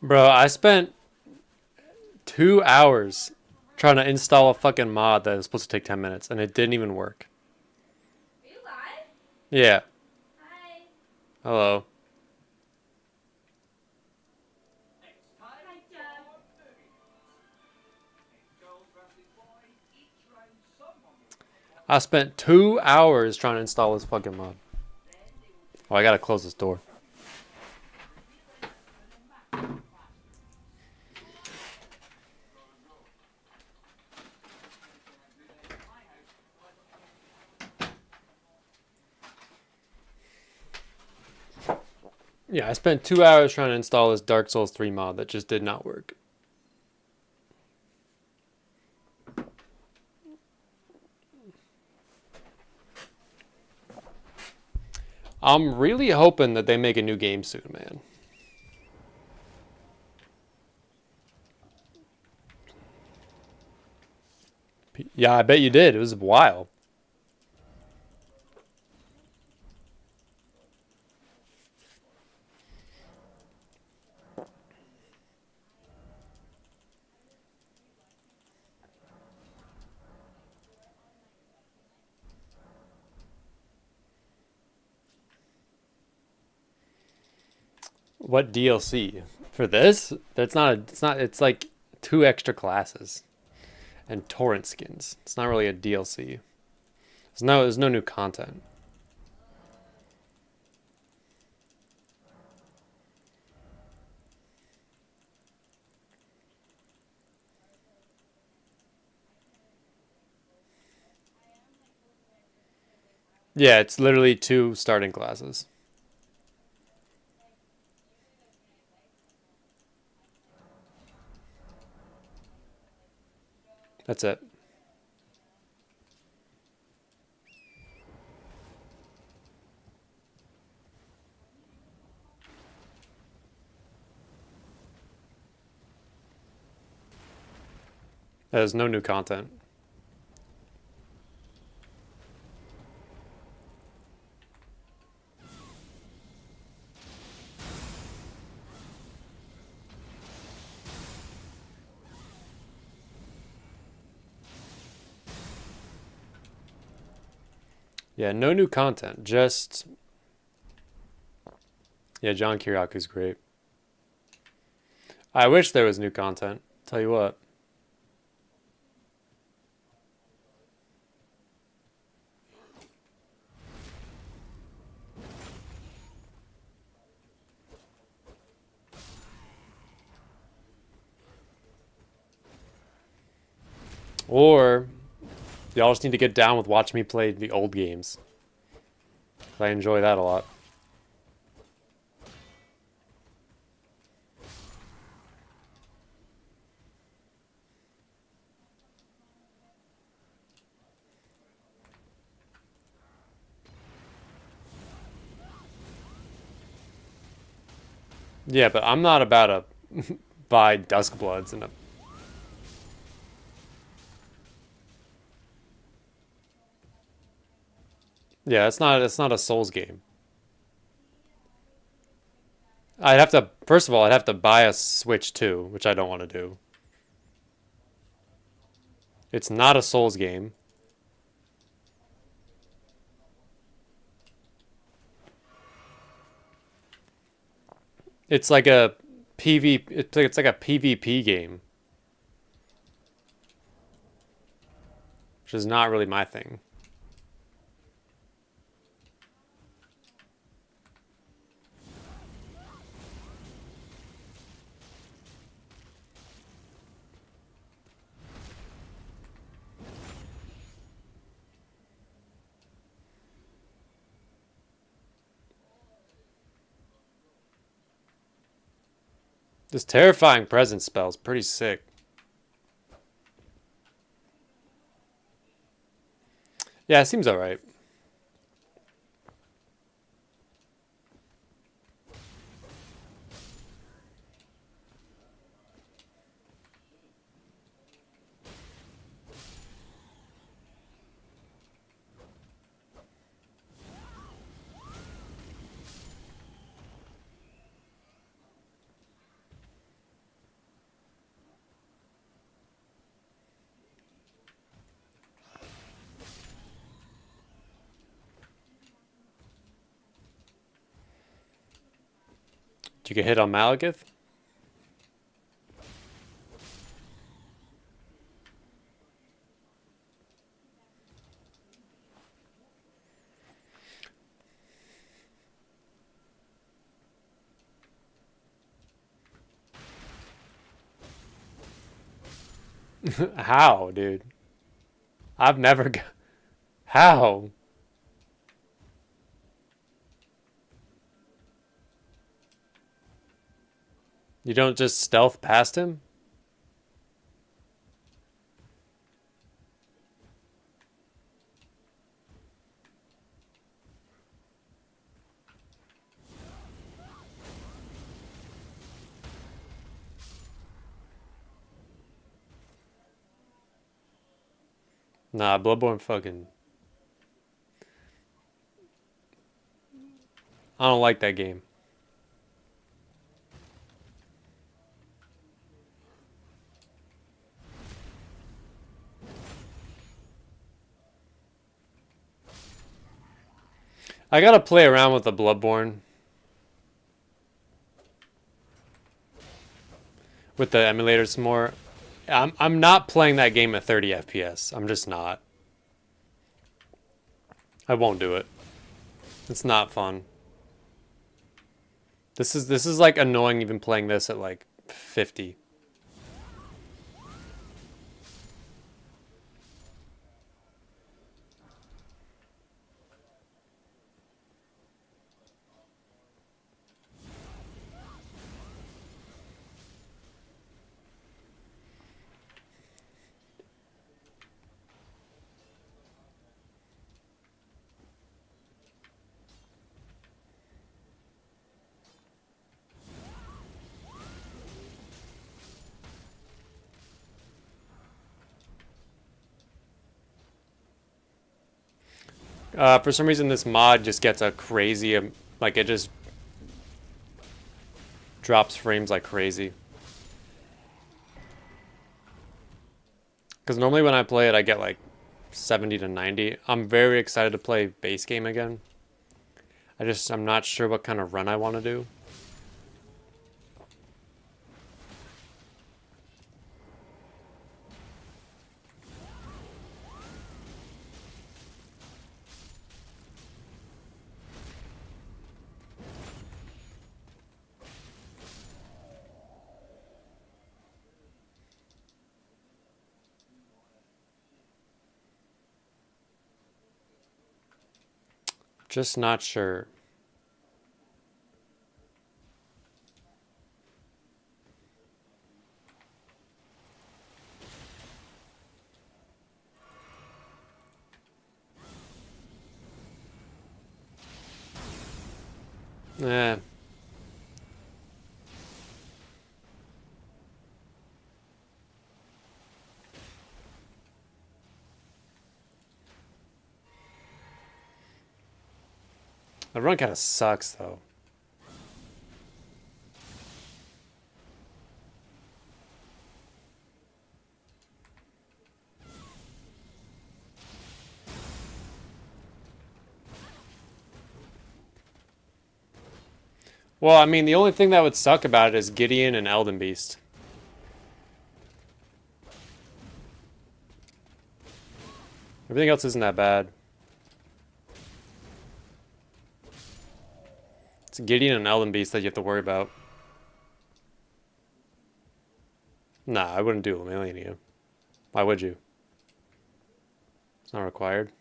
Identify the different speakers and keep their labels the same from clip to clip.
Speaker 1: Bro, I spent 2 hours trying to install a fucking mod that was supposed to take 10 minutes, and it didn't even work.
Speaker 2: Are you live?
Speaker 1: Yeah.
Speaker 2: Hi.
Speaker 1: Hello.
Speaker 2: Hi, Jeff.
Speaker 1: I spent 2 hours trying to install this fucking mod. Oh, I gotta close this door. Yeah, I spent 2 hours trying to install this Dark Souls 3 mod that just did not work. I'm really hoping that they make a new game soon, man. Yeah, I bet you did. It was a while. What DLC? For this? That's not it's not it's like 2 extra classes and torrent skins. It's not really a DLC. There's no new content. Yeah, it's literally 2 starting classes. That's it. There's no new content. Yeah, no new content. Just yeah, John Kiriaku's great. I wish there was new content. Tell you what. Or y'all just need to get down with watch me play the old games. I enjoy that a lot. Yeah, but I'm not about to buy Duskbloods and a yeah. It's not a Souls game. I'd have to first of all I'd have to buy a Switch too, which I don't want to do. It's not a Souls game. It's like a it's like a PvP game, which is not really my thing. This terrifying presence spell is pretty sick. Yeah, it seems alright. Did you get hit on Malekith? How, dude? I've never got... How? You don't just stealth past him? Nah, Bloodborne fucking... I don't like that game. I gotta play around with the Bloodborne. With the emulators some more. I'm not playing that game at 30 FPS. I'm just not. I won't do it. It's not fun. This is like annoying even playing this at like 50. For some reason, this mod just gets a crazy, like it just drops frames like crazy. Because normally when I play it, I get like 70 to 90. I'm very excited to play base game again. I'm not sure what kind of run I want to do. Just not sure. Eh. The run kind of sucks though. Well, I mean, the only thing that would suck about it is Gideon and Elden Beast. Everything else isn't that bad. It's Gideon and Elden Beast that you have to worry about. Nah, I wouldn't do Millennium. Why would you? It's not required.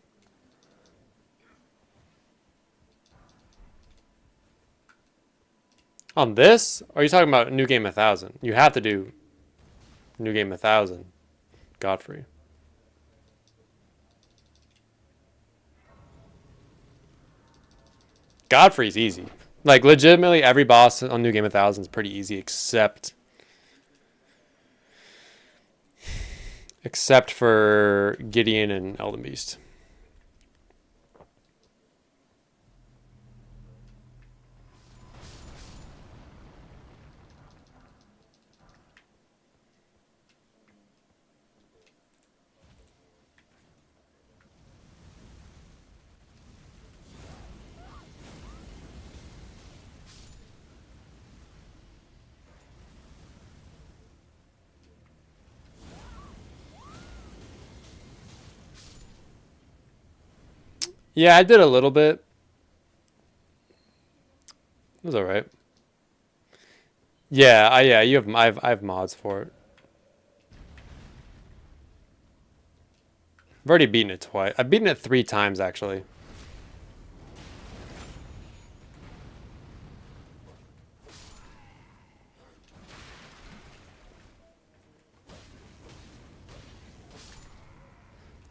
Speaker 1: On this? Or are you talking about New Game 1000? You have to do New Game 1000. Godfrey. Godfrey's easy. Like, legitimately, every boss on New Game 1000 is pretty easy, except for Gideon and Elden Beast. Yeah, I did a little bit. It was alright. Yeah, you have I have mods for it. I've already beaten it twice. I've beaten it 3 times actually.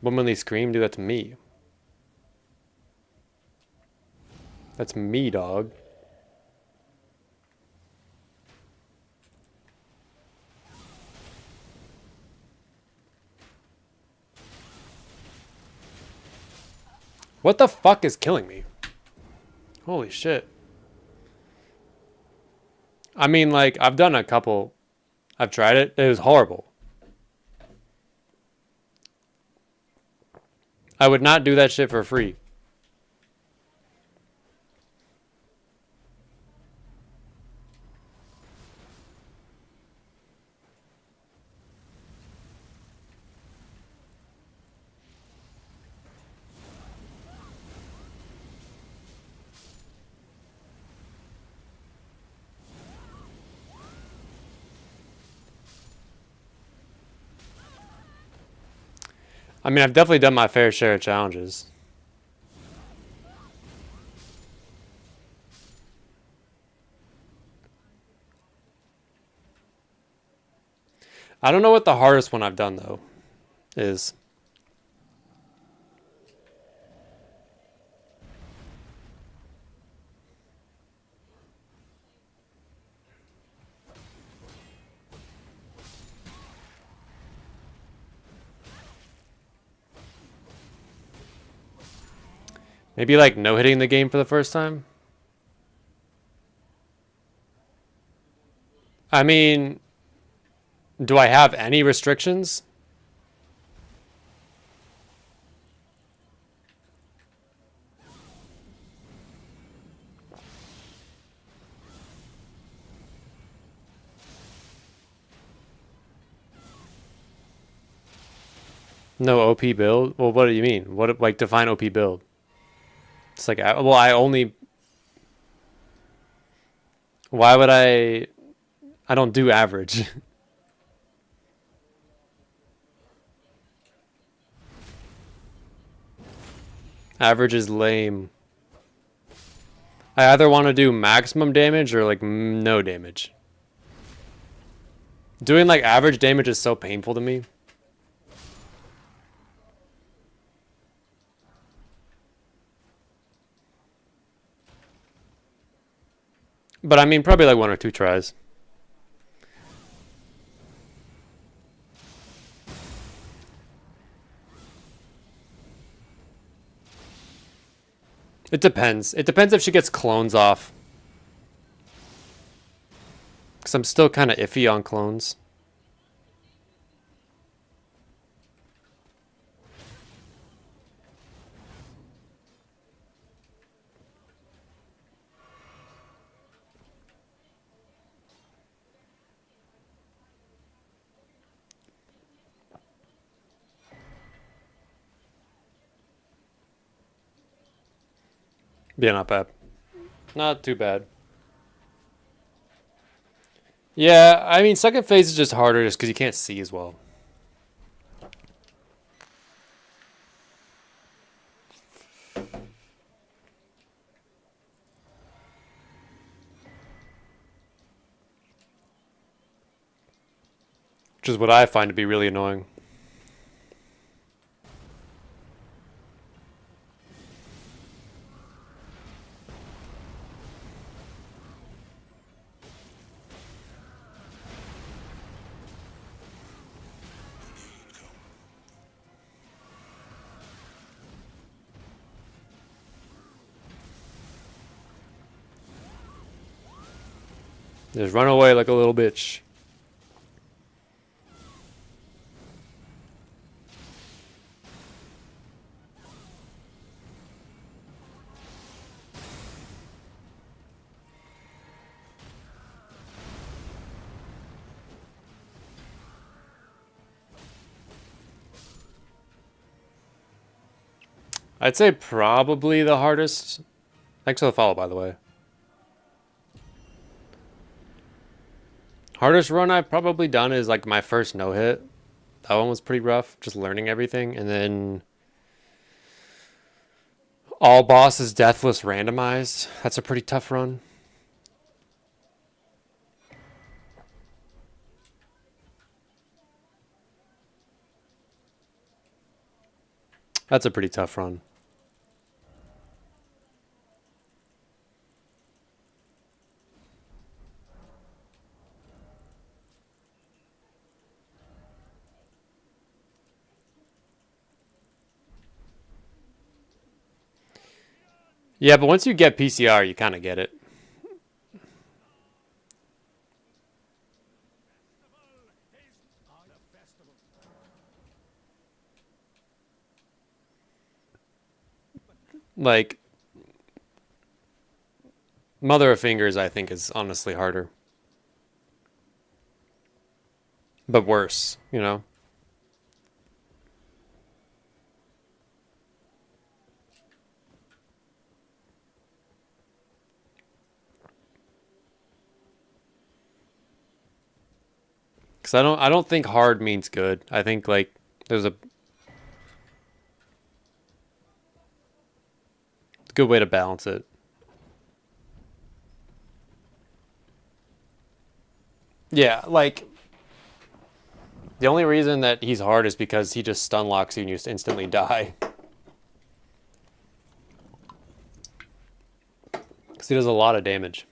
Speaker 1: Womanly Scream, dude, that's me. That's me, dog. What the fuck is killing me? Holy shit. I mean, like, I've done a couple. I've tried it. It was horrible. I would not do that shit for free. I mean, I've definitely done my fair share of challenges. I don't know what the hardest one I've done, though, is. Maybe, like, no-hitting the game for the first time? I mean, do I have any restrictions? No OP build? Well, what do you mean? What, like, define OP build? It's like, well, I only. Why would I? I don't do average. Average is lame. I either want to do maximum damage or like no damage. Doing like average damage is so painful to me. But I mean, probably like 1 or 2 tries. It depends. It depends if she gets clones off. Because I'm still kind of iffy on clones. Yeah, not bad. Not too bad. Yeah, I mean, second phase is just harder just because you can't see as well. Which is what I find to be really annoying. Just run away like a little bitch. I'd say probably the hardest. Thanks for the follow, by the way. Hardest run I've probably done is like my first no hit. That one was pretty rough, just learning everything. And then all bosses deathless randomized. That's a pretty tough run. That's a pretty tough run. Yeah, but once you get PCR, you kind of get it. Like, Mother of Fingers, I think, is honestly harder. But worse, you know? Because I don't think hard means good. I think, like, there's a good way to balance it. Yeah, like, the only reason that he's hard is because he just stun locks you and you just instantly die. Because he does a lot of damage.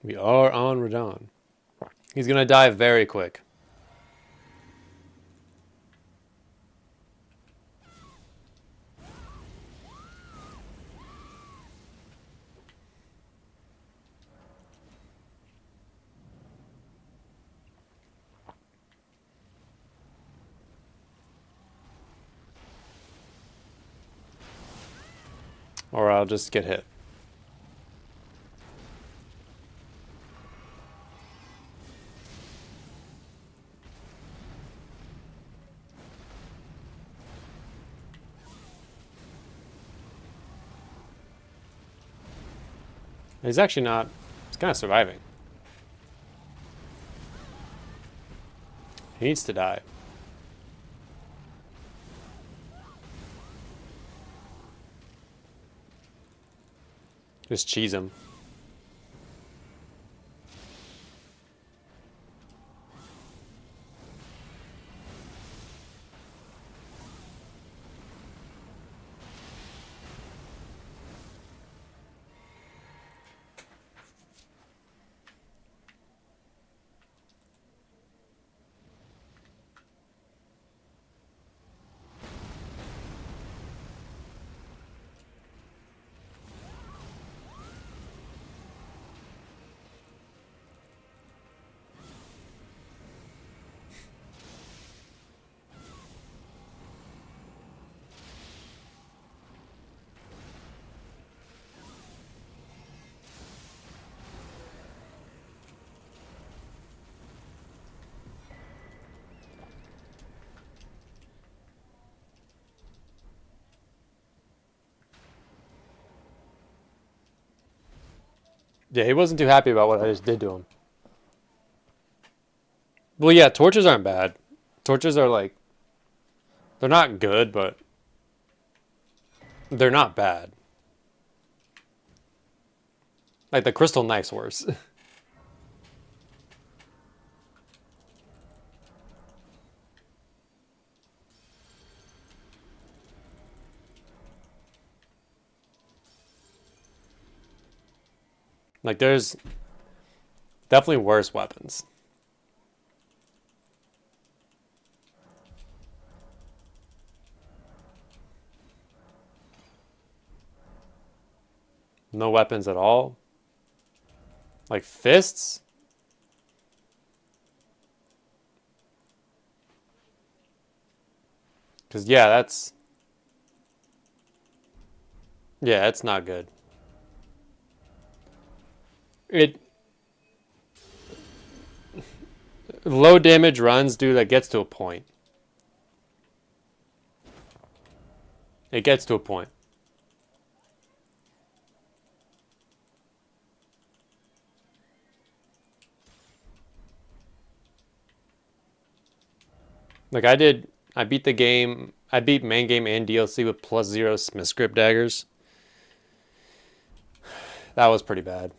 Speaker 1: We are on Radon. He's going to die very quick. Or I'll just get hit. He's actually not. He's kind of surviving. He needs to die. Just cheese him. Yeah, he wasn't too happy about what I just did to him. Well, yeah, torches aren't bad. Torches are like, they're not good, but they're not bad. Like the crystal knife's worse. Like there's definitely worse weapons. No weapons at all. Like fists? Because, yeah, that's... Yeah, it's not good. It... Low damage runs, dude, that gets to a point. It gets to a point. Like I beat the game. I beat main game and DLC with +0 Smith script daggers. That was pretty bad.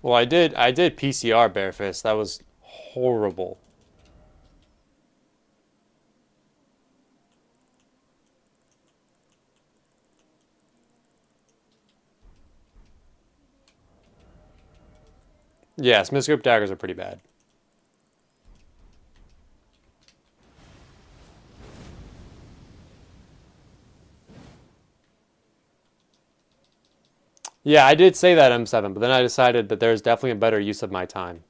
Speaker 1: Well, I did PCR barefist. That was horrible. Yeah, Smith script daggers are pretty bad. Yeah, I did say that M7, but then I decided that there's definitely a better use of my time.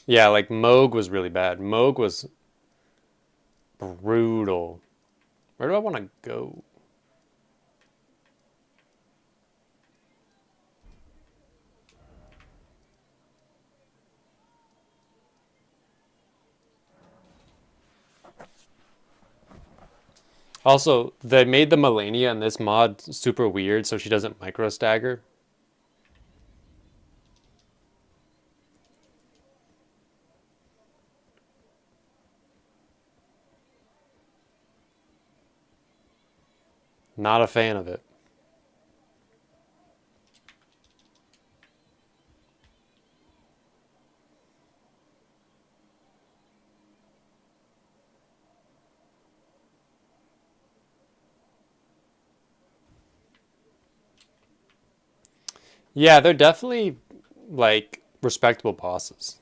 Speaker 1: Yeah, like Moog was really bad. Moog was brutal. Where do I want to go? Also, they made the Melania in this mod super weird so she doesn't micro stagger. Not a fan of it. Yeah, they're definitely like respectable bosses.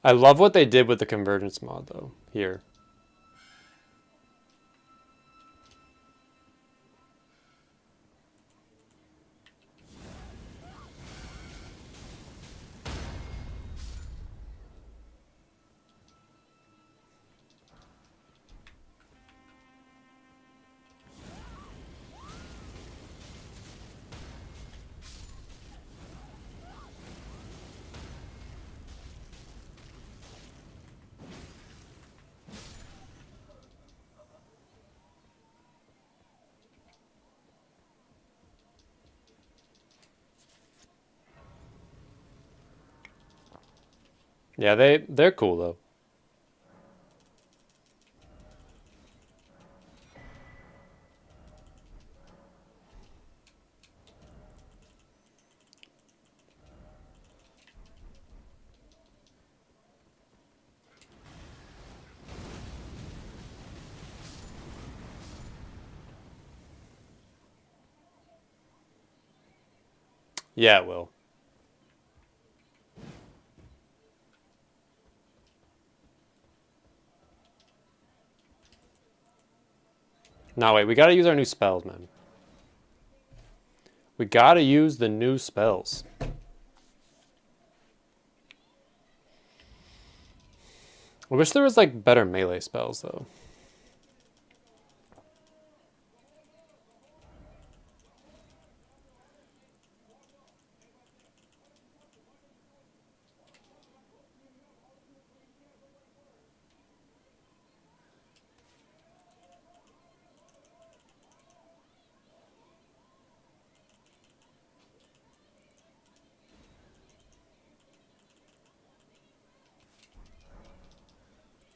Speaker 1: I love what they did with the convergence mod though here. Yeah, they're cool though. Yeah, it will. No, wait, we gotta use our new spells, man. We gotta use the new spells. I wish there was like better melee spells though.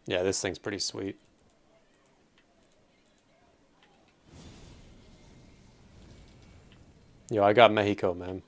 Speaker 1: Yeah, this thing's pretty sweet. Yo, I got Mexico, man.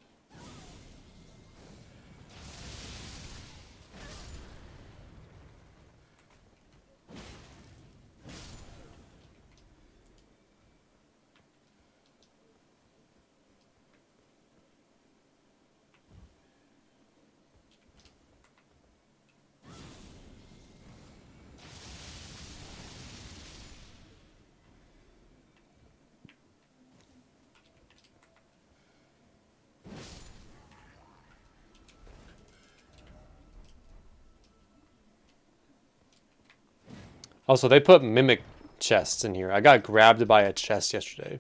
Speaker 1: Also, they put mimic chests in here. I got grabbed by a chest yesterday.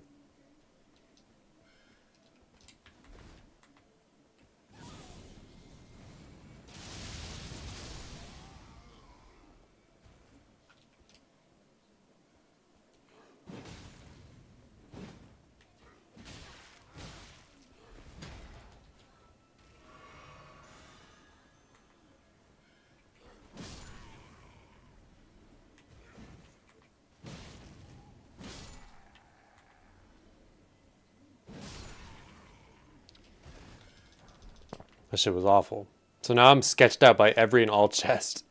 Speaker 1: That shit was awful. So now I'm sketched out by every and all chest.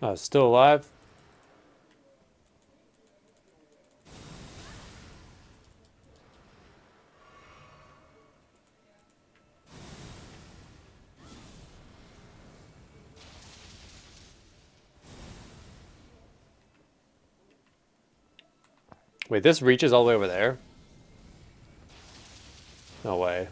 Speaker 1: Oh, still alive? Wait, this reaches all the way over there? No way.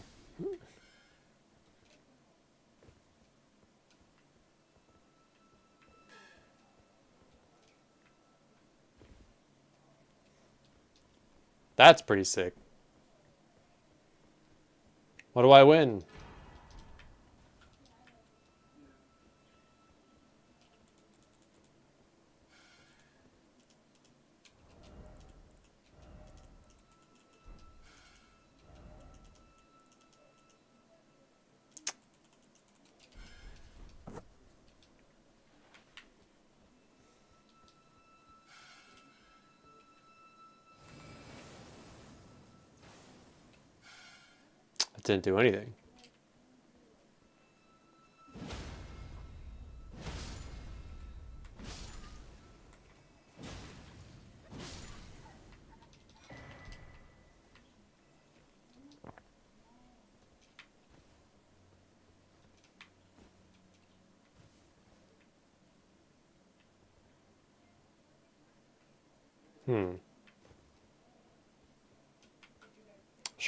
Speaker 1: That's pretty sick. What do I win? It didn't do anything.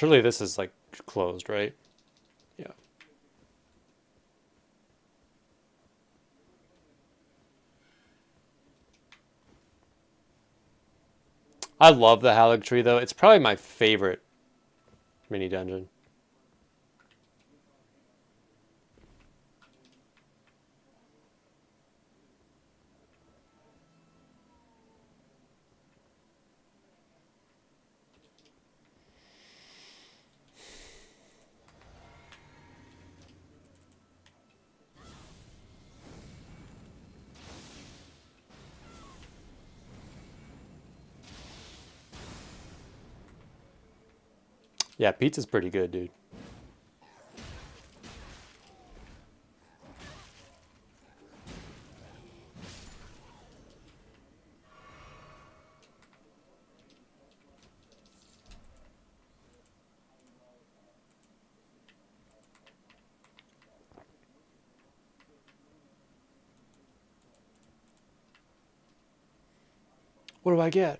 Speaker 1: Surely this is like closed, right? Yeah. I love the Halleck tree though. It's probably my favorite mini dungeon. Yeah, pizza's pretty good, dude. What do I get?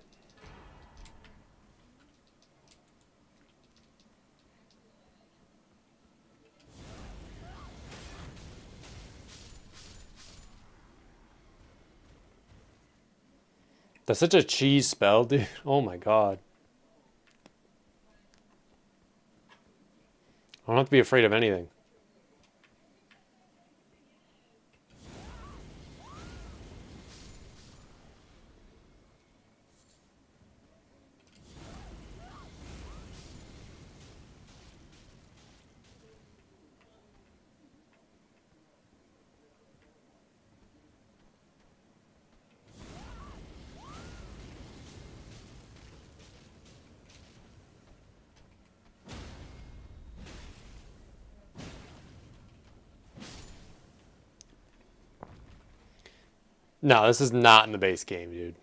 Speaker 1: That's such a cheese spell, dude. Oh my god. I don't have to be afraid of anything. No, this is not in the base game, dude.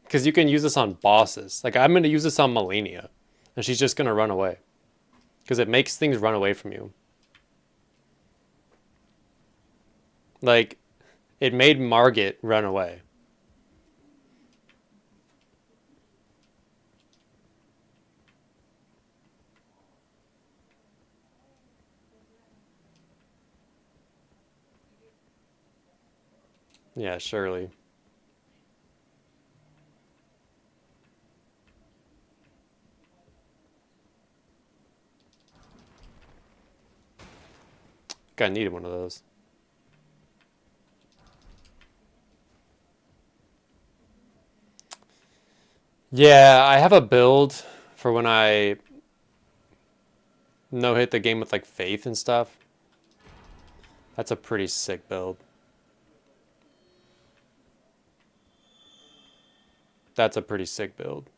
Speaker 1: Because you can use this on bosses. Like, I'm going to use this on Melania. And she's just going to run away. Because it makes things run away from you. Like, it made Margit run away. Yeah, surely. I needed one of those. Yeah, I have a build for when I no-hit the game with like Faith and stuff. That's a pretty sick build. That's a pretty sick build.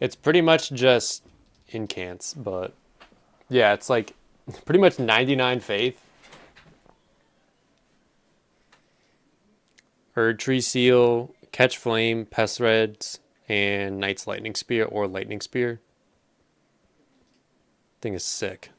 Speaker 1: It's pretty much just incants, but yeah, it's like pretty much 99 Faith. Erdtree Seal, Catch Flame, Pest Reds, and Knight's Lightning Spear or Lightning Spear. Thing is sick.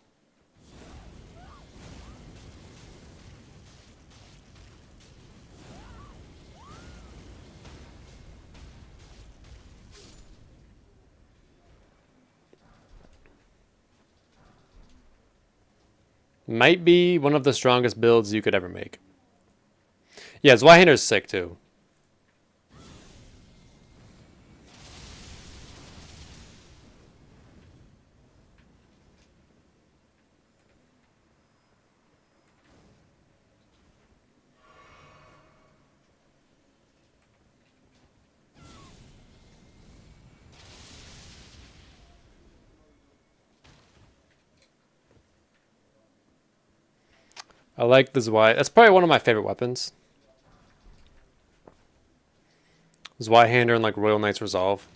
Speaker 1: Might be one of the strongest builds you could ever make. Yeah, Zweihander's sick too. I like the Zwei. That's probably one of my favorite weapons. Zweihander and like Royal Knight's Resolve.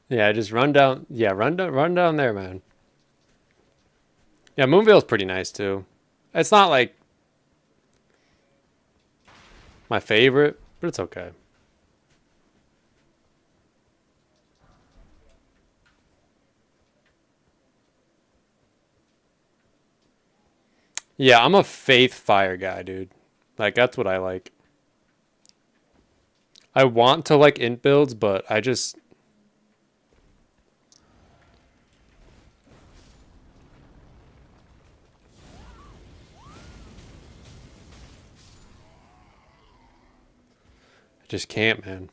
Speaker 1: Yeah, just run down. Yeah, run down there, man. Yeah, Moonveil's pretty nice too. It's not like my favorite, but it's okay. Yeah, I'm a Faith Fire guy, dude. Like that's what I like. I want to like int builds, but I just can't, man.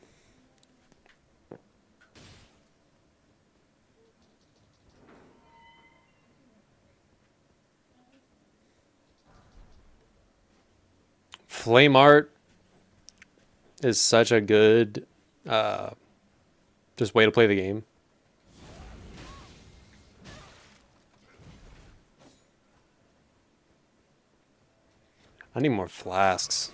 Speaker 1: Flame Art is such a good uh just way to play the game. I need more flasks.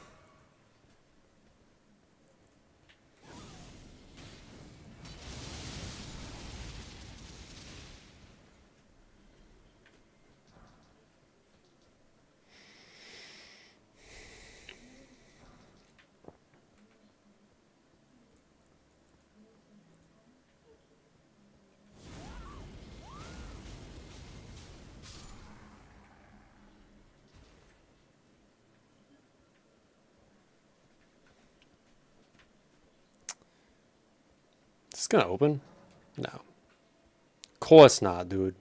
Speaker 1: Is this gonna open? No. Of course not, dude.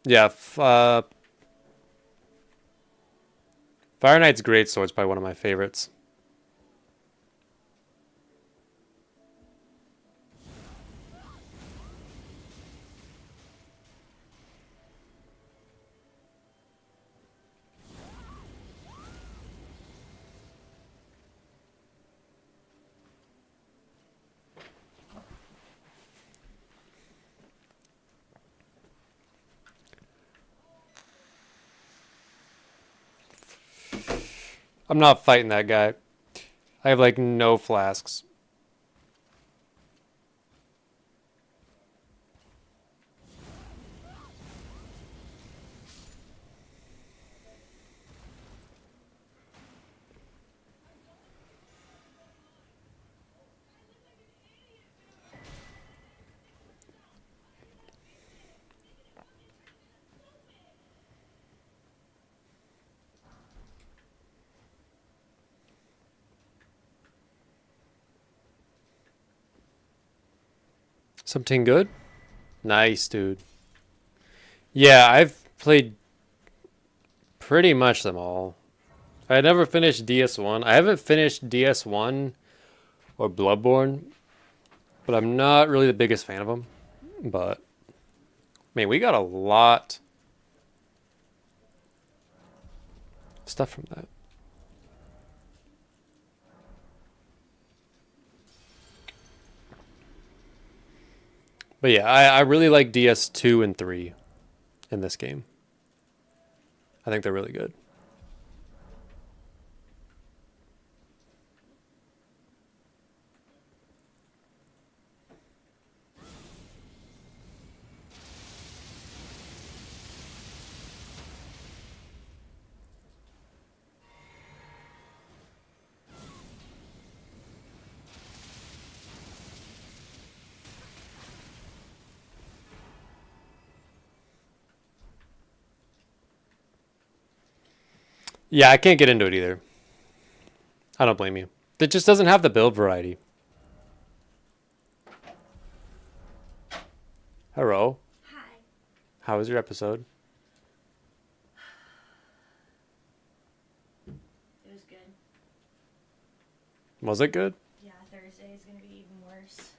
Speaker 1: Yeah, Fire Knight's Greatsword's probably one of my favorites. I'm not fighting that guy. I have like no flasks. Something good? Nice, dude. Yeah, I've played pretty much them all. I never finished DS1. I haven't finished DS1 or Bloodborne, but I'm not really the biggest fan of them. But, man, we got a lot of stuff from that. But yeah, I really like DS2 and 3 in this game. I think they're really good. Yeah, I can't get into it either. I don't blame you. It just doesn't have the build variety. Hello.
Speaker 2: Hi.
Speaker 1: How was your episode?
Speaker 2: It was good.
Speaker 1: Was it good?
Speaker 2: Yeah, Thursday is gonna be even worse.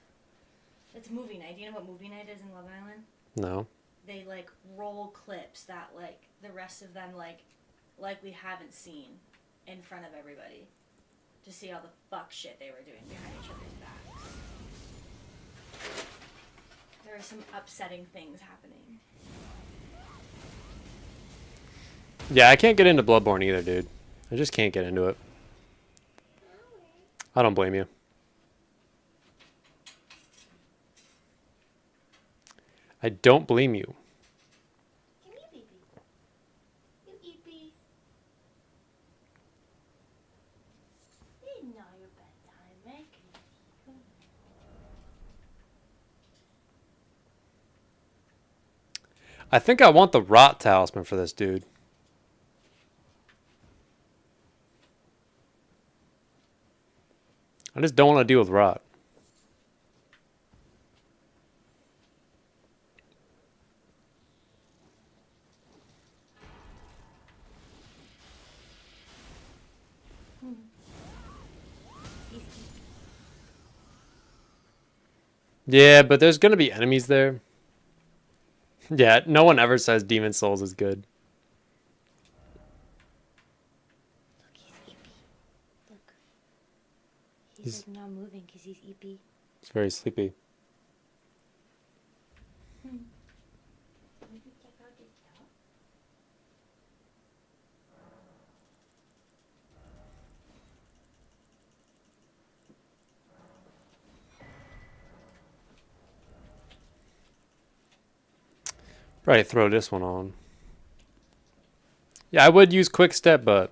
Speaker 2: It's movie night. Do you know what movie night is in Love Island?
Speaker 1: No.
Speaker 2: They like roll clips that like the rest of them like we haven't seen in front of everybody to see all the fuck shit they were doing behind each other's backs. There are some upsetting things happening.
Speaker 1: Yeah, I can't get into Bloodborne either, dude. I just can't get into it. I don't blame you. I don't blame you.
Speaker 2: Give me a baby. You eat me. You know your bedtime, make it.
Speaker 1: I think I want the Rot Talisman for this dude. I just don't want to deal with Rot. Yeah, but there's going to be enemies there. Yeah, no one ever says Demon Souls is good.
Speaker 2: Look, he's eepy. Look. He's like not moving because he's eepy.
Speaker 1: It's very sleepy.
Speaker 2: Maybe check out his dog.
Speaker 1: Probably throw this one on. Yeah, I would use Quick Step, but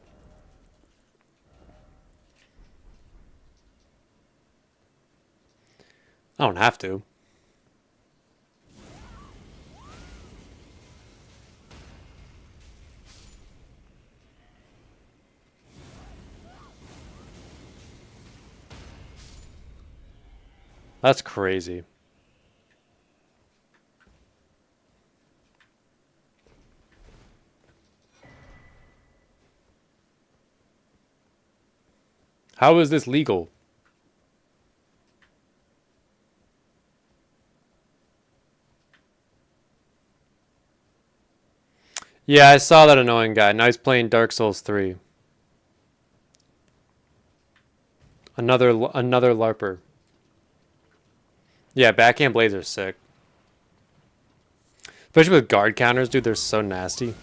Speaker 1: I don't have to. That's crazy. How is this legal? Yeah, I saw that annoying guy. Now he's playing Dark Souls 3. Another LARPer. Yeah, backhand blades are sick. Especially with guard counters, dude, they're so nasty.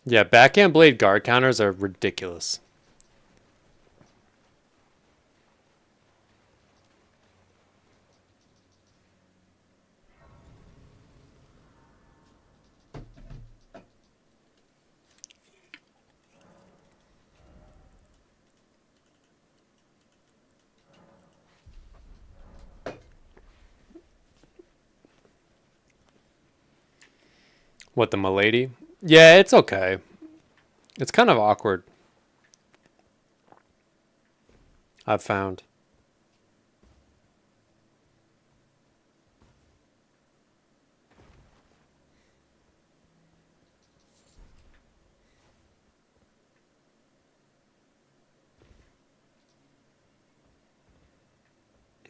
Speaker 1: Yeah, backhand blade guard counters are ridiculous. What, the milady? Yeah, it's okay. It's kind of awkward, I've found.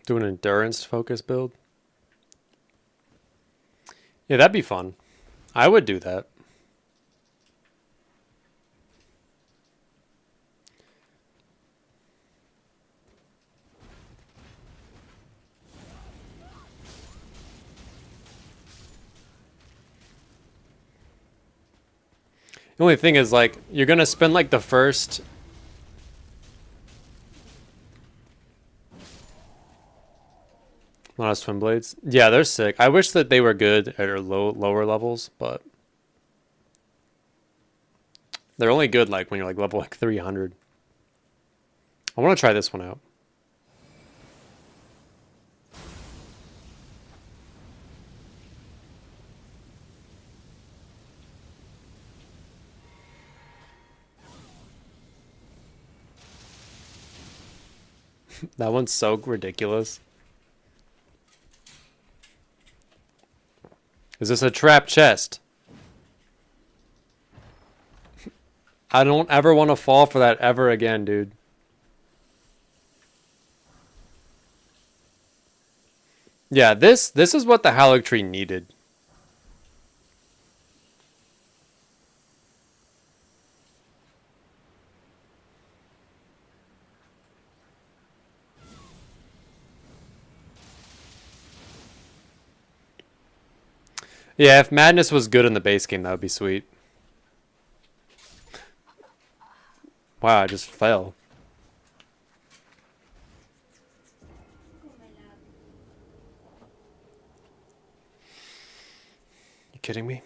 Speaker 1: Do an endurance focus build. Yeah, that'd be fun. I would do that. The only thing is, like, you're gonna spend like the first. A lot of swim blades. Yeah, they're sick. I wish that they were good at lower levels, but they're only good like when you're like level like 300. I want to try this one out. That one's so ridiculous. Is this a trap chest? I don't ever want to fall for that ever again, dude. Yeah, this is what the Halleck tree needed. Yeah, if Madness was good in the base game, that would be sweet. Wow, I just fell. You kidding me?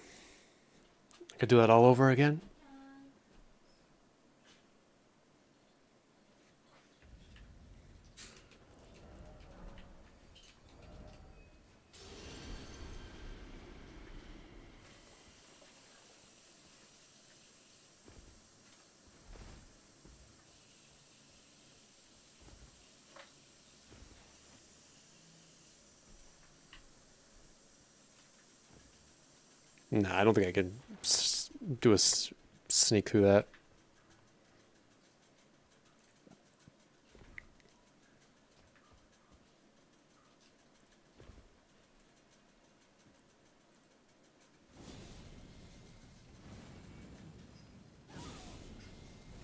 Speaker 1: I could do that all over again? Nah, I don't think I could do a sneak through that.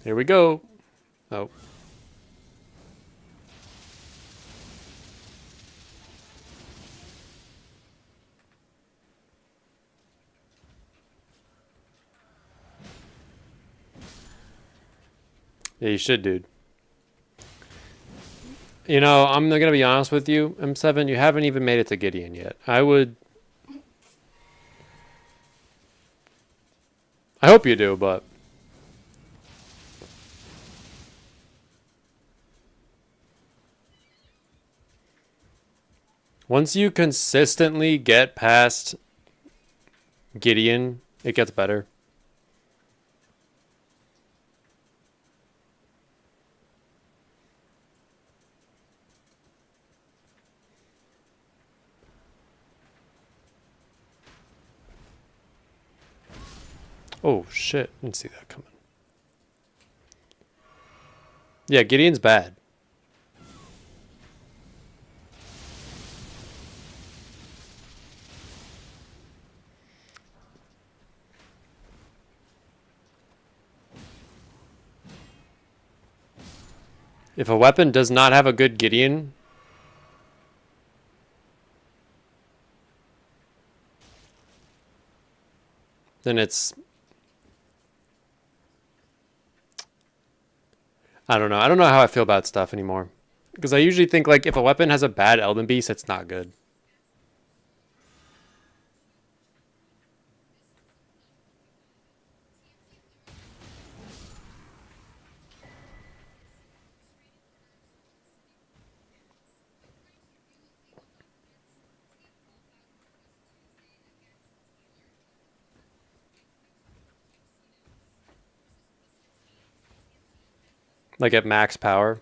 Speaker 1: Here we go. Oh. Yeah, you should, dude. You know, I'm gonna be honest with you, M7. You haven't even made it to Gideon yet. I would. I hope you do, but once you consistently get past Gideon, it gets better. Oh shit, didn't see that coming. Yeah, Gideon's bad. If a weapon does not have a good Gideon, then it's... I don't know. I don't know how I feel about stuff anymore. Because I usually think, like, if a weapon has a bad Elden Beast, it's not good. Like, at max power.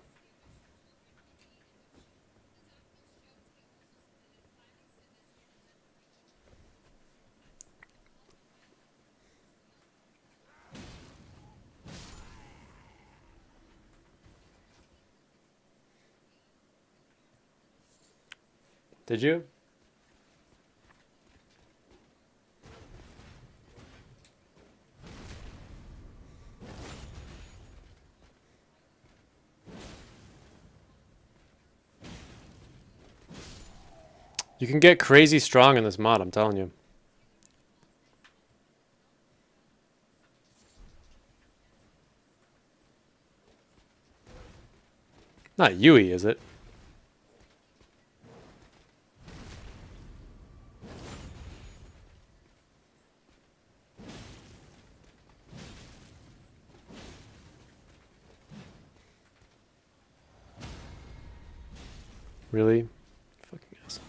Speaker 1: Did you? You can get crazy strong in this mod, I'm telling you. Not Yui, is it? Really? Fucking ass.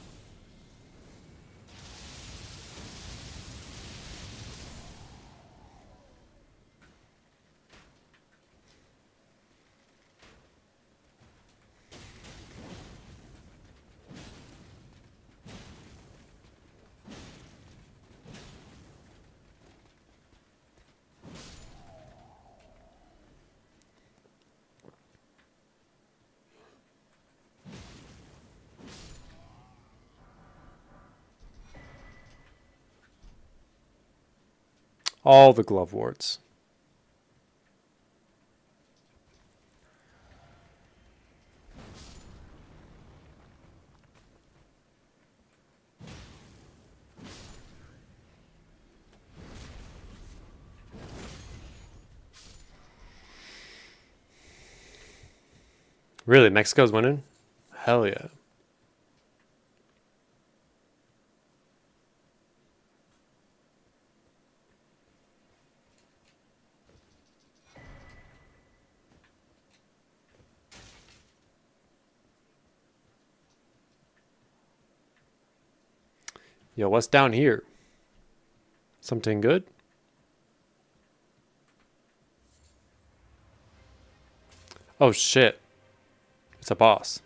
Speaker 1: All the glove warts. Really? Mexico's winning? Hell yeah. Yo, what's down here? Something good? Oh shit. It's a boss.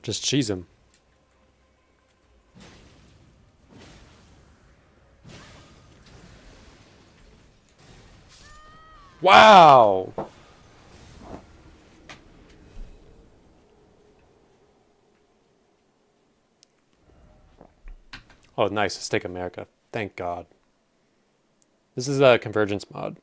Speaker 1: Just cheese him. Wow! Oh, nice. Stick America. Thank God. This is a convergence mod.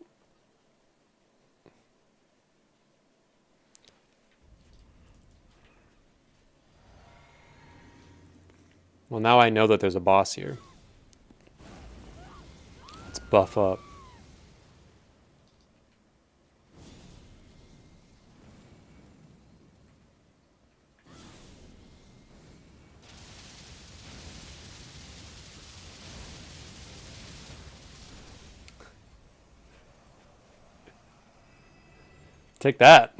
Speaker 1: Well, now I know that there's a boss here. Let's buff up. Take that.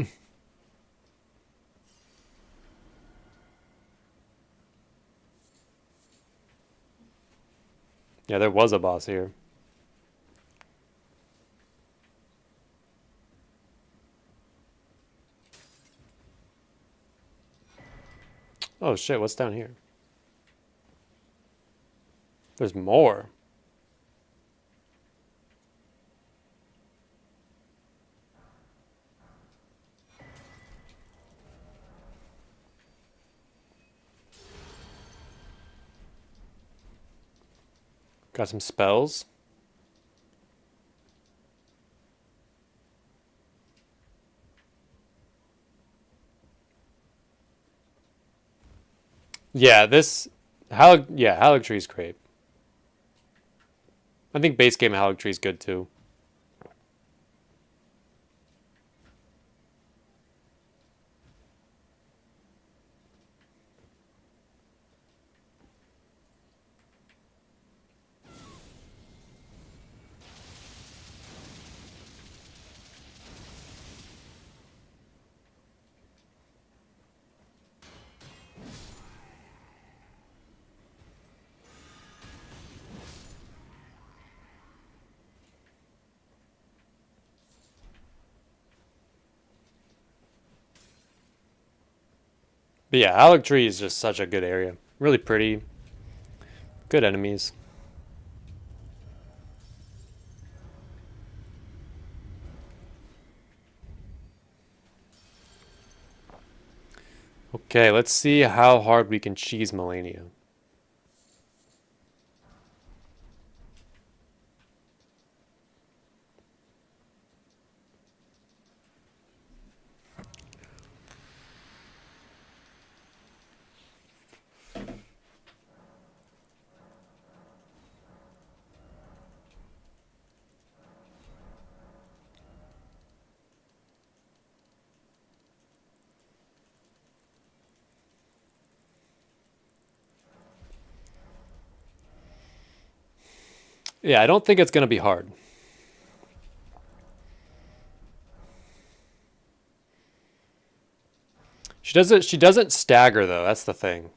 Speaker 1: Yeah, there was a boss here. Oh shit, what's down here? There's more. Got some spells. Yeah, this Haligtree's great. I think base game Haligtree's good too. But yeah, Haligtree is just such a good area. Really pretty. Good enemies. Okay, let's see how hard we can cheese Melania. Yeah, I don't think it's gonna be hard. She doesn't stagger though, that's the thing.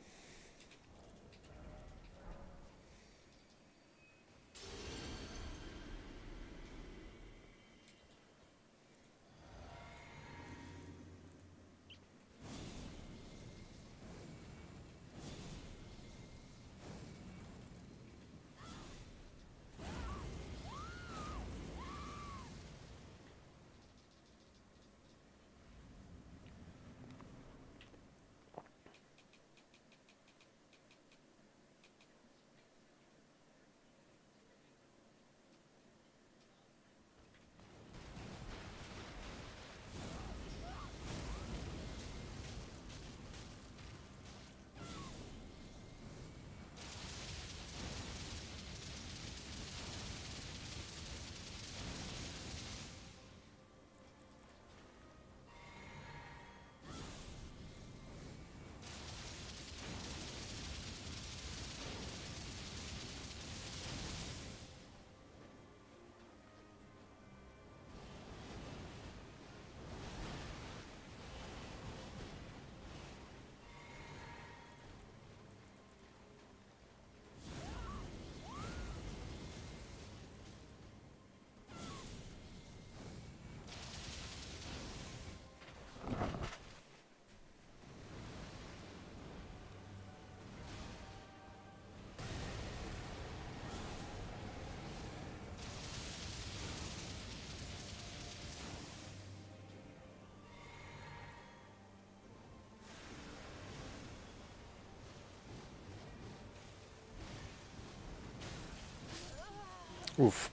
Speaker 1: Oof.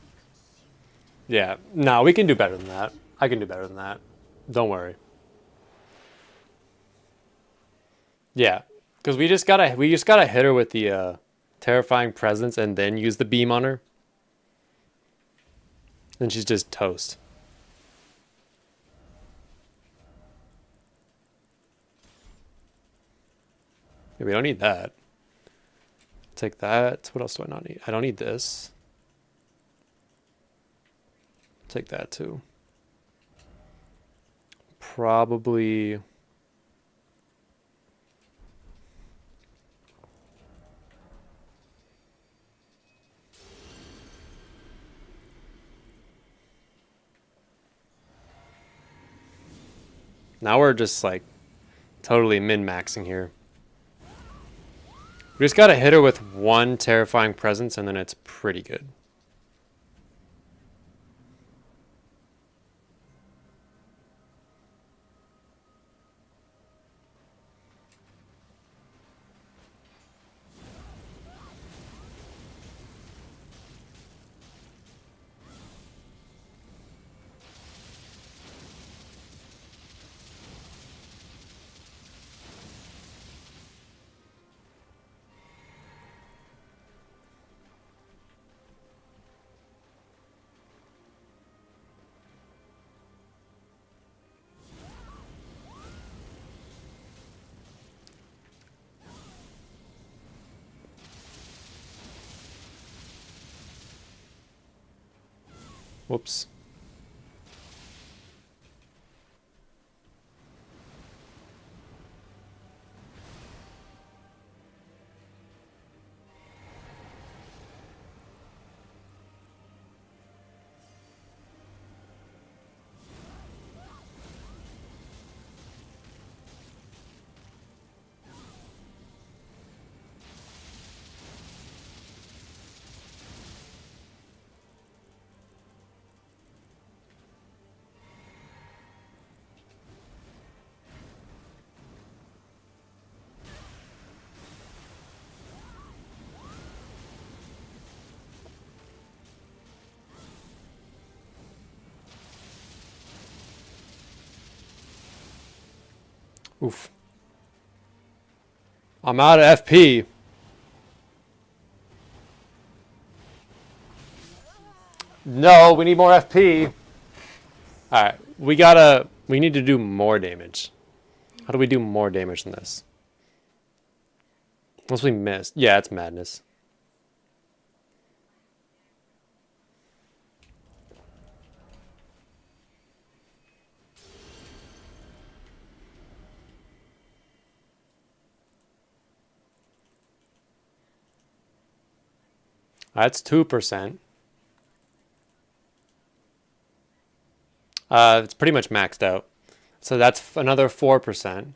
Speaker 1: Yeah. No, we can do better than that. I can do better than that. Don't worry. Yeah. Because we just gotta hit her with the terrifying presence and then use the beam on her. Then she's just toast. Yeah, we don't need that. Take that. What else do I not need? I don't need this. Take that too. Probably. Now we're just like totally min-maxing here. We just gotta hit her with one terrifying presence and then it's pretty good. Whoops. Oof. I'm out of FP. No, we need more FP. Alright, we need to do more damage. How do we do more damage than this? Unless we missed. Yeah, it's madness. That's 2%. It's pretty much maxed out. So that's another 4%.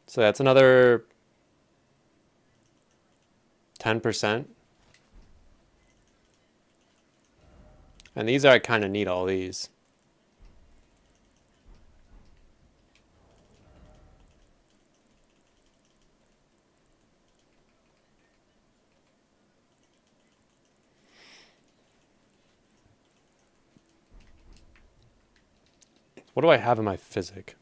Speaker 1: So that's another 10%. And these I kind of need all these. What do I have in my physic?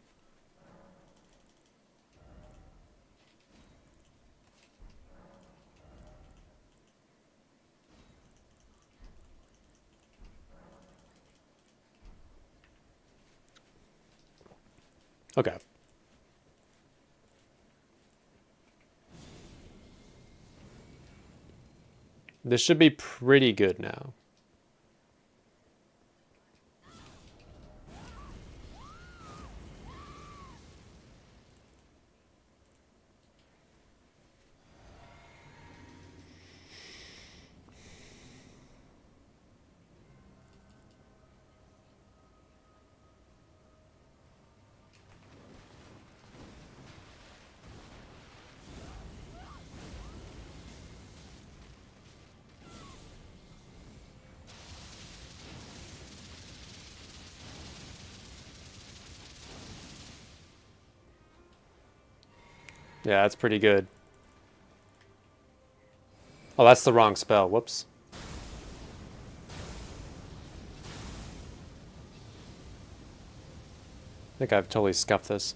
Speaker 1: Okay. This should be pretty good now. Yeah, that's pretty good. Oh, that's the wrong spell. Whoops. I think I've totally scuffed this.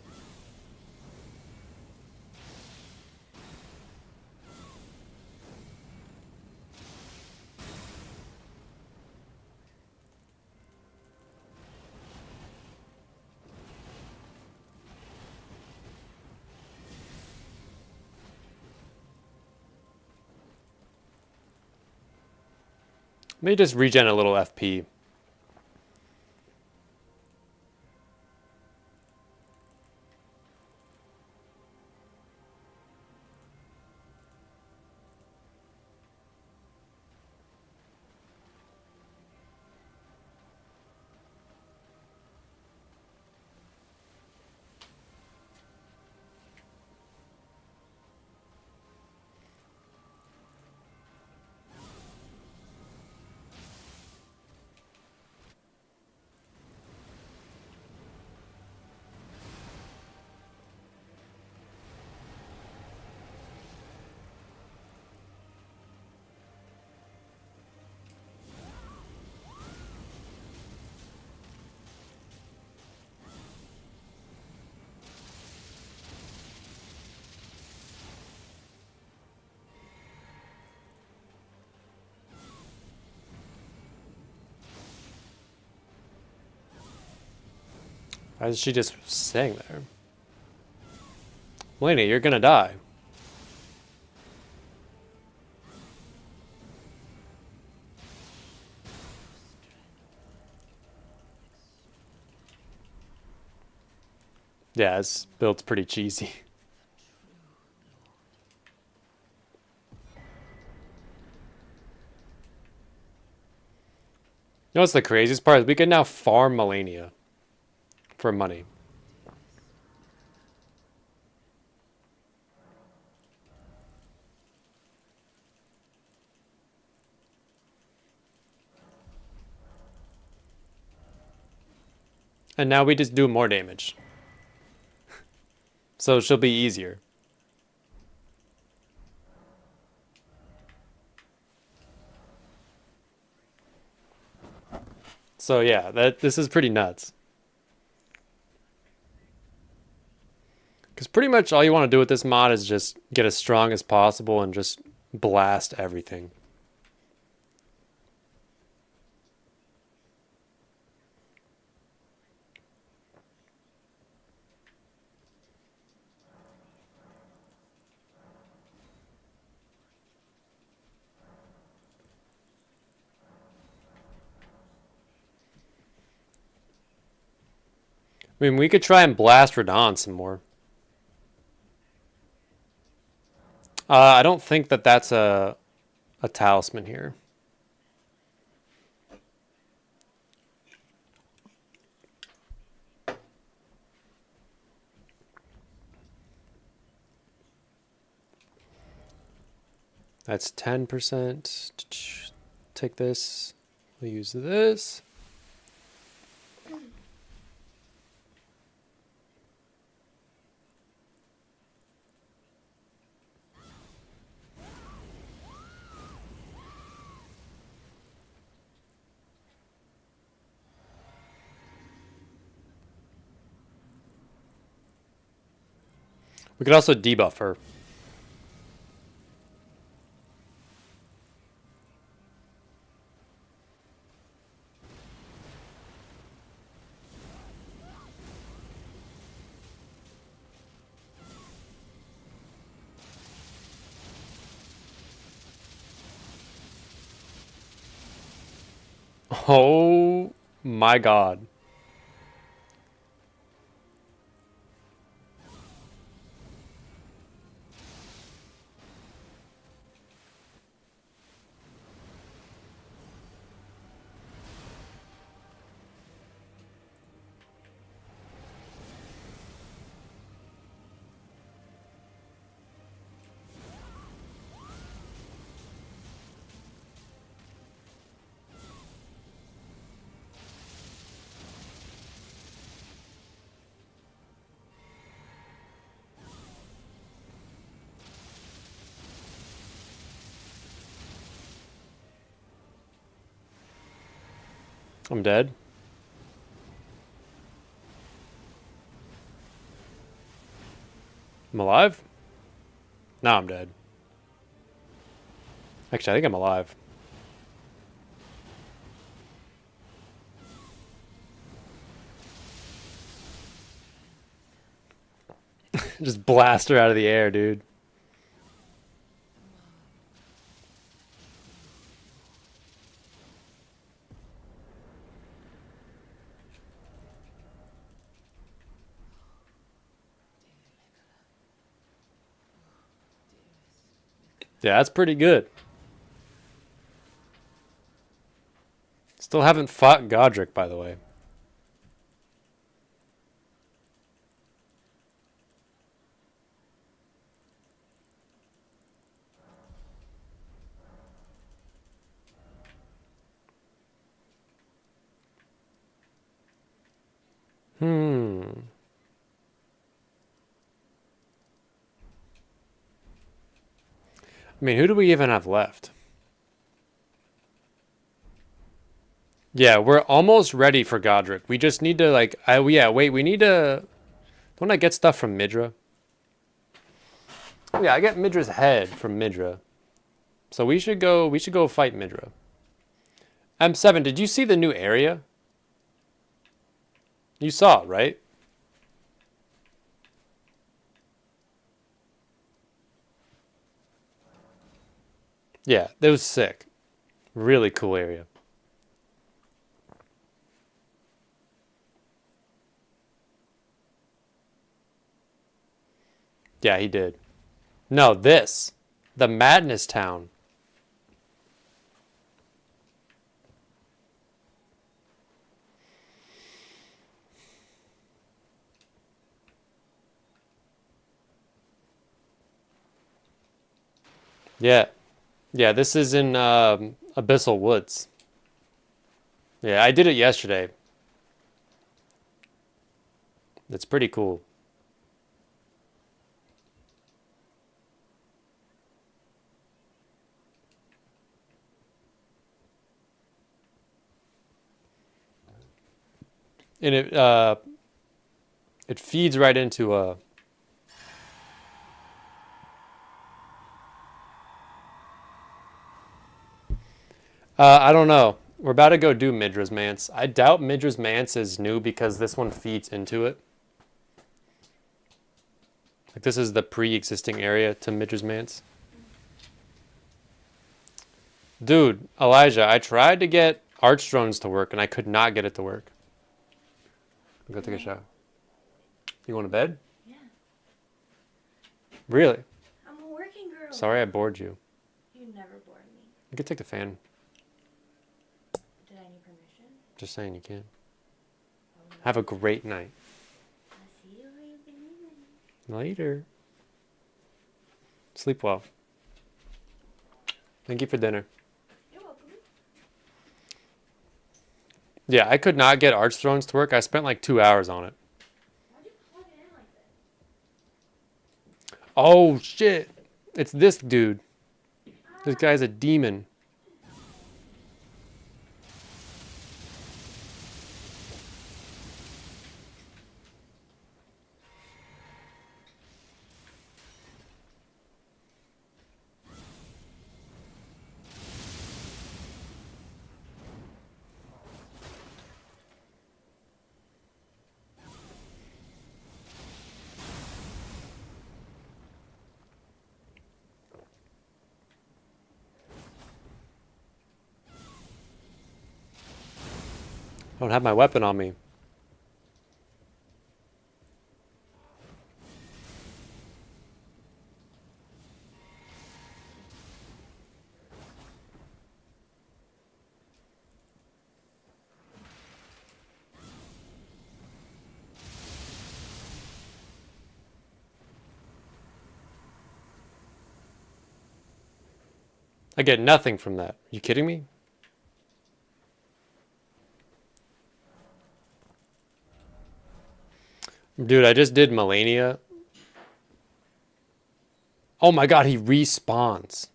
Speaker 1: Let me just regen a little FP. Why is she just sitting there? Melania, you're gonna die. Yeah, this build's pretty cheesy. You know what's the craziest part? Is we can now farm Melania for money. And now we just do more damage. So she'll be easier. So yeah, this is pretty nuts. Because pretty much all you want to do with this mod is just get as strong as possible and just blast everything. I mean, we could try and blast Radon some more. I don't think that that's a talisman here. That's 10%. Take this. We'll use this. We could also debuff her. Oh my god. I'm dead. I'm alive? No, I'm dead. Actually, I think I'm alive. Just blast her out of the air, dude. Yeah, that's pretty good. Still haven't fought Godric, by the way. I mean, who do we even have left? Yeah, we're almost ready for Godric. We just need to like, wait, we need to. Don't I get stuff from Midra? Yeah, I get Midra's head from Midra. So we should go. We should go fight Midra. M7, did you see the new area? You saw it, right? Yeah, that was sick. Really cool area. Yeah, he did. No, this. The Madness Town. Yeah. Yeah, this is in Abyssal Woods. Yeah, I did it yesterday. It's pretty cool. And it feeds right into I don't know. We're about to go do Midra's Manse. I doubt Midra's Manse is new because this one feeds into it. Like this is the pre-existing area to Midra's Manse. Dude, Elijah, I tried to get Archthrones to work and I could not get it to work. Go take a shower. You going to bed?
Speaker 2: Yeah.
Speaker 1: Really?
Speaker 2: I'm a working girl.
Speaker 1: Sorry I bored you.
Speaker 2: You never bored me.
Speaker 1: You can take the fan.
Speaker 2: Did I need permission?
Speaker 1: Just saying you can.
Speaker 2: Oh, no.
Speaker 1: Have a great night.
Speaker 2: I'll see you later.
Speaker 1: Later. Sleep well. Thank you for dinner.
Speaker 2: You're welcome.
Speaker 1: Yeah, I could not get Archthrones to work. I spent like 2 hours on it.
Speaker 2: Why'd you plug it in like this?
Speaker 1: Oh, shit. It's this dude. This guy's a demon. I don't have my weapon on me. I get nothing from that. You kidding me? Dude, I just did Melania. Oh my god, he respawns.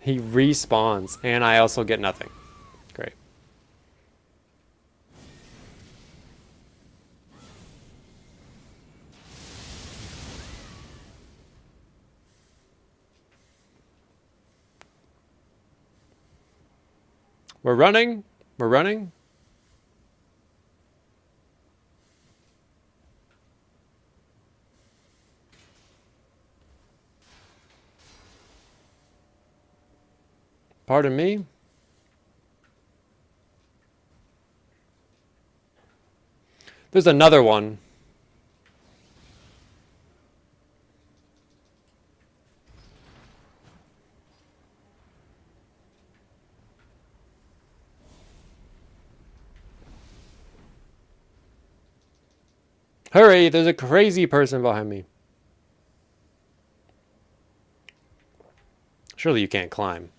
Speaker 1: He respawns, and I also get nothing. Great. We're running. We're running. Pardon me. There's another one. Hurry, there's a crazy person behind me. Surely you can't climb.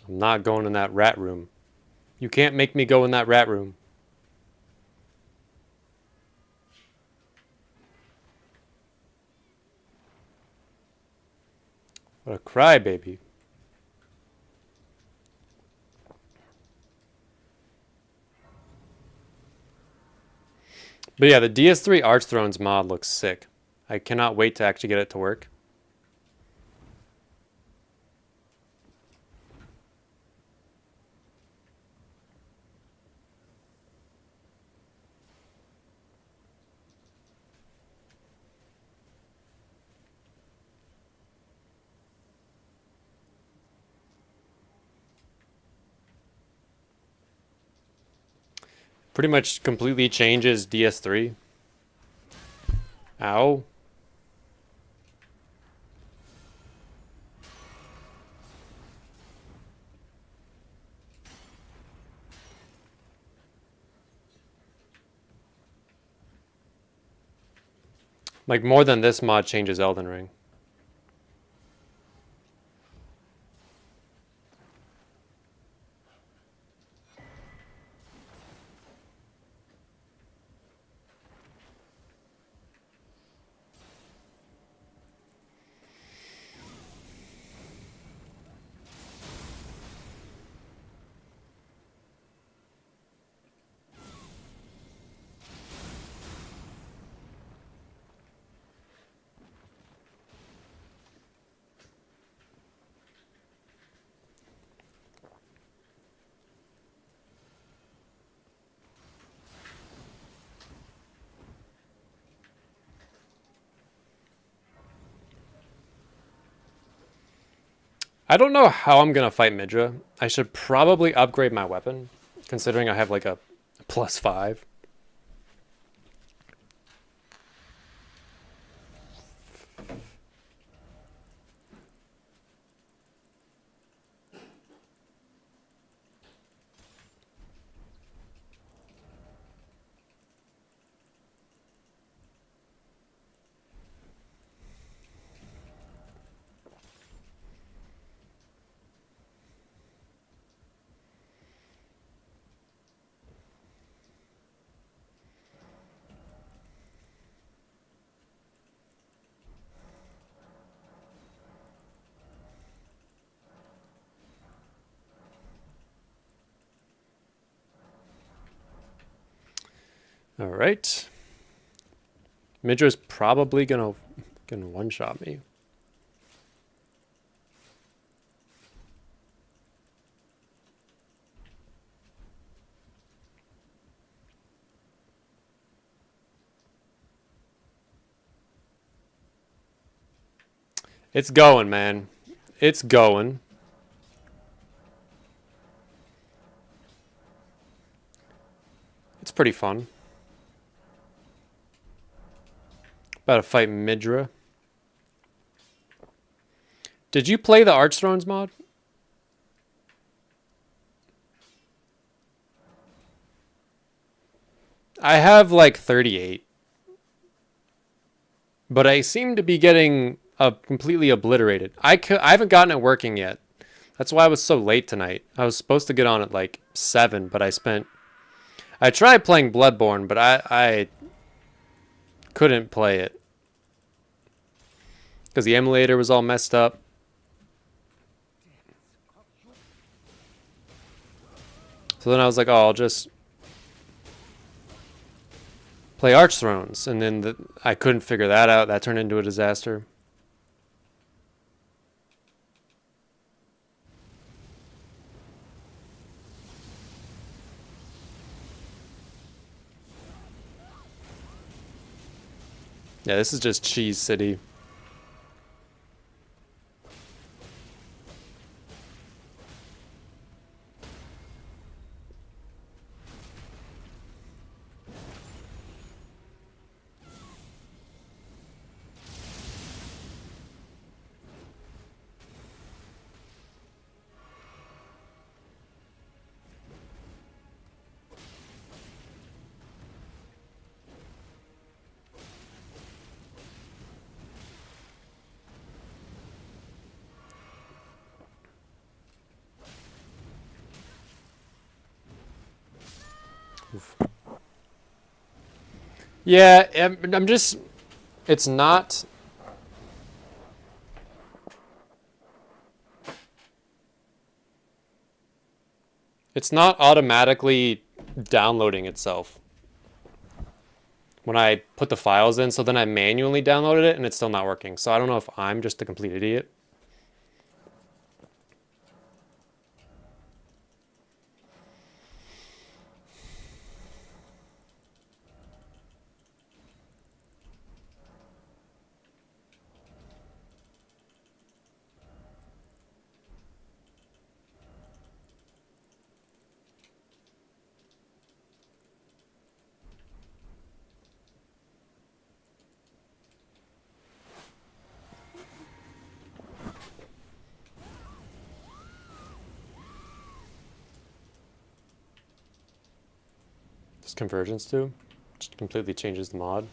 Speaker 1: I'm not going in that rat room. You can't make me go in that rat room. What a crybaby. But yeah, the DS3 Archthrones mod looks sick. I cannot wait to actually get it to work. Pretty much completely changes DS3. Ow. Like, more than this mod changes Elden Ring. I don't know how I'm gonna fight Midra. I should probably upgrade my weapon, considering I have like a +5. All right. Midra's probably gonna one-shot me. It's going, man. It's going. It's pretty fun. About to fight Midra. Did you play the Archthrones mod? I have like 38. But I seem to be getting completely obliterated. I haven't gotten it working yet. That's why I was so late tonight. I was supposed to get on at like 7, but I tried playing Bloodborne, but I couldn't play it. Because the emulator was all messed up. So then I was like, oh, I'll just play Archthrones. And then I couldn't figure that out. That turned into a disaster. Yeah, this is just Cheese City. Oof. Yeah, I'm just... It's not... It's not automatically downloading itself when I put the files in, so then I manually downloaded it and it's still not working. So I don't know if I'm just a complete idiot. Does Convergence do? Just completely changes the mod.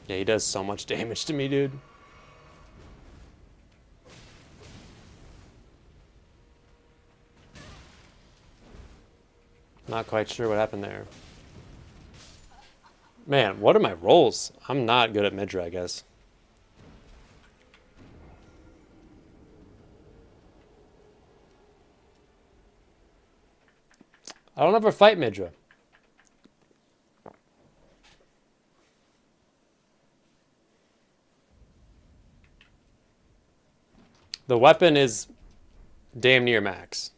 Speaker 1: Yeah, he does so much damage to me, dude. Not quite sure what happened there. Man, what are my rolls? I'm not good at Midra, I guess. I don't ever fight Midra. The weapon is damn near max.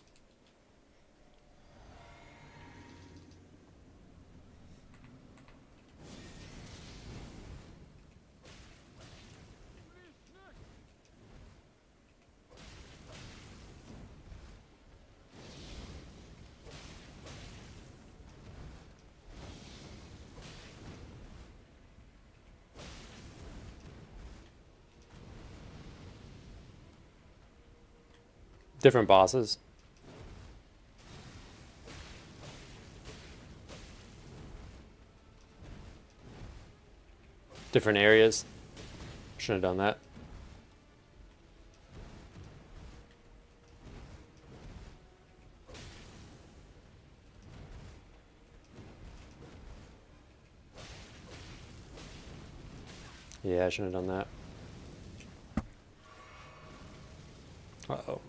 Speaker 1: Different bosses. Different areas. Shouldn't have done that. Yeah, I shouldn't have done that. Uh-oh.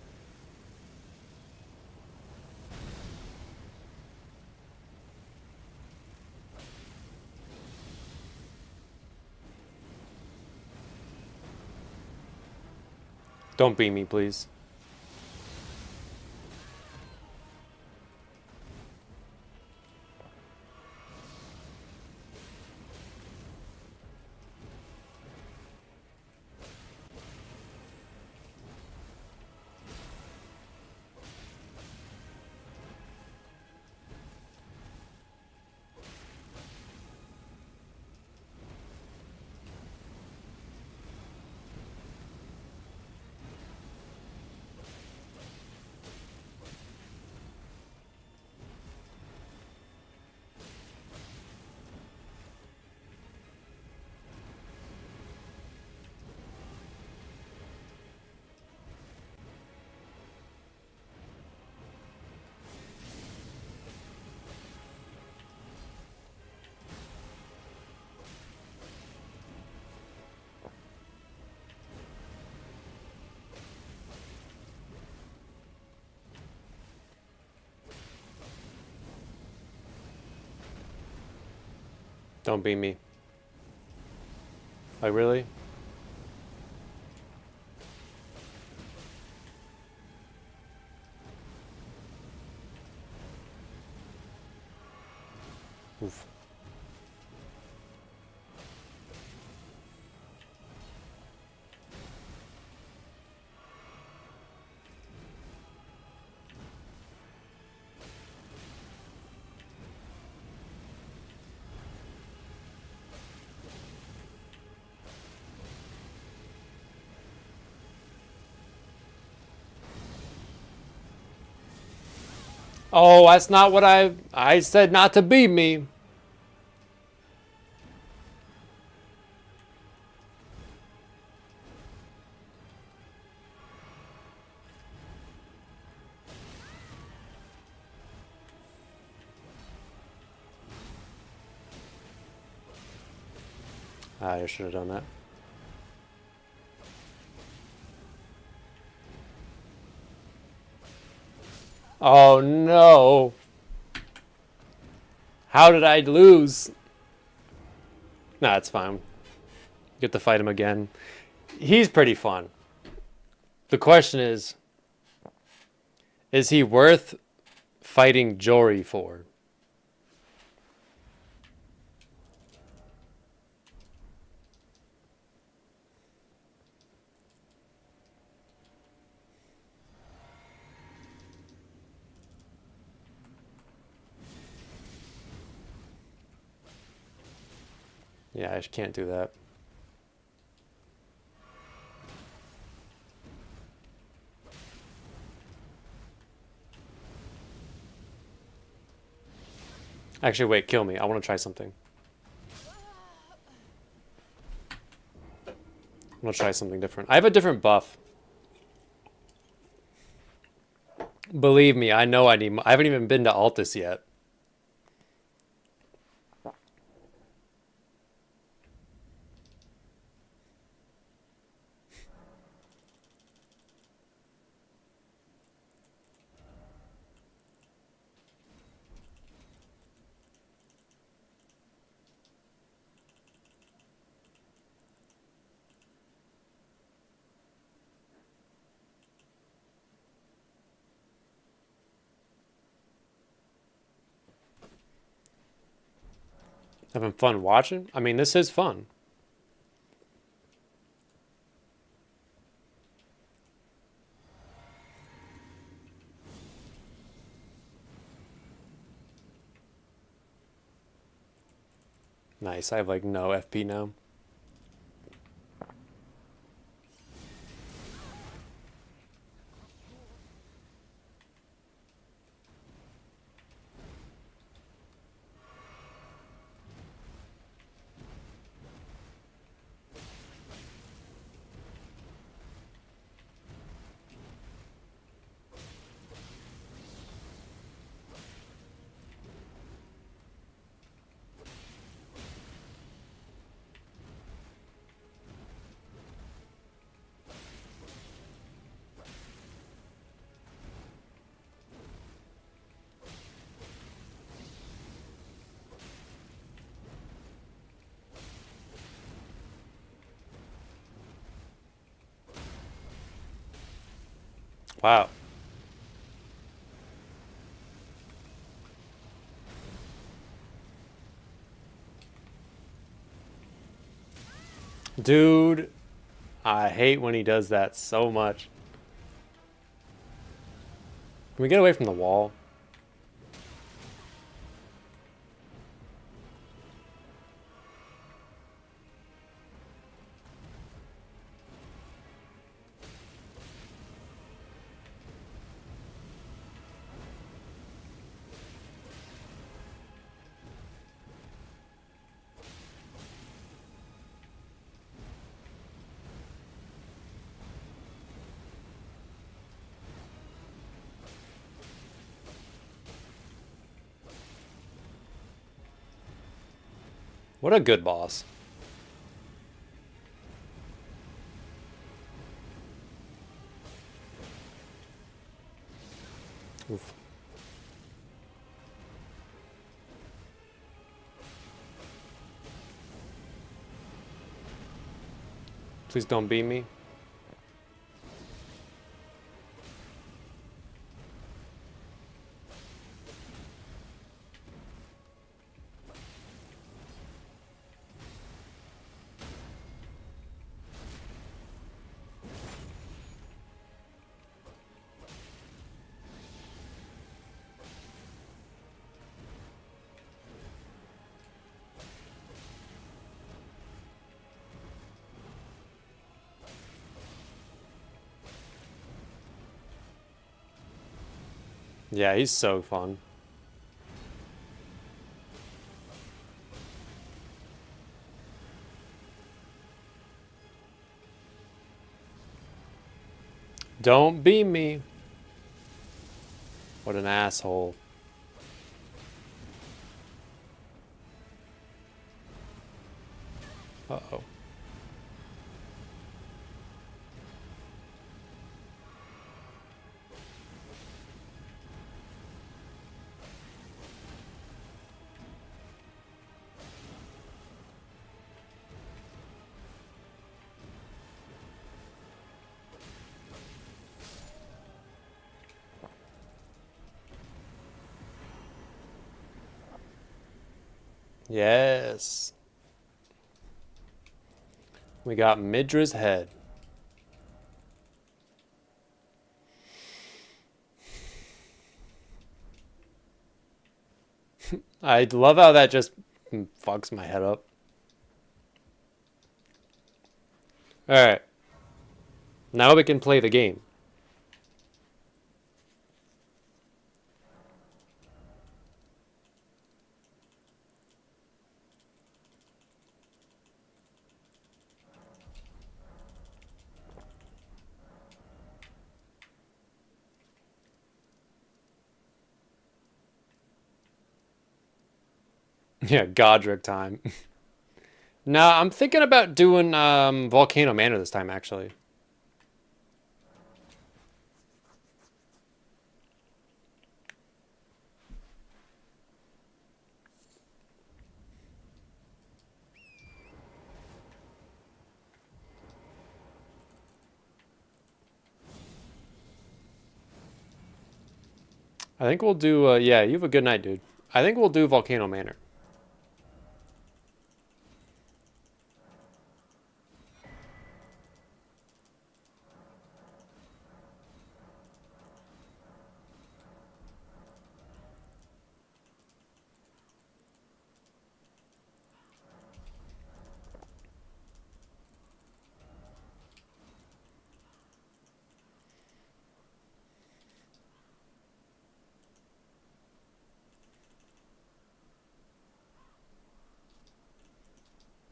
Speaker 1: Don't beat me, please. Don't beat me. Like, really? Oof. Oh, that's not what I said not to beat me. I should have done that. Oh no. How did I lose? Nah, it's fine. Get to fight him again. He's pretty fun. The question is he worth fighting Jory for? Yeah, I can't do that. Actually, wait, kill me. I want to try something. I'm going to try something different. I have a different buff. Believe me, I know I need... I haven't even been to Altus yet. Having fun watching? I mean, this is fun. Nice. I have like no FP now. Wow. Dude, I hate when he does that so much. Can we get away from the wall? What a good boss. Oof. Please don't beat me. Yeah, he's so fun. Don't beat me. What an asshole. Uh-oh. Yes. We got Midra's head. I love how that just fucks my head up. Alright. Now we can play the game. Yeah, Godric time. No, I'm thinking about doing Volcano Manor this time, actually. I think we'll do, yeah, you have a good night, dude. I think we'll do Volcano Manor.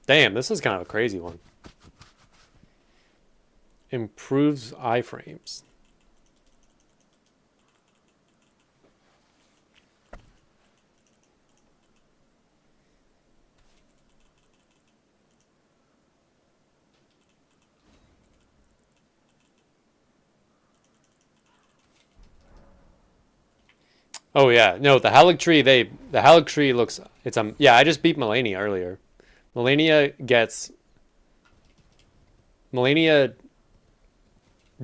Speaker 1: Damn, this is kind of a crazy one. Improves iframes. Oh yeah, no, the Haligtree, the Haligtree looks, it's yeah, I just beat Melania earlier. Melania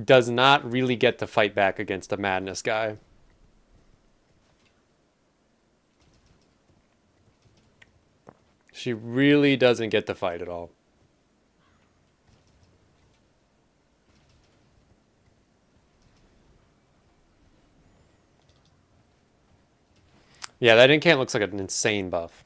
Speaker 1: does not really get to fight back against a madness guy. She really doesn't get to fight at all. Yeah, that incant looks like an insane buff.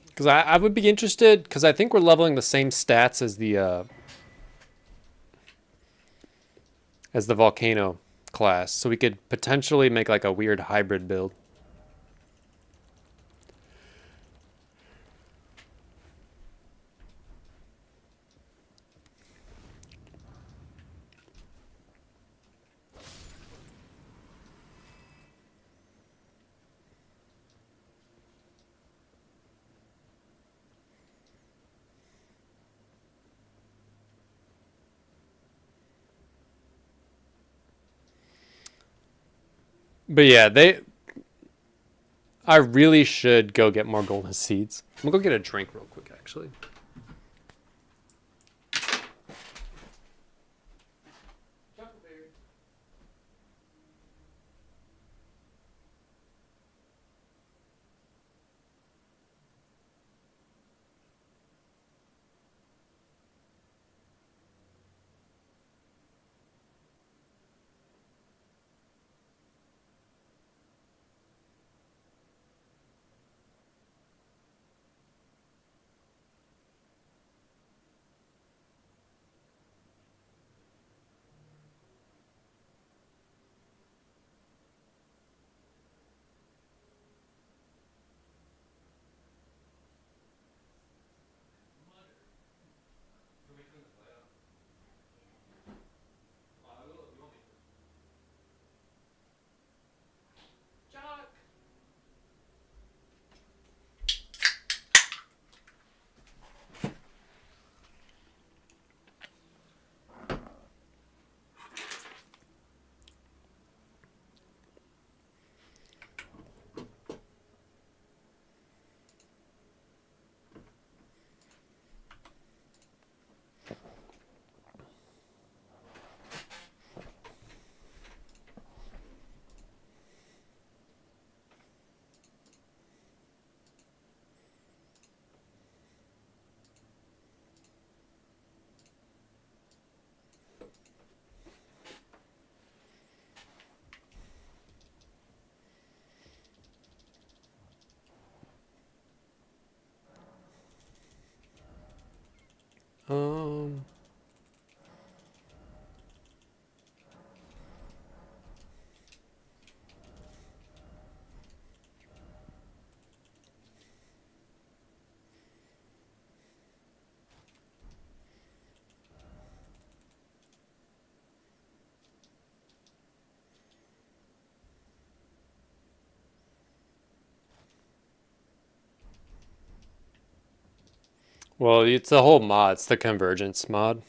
Speaker 1: Because I would be interested, because I think we're leveling the same stats as the Volcano class, so we could potentially make like a weird hybrid build. But yeah, I really should go get more golden seeds. I'm gonna go get a drink real quick, actually. Um, well, it's the whole mod. It's the convergence mod.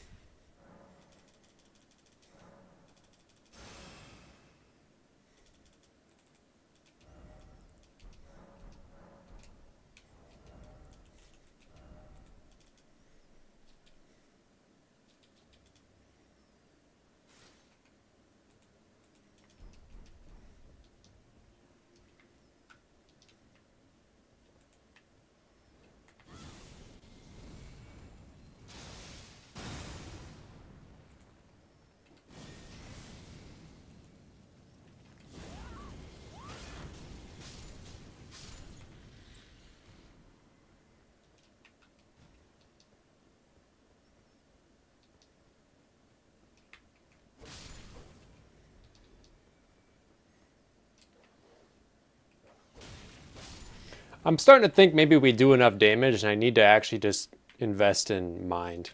Speaker 1: I'm starting to think maybe we do enough damage, and I need to actually just invest in mind.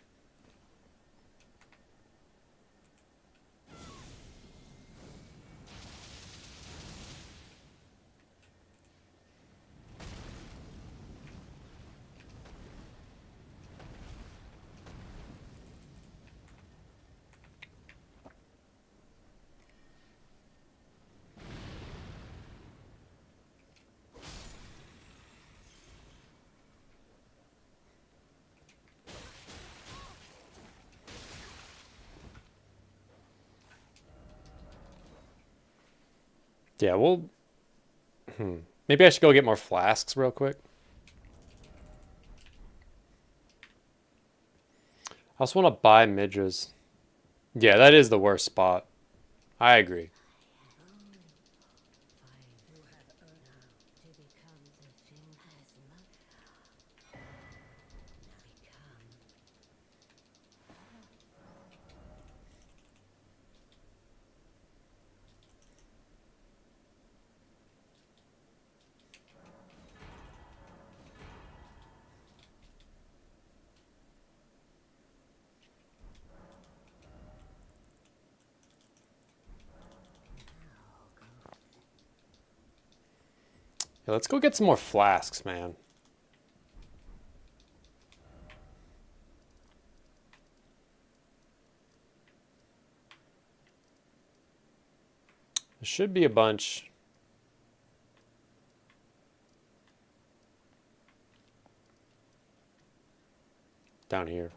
Speaker 1: Yeah, well, maybe I should go get more flasks real quick. I also want to buy midras. Yeah, that is the worst spot. I agree. Yeah, let's go get some more flasks, man. There should be a bunch. down here.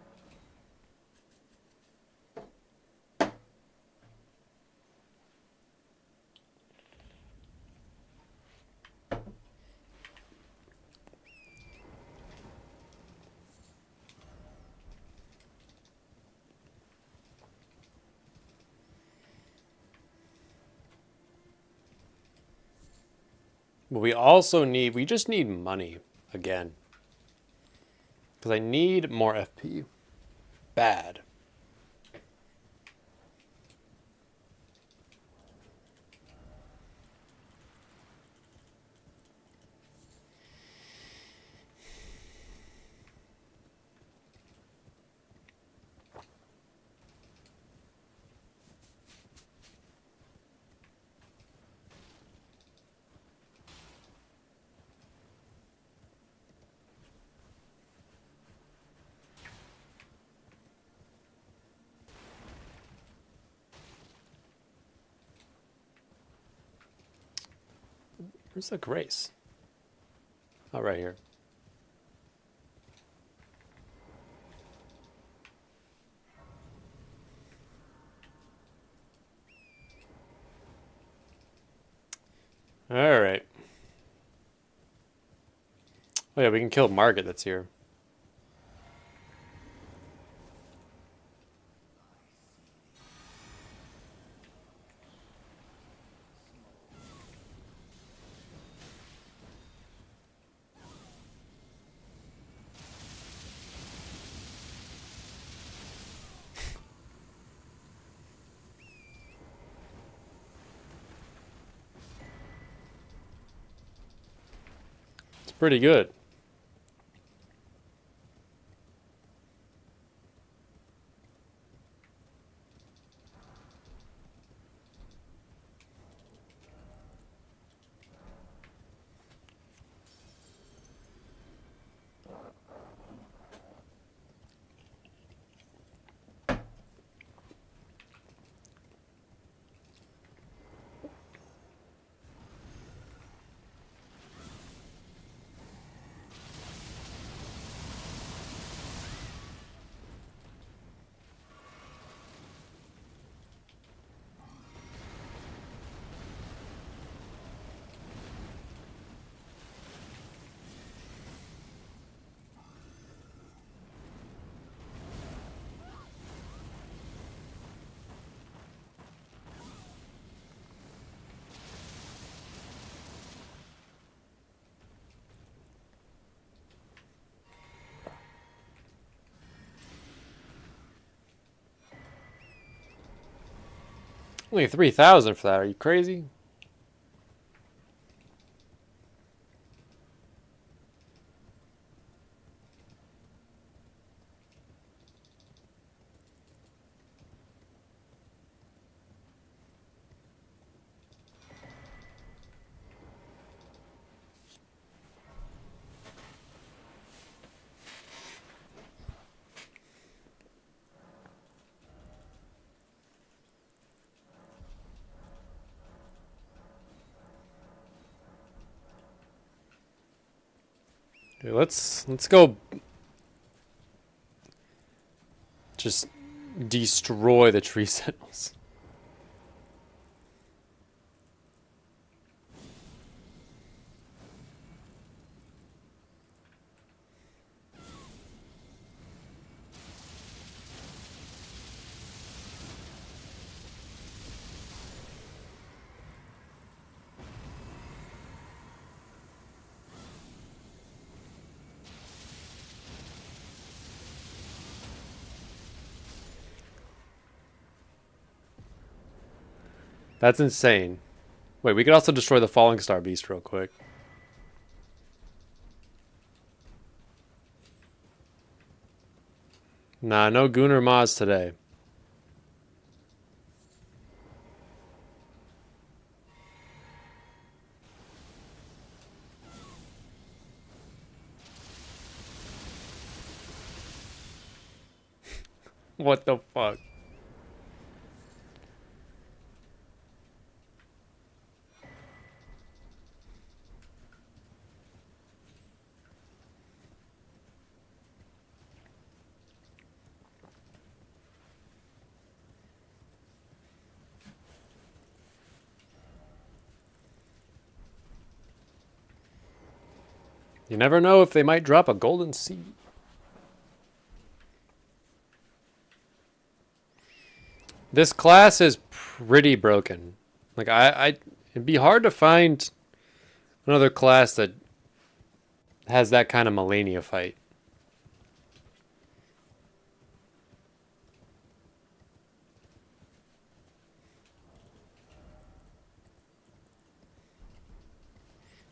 Speaker 1: But we also need, we just need money again. Because I need more FP. Bad. Where's the grace? Oh, right here. All right. Oh yeah, we can kill Margaret that's here. It's pretty good. Only 3,000 for that. Are you crazy? Okay, let's go. Just destroy the tree sentinels. That's insane. Wait, we could also destroy the Falling Star Beast real quick. Nah, no Gunnar Maz today. What the fuck? You never know if they might drop a golden seed. This class is pretty broken. Like it'd be hard to find another class that has that kind of Melania fight.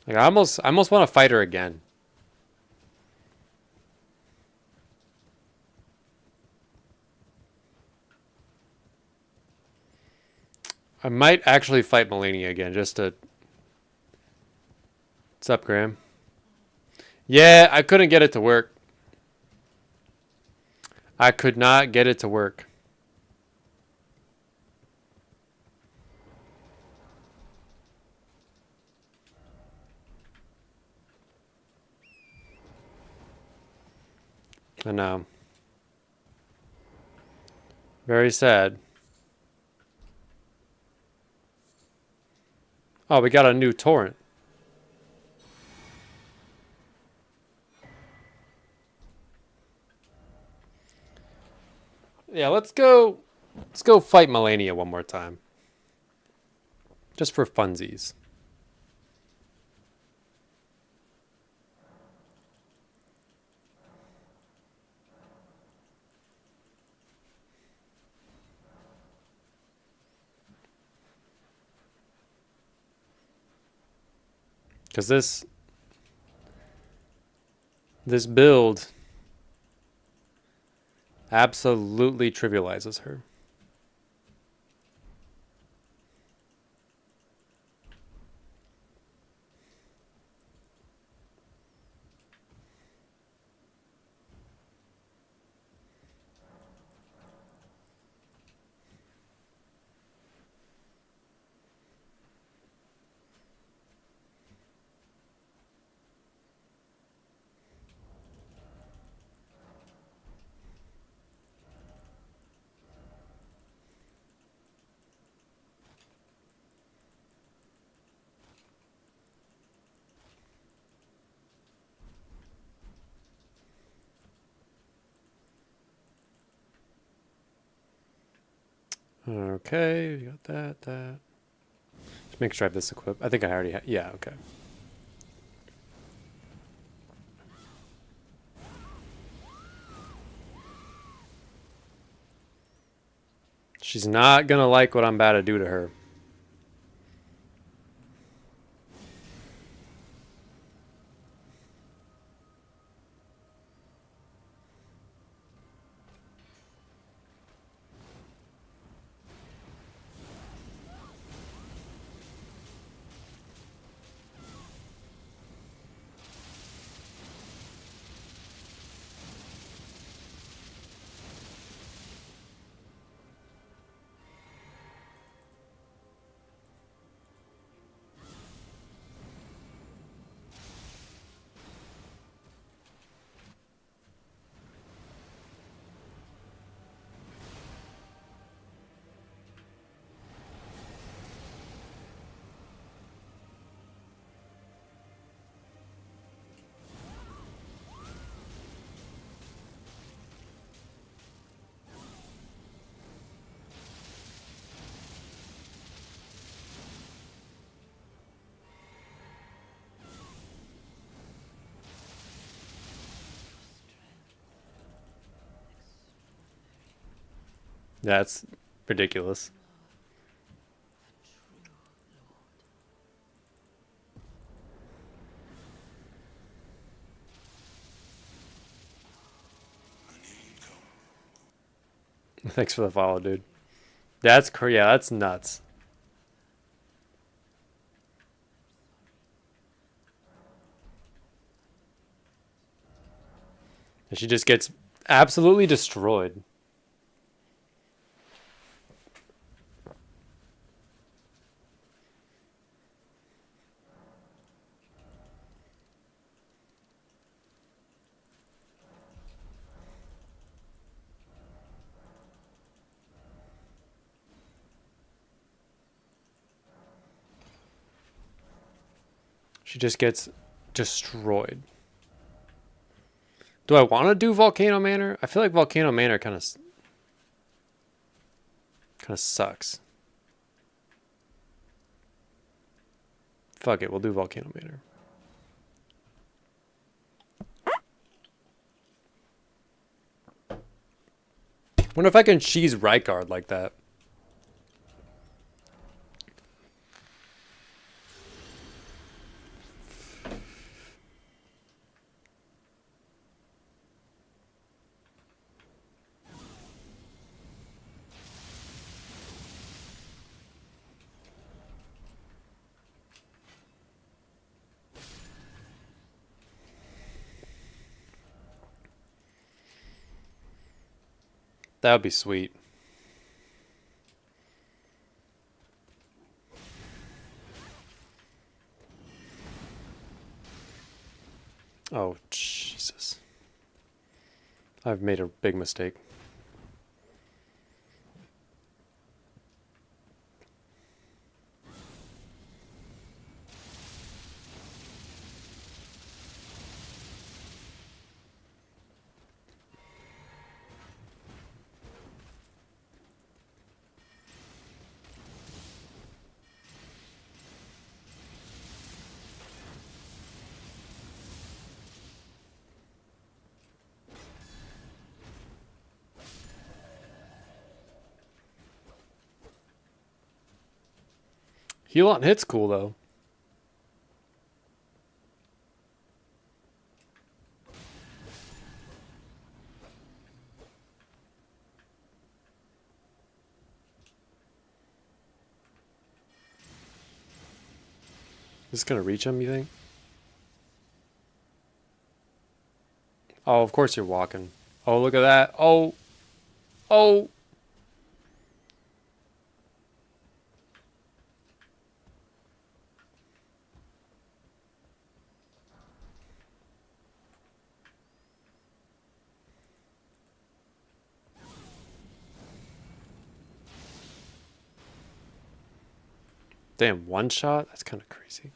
Speaker 1: Like I almost want to fight her again. I might actually fight Melania again just to. What's up, Graham? Yeah, I couldn't get it to work. I could not get it to work. I know. Very sad. Oh, we got a new torrent. Yeah, let's go fight Melania one more time. Just for funsies. Because this build absolutely trivializes her. Okay, we got that. Just make sure I have this equipped. I think I already have. Yeah, okay. She's not gonna like what I'm about to do to her. That's ridiculous. Thanks for the follow, dude. Yeah, that's nuts. And she just gets absolutely destroyed. She just gets destroyed. Do I want to do Volcano Manor? I feel like Volcano Manor kind of sucks. Fuck it, we'll do Volcano Manor. Wonder if I can cheese Rykard like that. That would be sweet. Oh, Jesus. I've made a big mistake. Heal on hit's cool, though. Is this gonna reach him, you think? Oh, of course you're walking. Oh, look at that. Oh. Oh. Damn, one shot? That's kind of crazy.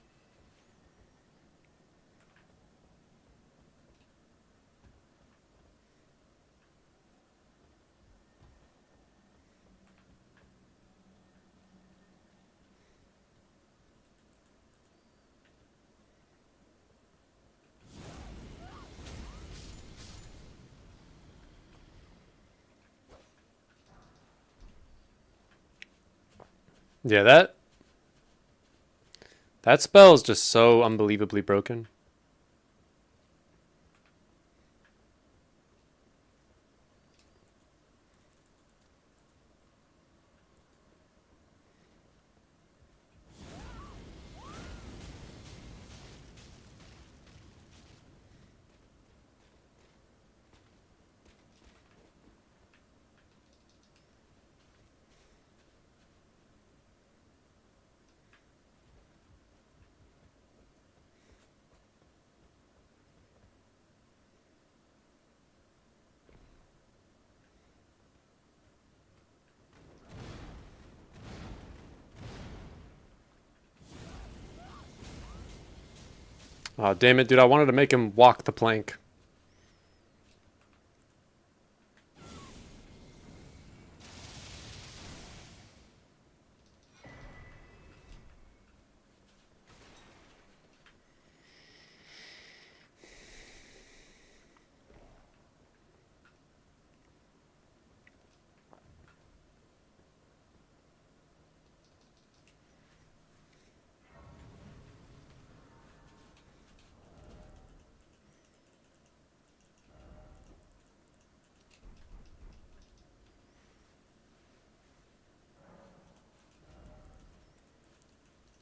Speaker 1: Yeah, that spell is just so unbelievably broken. Oh, damn it, dude. I wanted to make him walk the plank.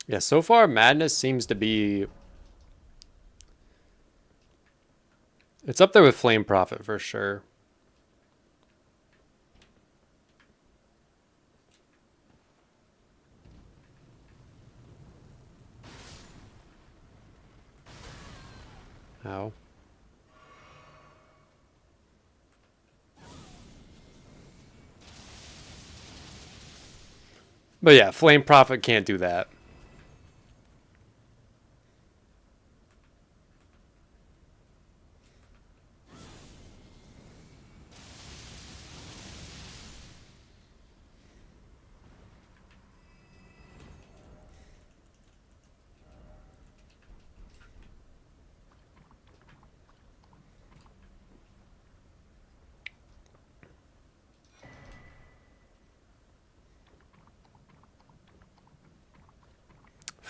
Speaker 1: Yeah, so far, Madness seems to be... It's up there with Flame Prophet, for sure. How? But yeah, Flame Prophet can't do that.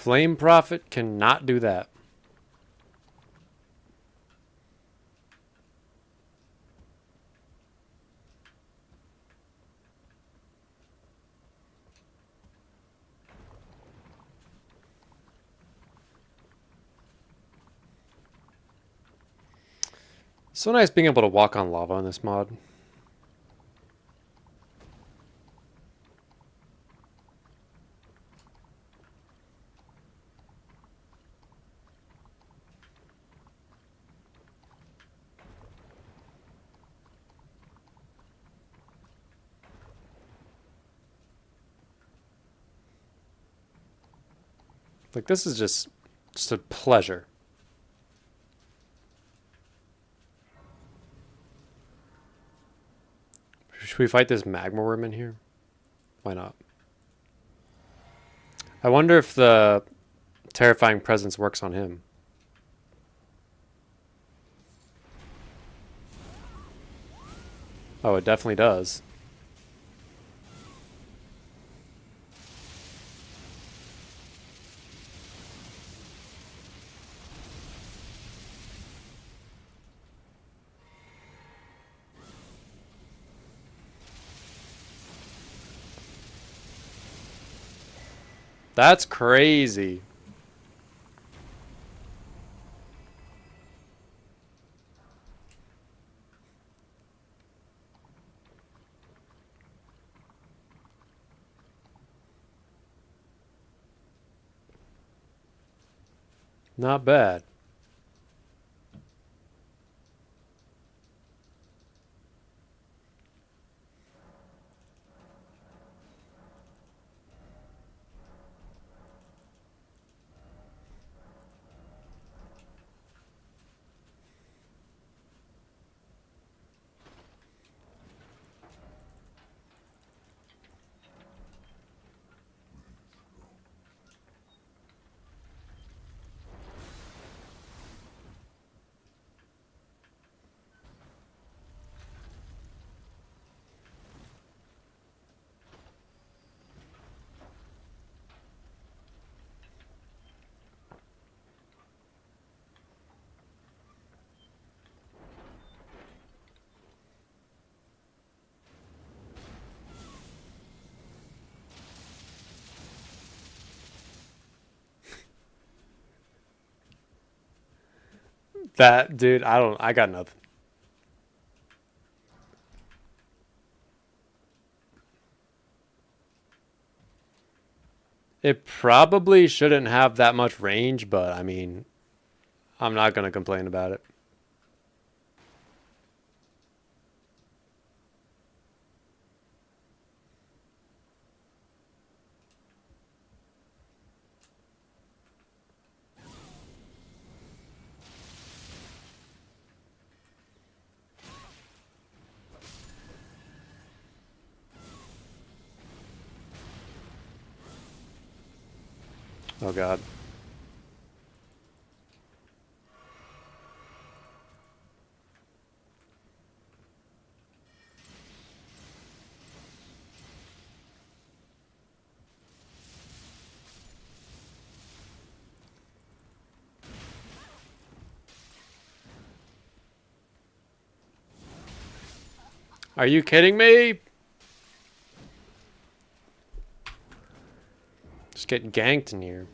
Speaker 1: Flame Prophet cannot do that. So nice being able to walk on lava in this mod. Like, this is just a pleasure. Should we fight this magma worm in here? Why not? I wonder if the terrifying presence works on him. Oh, it definitely does. That's crazy. Not bad. That, dude, I got nothing. It probably shouldn't have that much range, but I mean, I'm not going to complain about it. Oh, God. Are you kidding me? Just get ganked in here.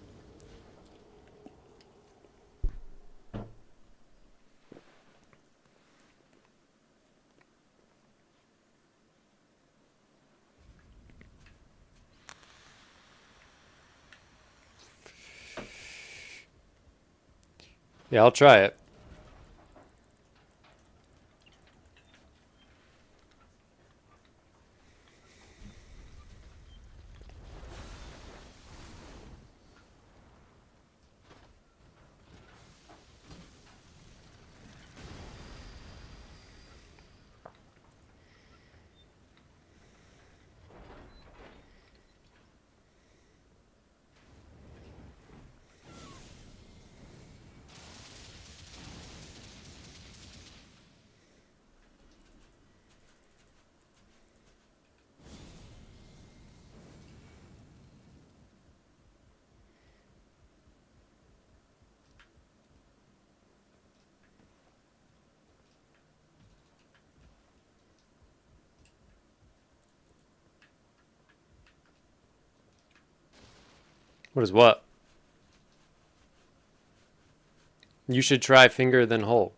Speaker 1: Yeah, I'll try it. What is what? You should try finger then hole.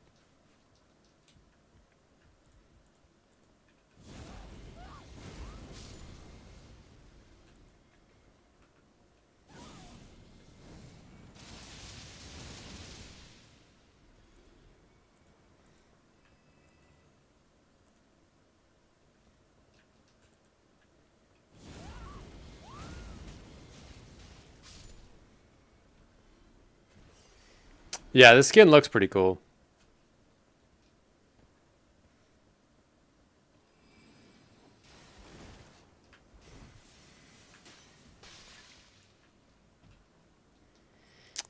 Speaker 1: Yeah, this skin looks pretty cool.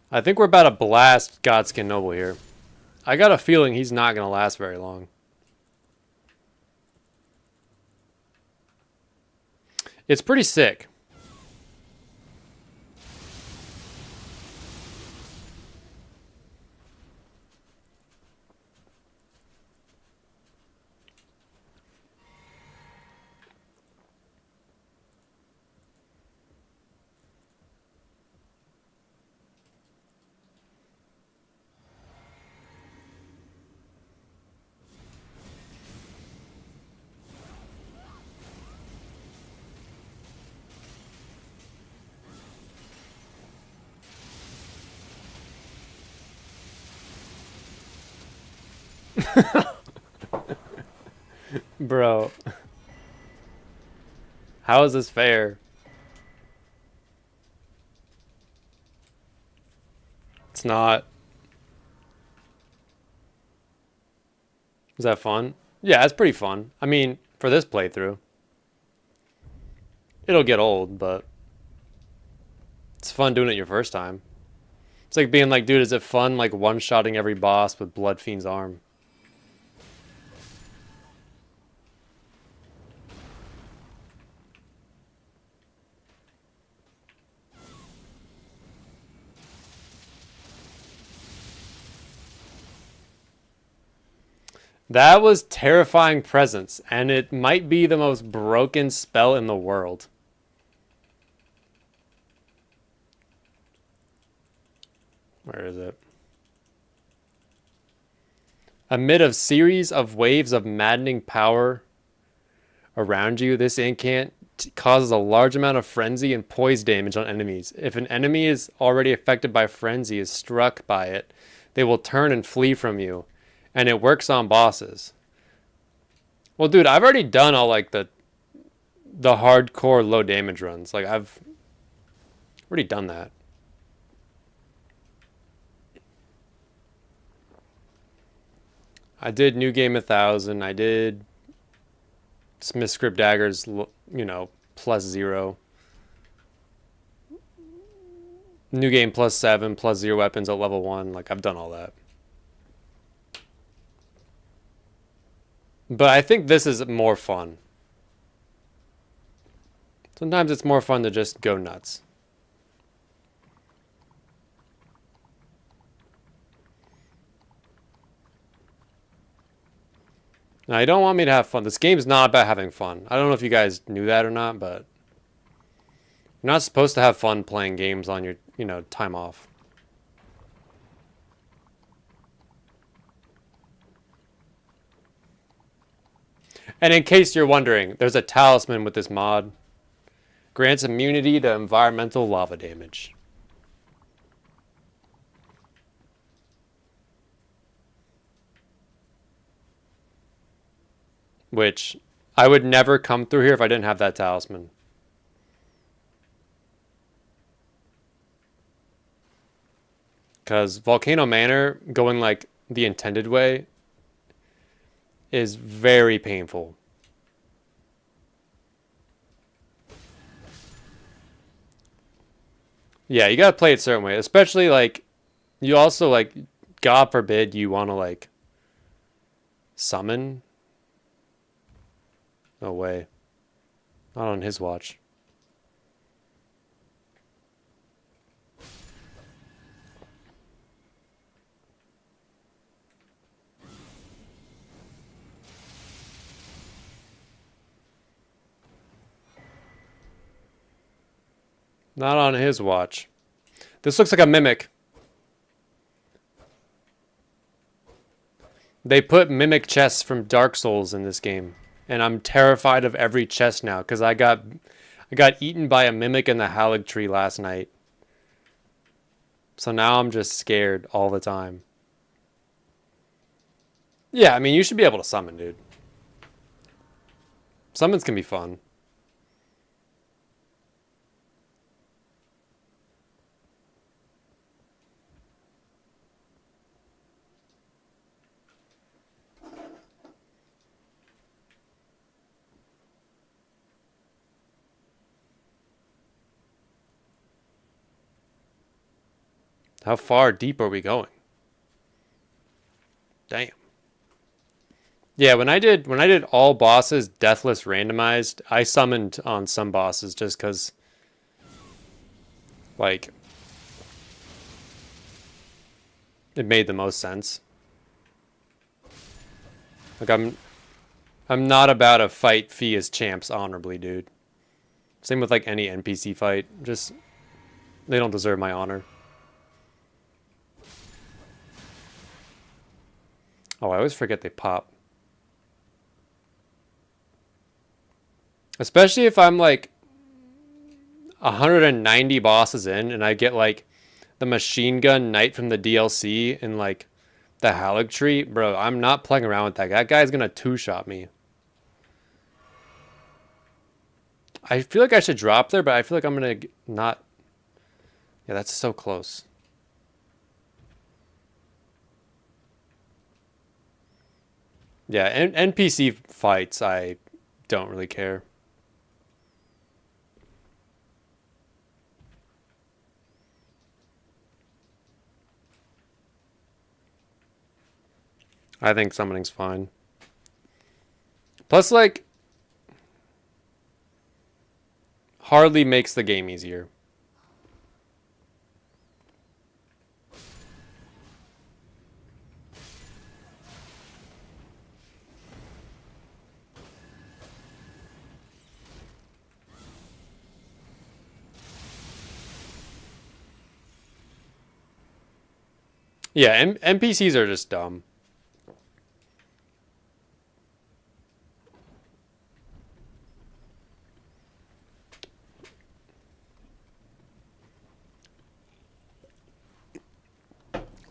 Speaker 1: I think we're about to blast Godskin Noble here. I got a feeling he's not going to last very long. It's pretty sick. Bro. How is this fair? It's not. Is that fun? Yeah, it's pretty fun. I mean, for this playthrough. It'll get old, but it's fun doing it your first time. It's like being like, dude, is it fun like one-shotting every boss with Blood Fiend's arm? That was Terrifying Presence, and it might be the most broken spell in the world. Where is it? Amid a series of waves of maddening power around you, this incant causes a large amount of frenzy and poise damage on enemies. If an enemy is already affected by frenzy is struck by it, they will turn and flee from you. And it works on bosses. Well, dude, I've already done all like the hardcore low damage runs. Like I've already done that. I did New Game 1000. I did Smith Script Daggers, you know, +0. New Game +7, +0 weapons at level 1. Like I've done all that. But I think this is more fun. Sometimes it's more fun to just go nuts. Now, you don't want me to have fun. This game's not about having fun. I don't know if you guys knew that or not, but you're not supposed to have fun playing games on your, you know, time off. And in case you're wondering, there's a talisman with this mod. Grants immunity to environmental lava damage. Which I would never come through here if I didn't have that talisman. Because Volcano Manor, going like the intended way, is very painful. Yeah, you gotta play it a certain way. Especially like, you also like, God forbid you want to like summon. No way. Not on his watch. Not on his watch. This looks like a mimic. They put mimic chests from Dark Souls in this game, and I'm terrified of every chest now because I got eaten by a mimic in the Halig tree last night. So now I'm just scared all the time. Yeah, I mean, you should be able to summon, dude. Summons can be fun. How far deep are we going? Damn. Yeah, when I did all bosses deathless randomized, I summoned on some bosses just cuz like it made the most sense. Like I'm not about to fight Fee as champs honorably, dude. Same with like any NPC fight. Just they don't deserve my honor. Oh, I always forget they pop. Especially if I'm like 190 bosses in and I get like the machine gun knight from the DLC and like the Halig tree. Bro, I'm not playing around with that guy. That guy's gonna two-shot me. I feel like I should drop there, but I feel like I'm gonna not. Yeah, that's so close. Yeah, NPC fights, I don't really care. I think summoning's fine. Plus, like, hardly makes the game easier. Yeah, NPCs are just dumb.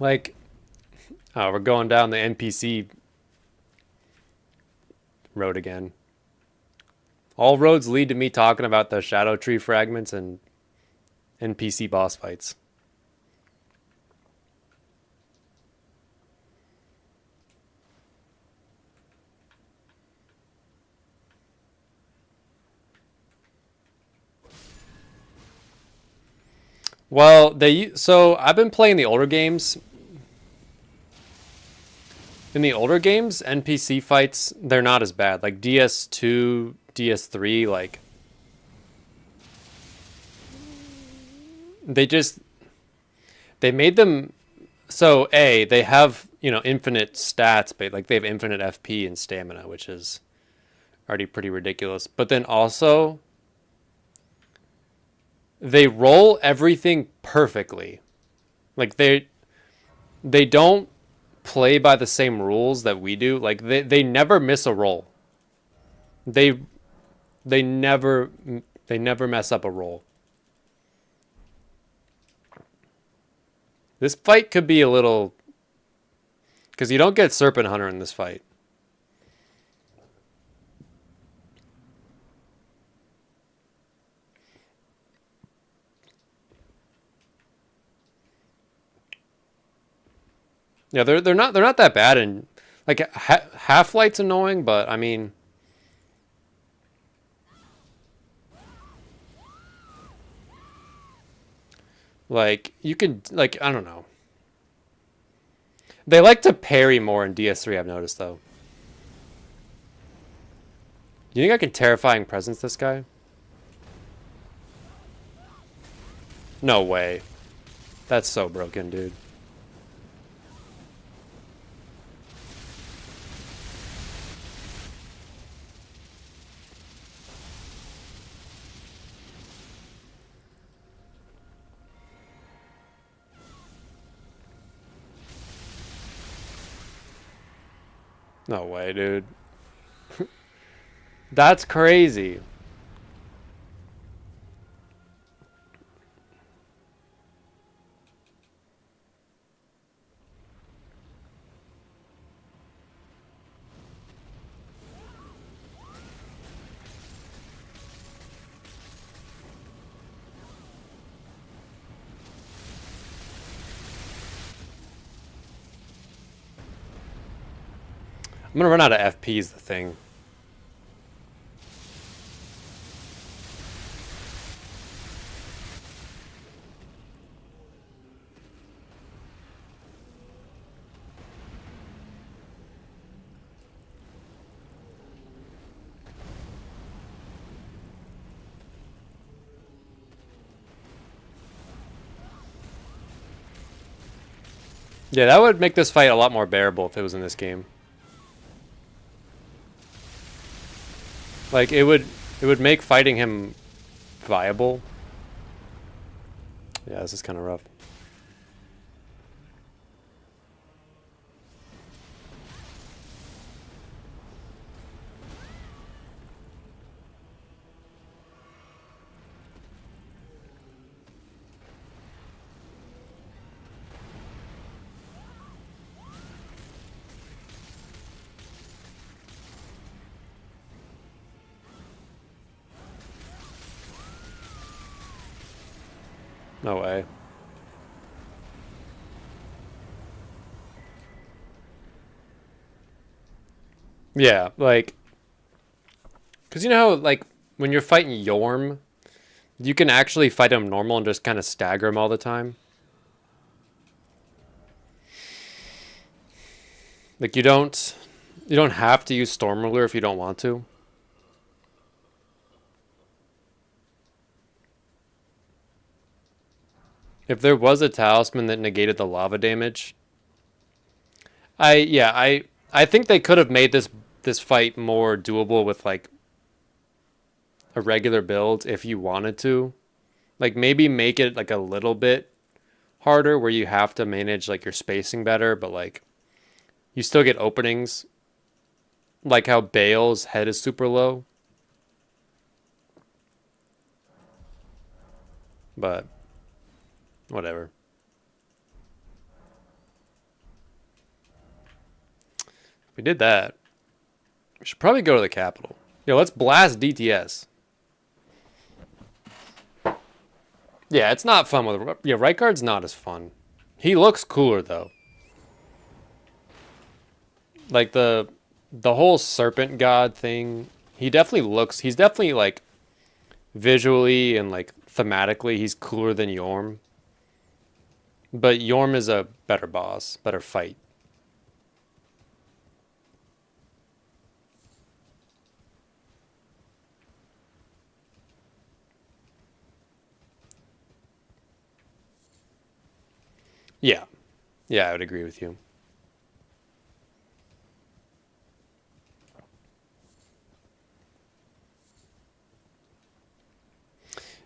Speaker 1: Like, oh, we're going down the NPC road again. All roads lead to me talking about the Shadow Tree fragments and NPC boss fights. Well, so I've been playing the older games. In the older games, NPC fights, they're not as bad. Like DS2, DS3, like they made them so they have, infinite stats, but like they have infinite FP and stamina, which is already pretty ridiculous. But then also they roll everything perfectly. Like they don't play by the same rules that we do. Like they never miss a roll. They they never they never mess up a roll. This fight could be a little because you don't get Serpent Hunter in this fight. Yeah, they're not that bad, and like Half Light's annoying, but I mean, like you could like I don't know. They like to parry more in DS3. I've noticed though. You think I can terrifying presence this guy? No way. That's so broken, dude. No way, dude. That's crazy. I'm gonna run out of FP is the thing. Yeah, that would make this fight a lot more bearable if it was in this game. Like it would make fighting him viable. Yeah, this is kind of rough. No way. Yeah, like, cause you know how like when you're fighting Yorm, you can actually fight him normal and just kind of stagger him all the time. Like you don't have to use Storm Ruler if you don't want to. If there was a talisman that negated the lava damage, I think they could have made this fight more doable with like a regular build if you wanted to. Like maybe make it like a little bit harder where you have to manage like your spacing better, but like you still get openings. Like how Bale's head is super low. But whatever. We did that. We should probably go to the capital. Yo, let's blast DTS. Yeah, it's not fun with... Yeah, right guard's not as fun. He looks cooler, though. Like, the whole serpent god thing, he definitely looks... He's definitely, like, visually and, like, thematically, he's cooler than Yorm. But Yorm is a better boss, better fight. Yeah. Yeah, I would agree with you.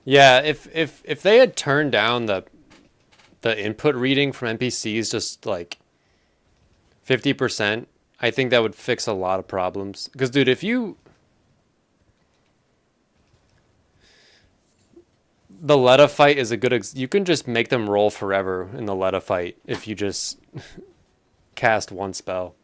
Speaker 1: Yeah, if they had turned down the input reading from NPCs just like 50%, I think that would fix a lot of problems. Because dude, if you the Letta fight is a good you can just make them roll forever in the Letta fight if you just cast one spell.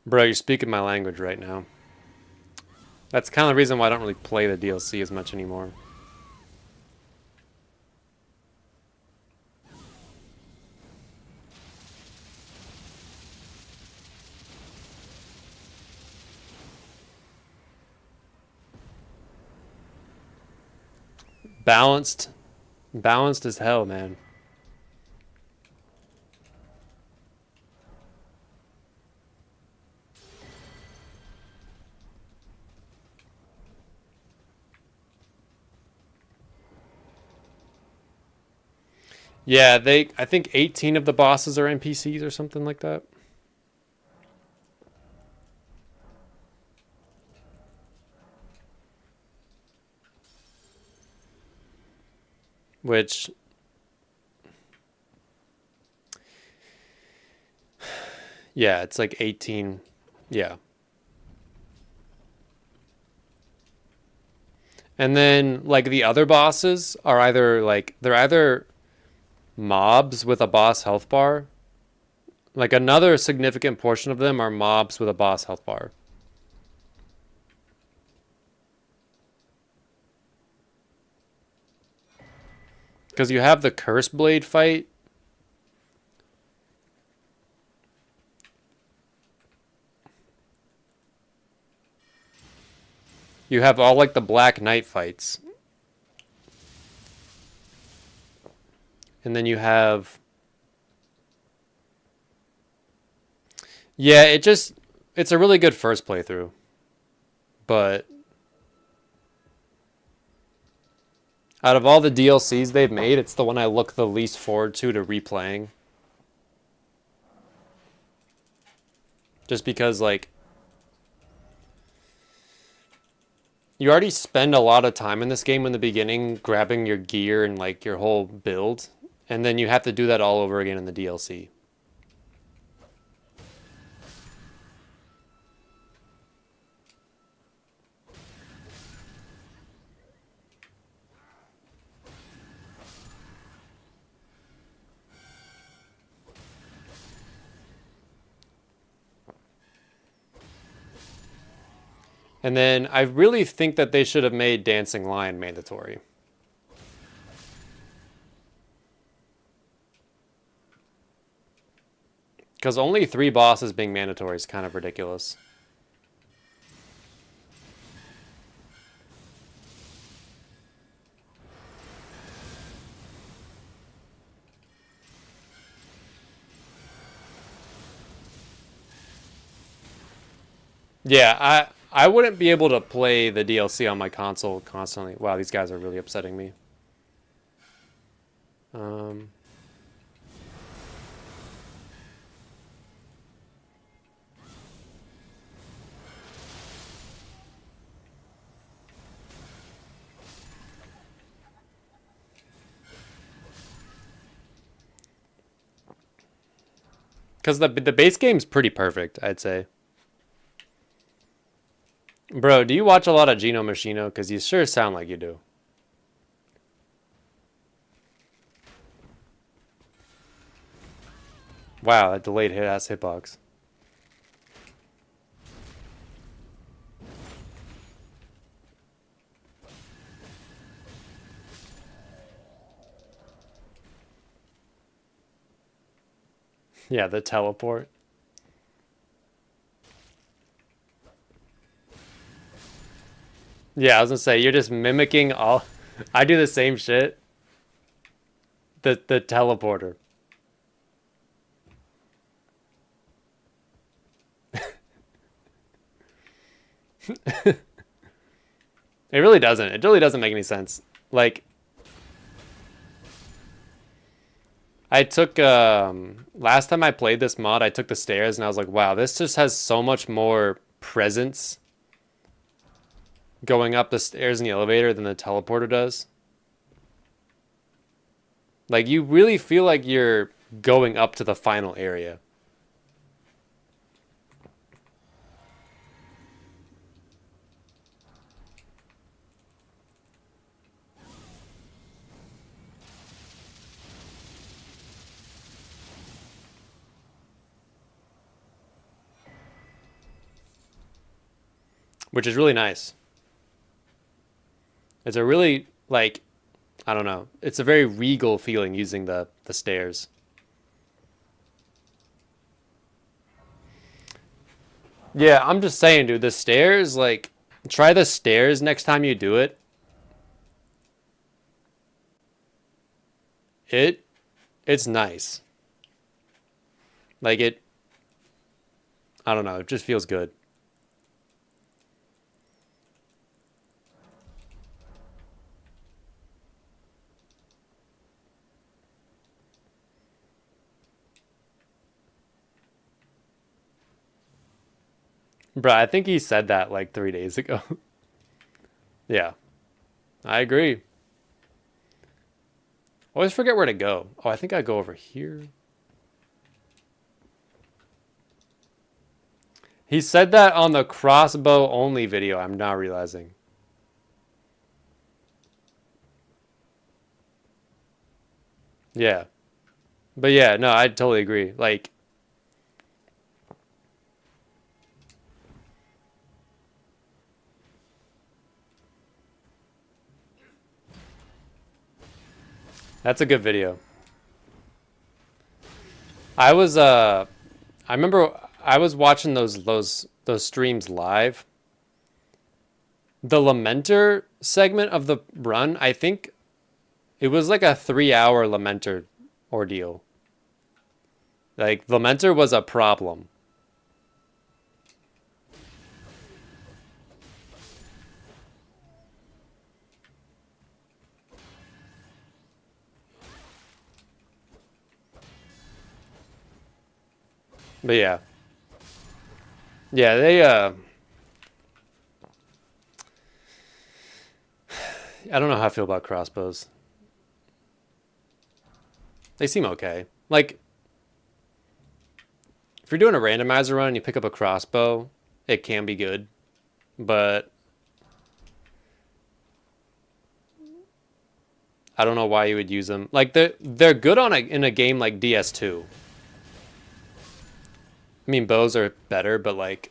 Speaker 1: Bro, you're speaking my language right now. That's kind of the reason why I don't really play the DLC as much anymore. Balanced. Balanced as hell, man. Yeah, I think 18 of the bosses are NPCs or something like that. Which, yeah, it's like 18. Yeah. And then like the other bosses are either like they're either mobs with a boss health bar. Like another significant portion of them are mobs with a boss health bar. Because you have the Curse Blade fight. You have all like the Black Knight fights. And then you have... Yeah, it's a really good first playthrough. But out of all the DLCs they've made, it's the one I look the least forward to replaying. Just because, like, you already spend a lot of time in this game in the beginning grabbing your gear and, like, your whole build. And then you have to do that all over again in the DLC. And then I really think that they should have made Dancing Lion mandatory. Because only 3 bosses being mandatory is kind of ridiculous. Yeah, I wouldn't be able to play the DLC on my console constantly. Wow, these guys are really upsetting me. Um, Because the base game's pretty perfect, I'd say. Bro, do you watch a lot of Gino Machino? Because you sure sound like you do. Wow, that delayed hit-ass hitbox. Yeah, the teleport. Yeah, I was gonna say, you're just mimicking all... I do the same shit. The teleporter. It really doesn't. It really doesn't make any sense. Like, I took, last time I played this mod, I took the stairs and I was like, wow, this just has so much more presence going up the stairs in the elevator than the teleporter does. Like, you really feel like you're going up to the final area. Which is really nice. It's a really, like, I don't know. It's a very regal feeling using the stairs. Yeah, I'm just saying, dude, the stairs, like, try the stairs next time you do it. It, it's nice. Like, I don't know, it just feels good. Bruh, I think he said that like 3 days ago. Yeah, I agree. Always forget where to go. Oh, I think I go over here. He said that on the crossbow only video, I'm now realizing. Yeah. But yeah, no, I totally agree. Like, that's a good video. I was I remember I was watching those streams live. The Lamenter segment of the run, I think it was like a 3 hour Lamenter ordeal. Like Lamenter was a problem. But yeah. Yeah, they I don't know how I feel about crossbows. They seem okay. Like if you're doing a randomizer run and you pick up a crossbow, it can be good. But I don't know why you would use them. Like they're good on in a game like DS2. I mean, bows are better, but like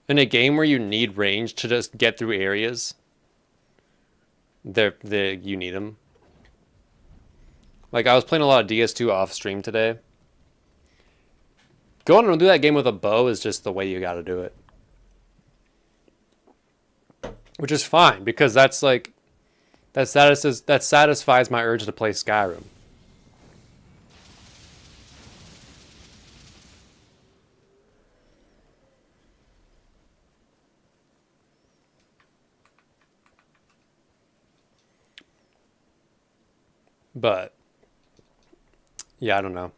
Speaker 1: in a game where you need range to just get through areas, they you need them. Like I was playing a lot of DS2 off stream today. Going and do that game with a bow is just the way you got to do it, which is fine because that's like that satisfies my urge to play Skyrim. But yeah, I don't know.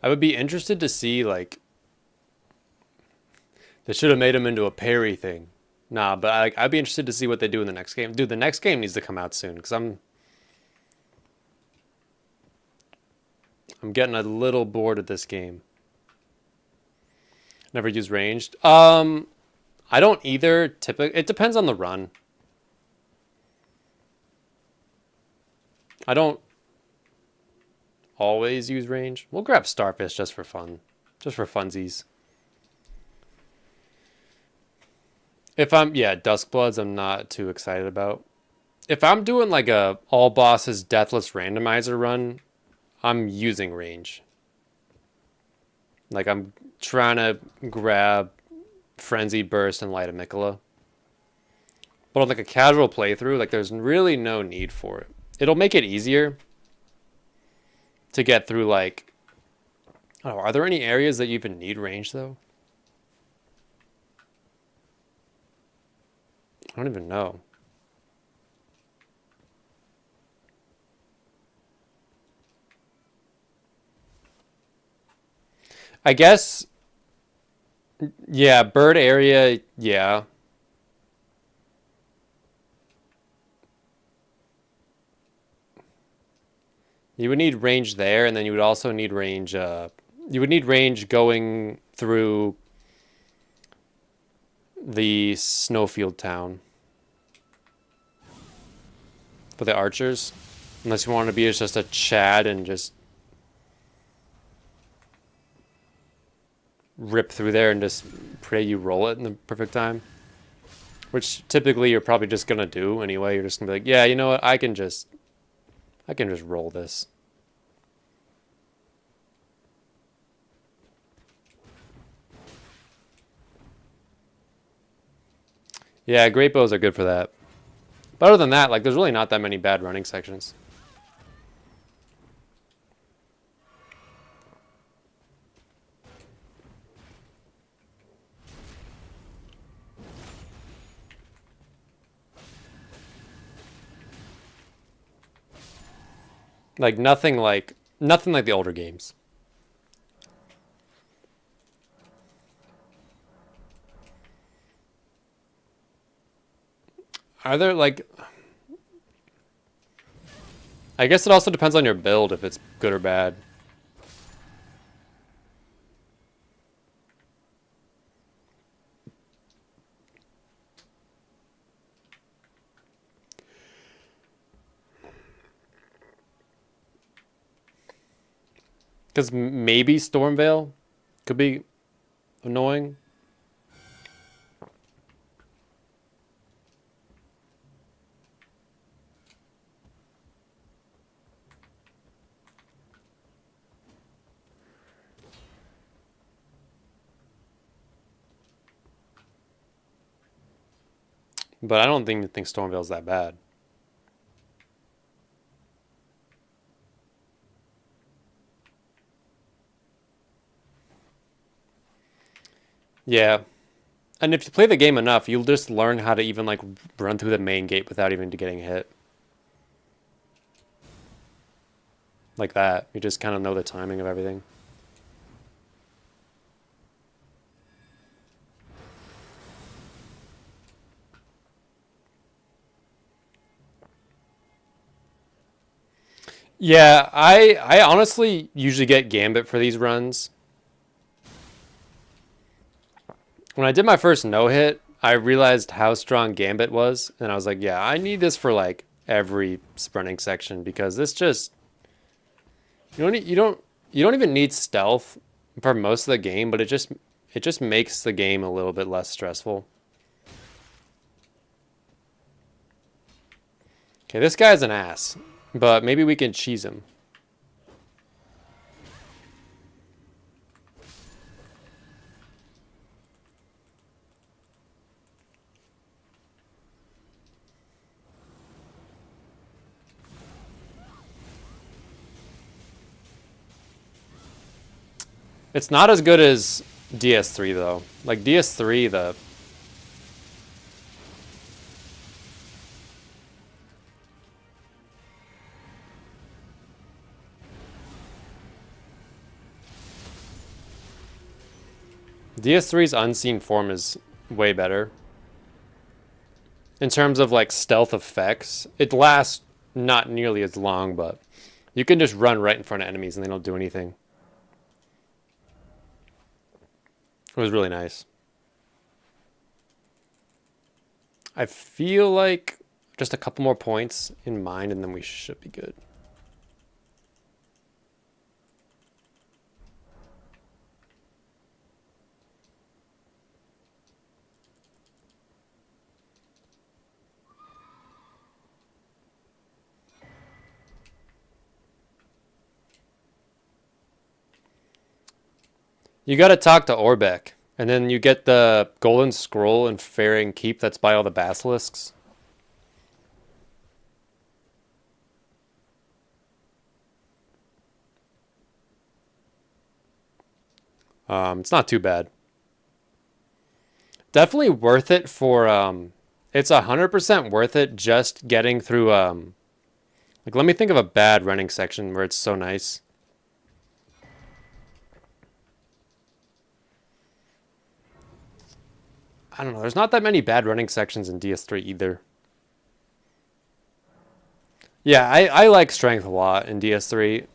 Speaker 1: I would be interested to see like they should have made him into a parry thing. Nah, but I'd be interested to see what they do in the next game. Dude, the next game needs to come out soon because I'm getting a little bored of this game. Never use ranged. I don't either. Typically, it depends on the run. I don't always use range. We'll grab Starfish just for fun, just for funsies. If I'm Duskbloods, I'm not too excited about. If I'm doing like a all bosses deathless randomizer run, I'm using range. Like I'm trying to grab Frenzy Burst and Light of Mikola. But on like a casual playthrough, like there's really no need for it. It'll make it easier to get through like oh, are there any areas that you even need range though? I don't even know. I guess yeah, bird area, yeah. You would need range there, and then you would also need range. You would need range going through the snowfield town for the archers, unless you want to be as just a Chad and just rip through there and just pray you roll it in the perfect time. Which typically you're probably just gonna do anyway. You're just gonna be like, yeah, you know what? I can just roll this. Yeah, great bows are good for that. But other than that, like, there's really not that many bad running sections. Nothing like the older games. Are there like I guess it also depends on your build if it's good or bad. Because maybe Stormveil could be annoying. But I don't think Stormveil's that bad. Yeah. And if you play the game enough, you'll just learn how to even like run through the main gate without even getting hit. Like that. You just kind of know the timing of everything. Yeah, I honestly usually get Gambit for these runs. When I did my first no hit, I realized how strong Gambit was, and I was like, yeah, I need this for like every sprinting section because this just you don't even need stealth for most of the game, but it just makes the game a little bit less stressful. Okay, this guy's an ass, but maybe we can cheese him. It's not as good as DS3 though. Like DS3, the DS3's unseen form is way better. In terms of like stealth effects, it lasts not nearly as long, but you can just run right in front of enemies and they don't do anything. It was really nice. I feel like just a couple more points in mind and then we should be good. You gotta talk to Orbeck, and then you get the golden scroll in Faring Keep that's by all the basilisks. It's not too bad. Definitely worth it for it's 100% worth it just getting through like let me think of a bad running section where it's so nice. I don't know. There's not that many bad running sections in DS3 either. Yeah, I like strength a lot in DS3.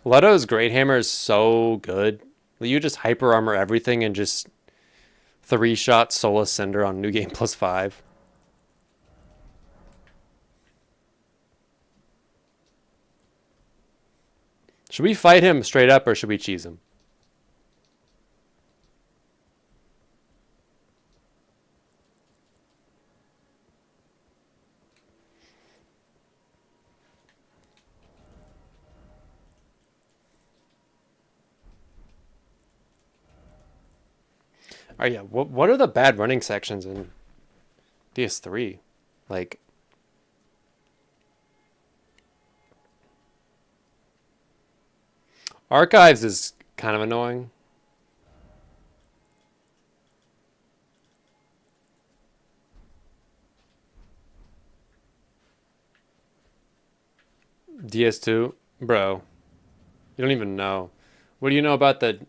Speaker 1: Leto's Great Hammer is so good. You just hyper armor everything and just three shot Solar Cinder on New Game Plus 5. Should we fight him straight up or should we cheese him? Oh yeah, what are the bad running sections in DS3? Like Archives is kind of annoying. DS2? Bro, you don't even know. What do you know about the...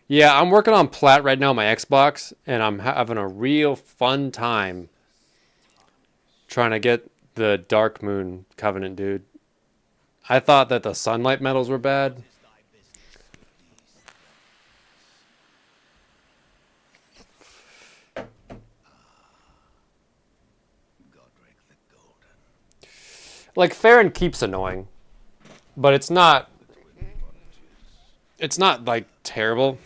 Speaker 1: Yeah, I'm working on Plat right now on my Xbox, and I'm having a real fun time trying to get the Dark Moon Covenant, dude. I thought that the Sunlight medals were bad. Like, Farron keeps annoying, but it's not like terrible.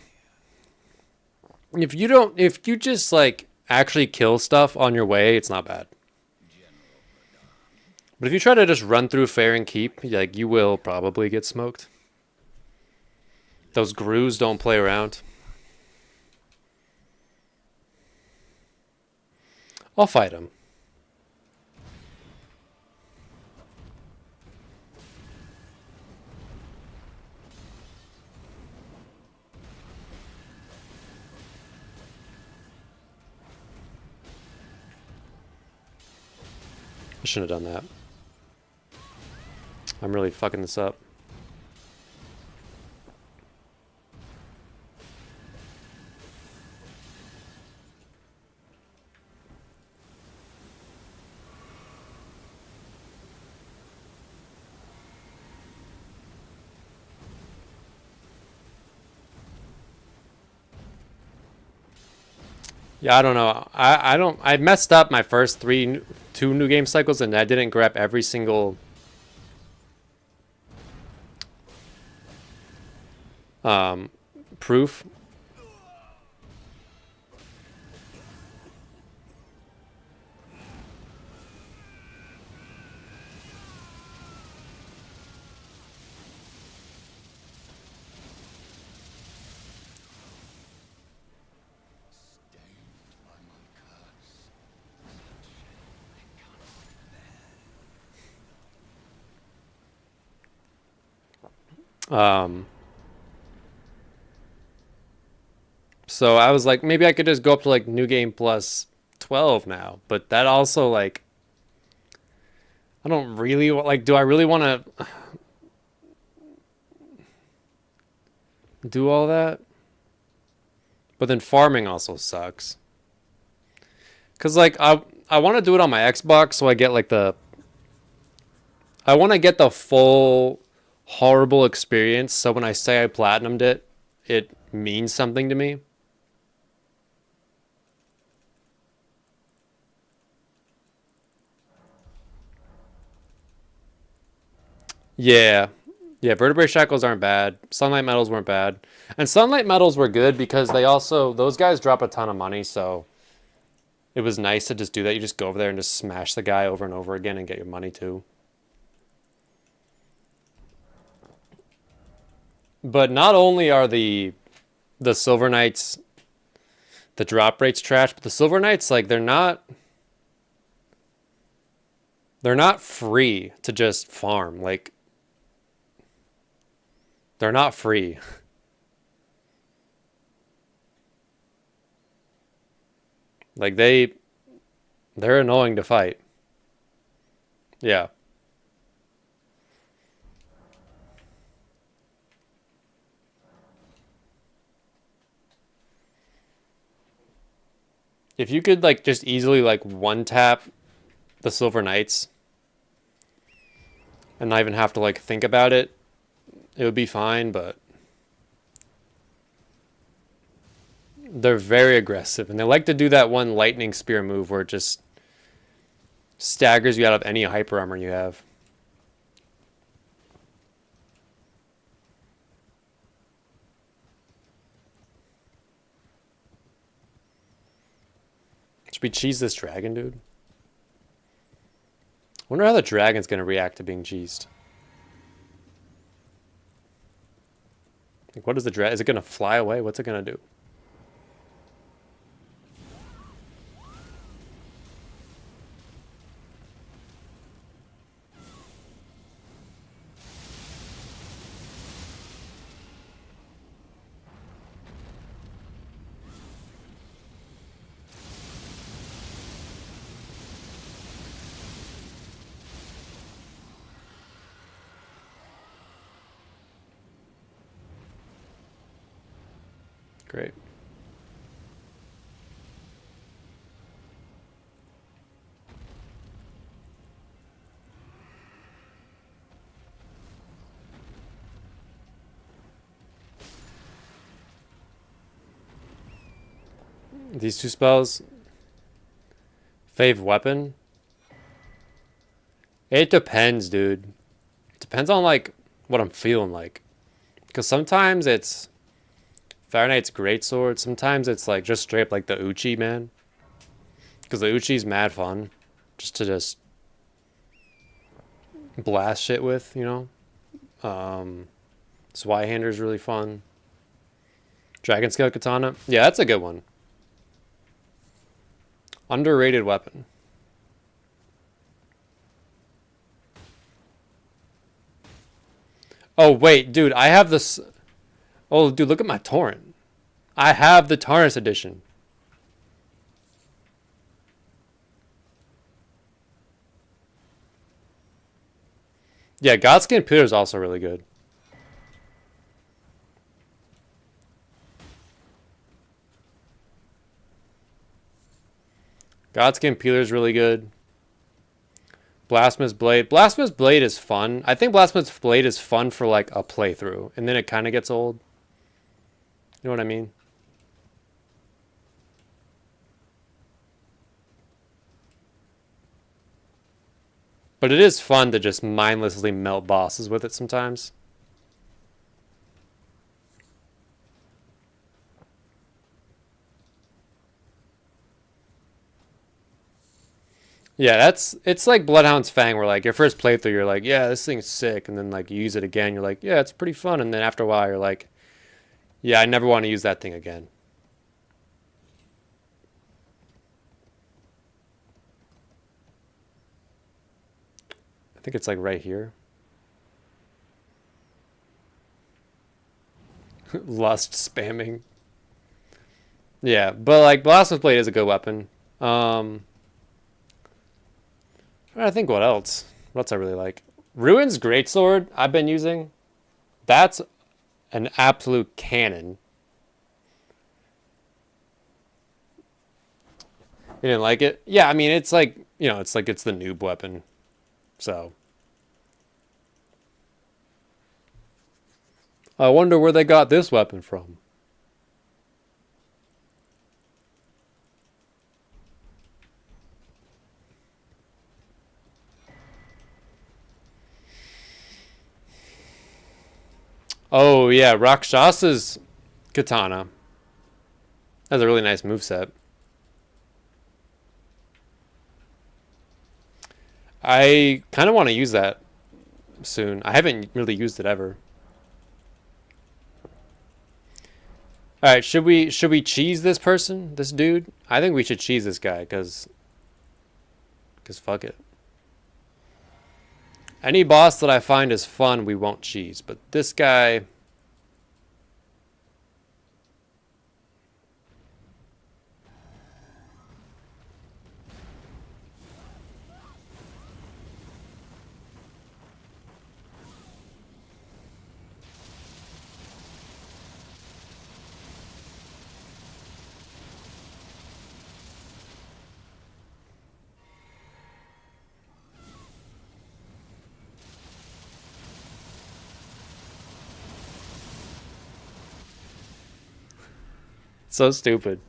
Speaker 1: If you just like actually kill stuff on your way, it's not bad. But if you try to just run through Farron Keep, like, you will probably get smoked. Those Grus don't play around. I'll fight him. I shouldn't have done that. I'm really fucking this up. Yeah, I don't know. I messed up my first two new game cycles, and I didn't grab every single proof. So I was like, maybe I could just go up to like new game plus 12 now, but that also like, I don't really like. Do I really want to do all that? But then farming also sucks. Cause like I want to do it on my Xbox, so I get like I want to get the full horrible experience. So when I say I platinumed it, it means something to me. Yeah. Yeah, vertebrae shackles aren't bad. Sunlight medals weren't bad. And sunlight medals were good because those guys drop a ton of money, so it was nice to just do that. You just go over there and just smash the guy over and over again and get your money too. But not only are the Silver Knights, the drop rates trash, but the Silver Knights, like, they're not free to just farm. Like, they're not free. Like, they're annoying to fight. Yeah. If you could like just easily like one tap the Silver Knights and not even have to like think about it, it would be fine, but they're very aggressive and they like to do that one lightning spear move where it just staggers you out of any hyper armor you have. Should we cheese this dragon, dude? Wonder how the dragon's gonna react to being cheesed. Like, what is the dragon? Is it gonna fly away? What's it gonna do? Great. These two spells. Fave weapon. It depends, dude. It depends on like what I'm feeling like. Because sometimes it's Fahrenheit's greatsword. Sometimes it's like just straight up like the Uchi, man. Because the Uchi's mad fun. Just to just blast shit with, you know? Zweihander's really fun. Dragon Scale Katana. Yeah, that's a good one. Underrated weapon. Oh, wait, dude, I have this. Oh, dude, look at my torrent. I have the Tarnis edition. Yeah, Godskin Peter is also really good. Godskin Peeler is really good. Blasphemous Blade. Blasphemous Blade is fun. I think Blasphemous Blade is fun for like a playthrough, and then it kind of gets old. You know what I mean? But it is fun to just mindlessly melt bosses with it sometimes. Yeah, it's like Bloodhound's Fang, where like your first playthrough, you're like, yeah, this thing's sick, and then like you use it again, you're like, yeah, it's pretty fun, and then after a while, you're like, yeah, I never want to use that thing again. I think it's like right here. Lust spamming. Yeah, but like Blasphemous Blade is a good weapon. I think what else? What else I really like? Ruin's Greatsword I've been using. That's an absolute cannon. You didn't like it? Yeah, I mean it's like it's like it's the noob weapon. So I wonder where they got this weapon from. Oh yeah, Rakshasa's katana has a really nice moveset. I kind of want to use that soon. I haven't really used it ever. All right, should we cheese this person, this dude? I think we should cheese this guy because fuck it. Any boss that I find is fun, we won't cheese. But this guy, so stupid.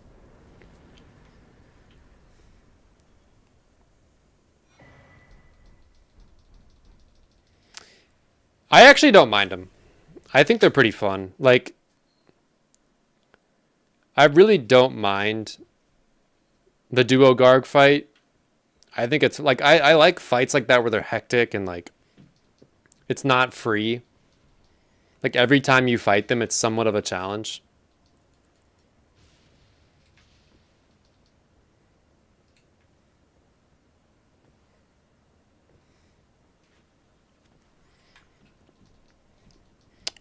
Speaker 1: I actually don't mind them. I think they're pretty fun. Like, I really don't mind the duo Garg fight. I think it's like I like fights like that where they're hectic and like it's not free. Like every time you fight them, it's somewhat of a challenge.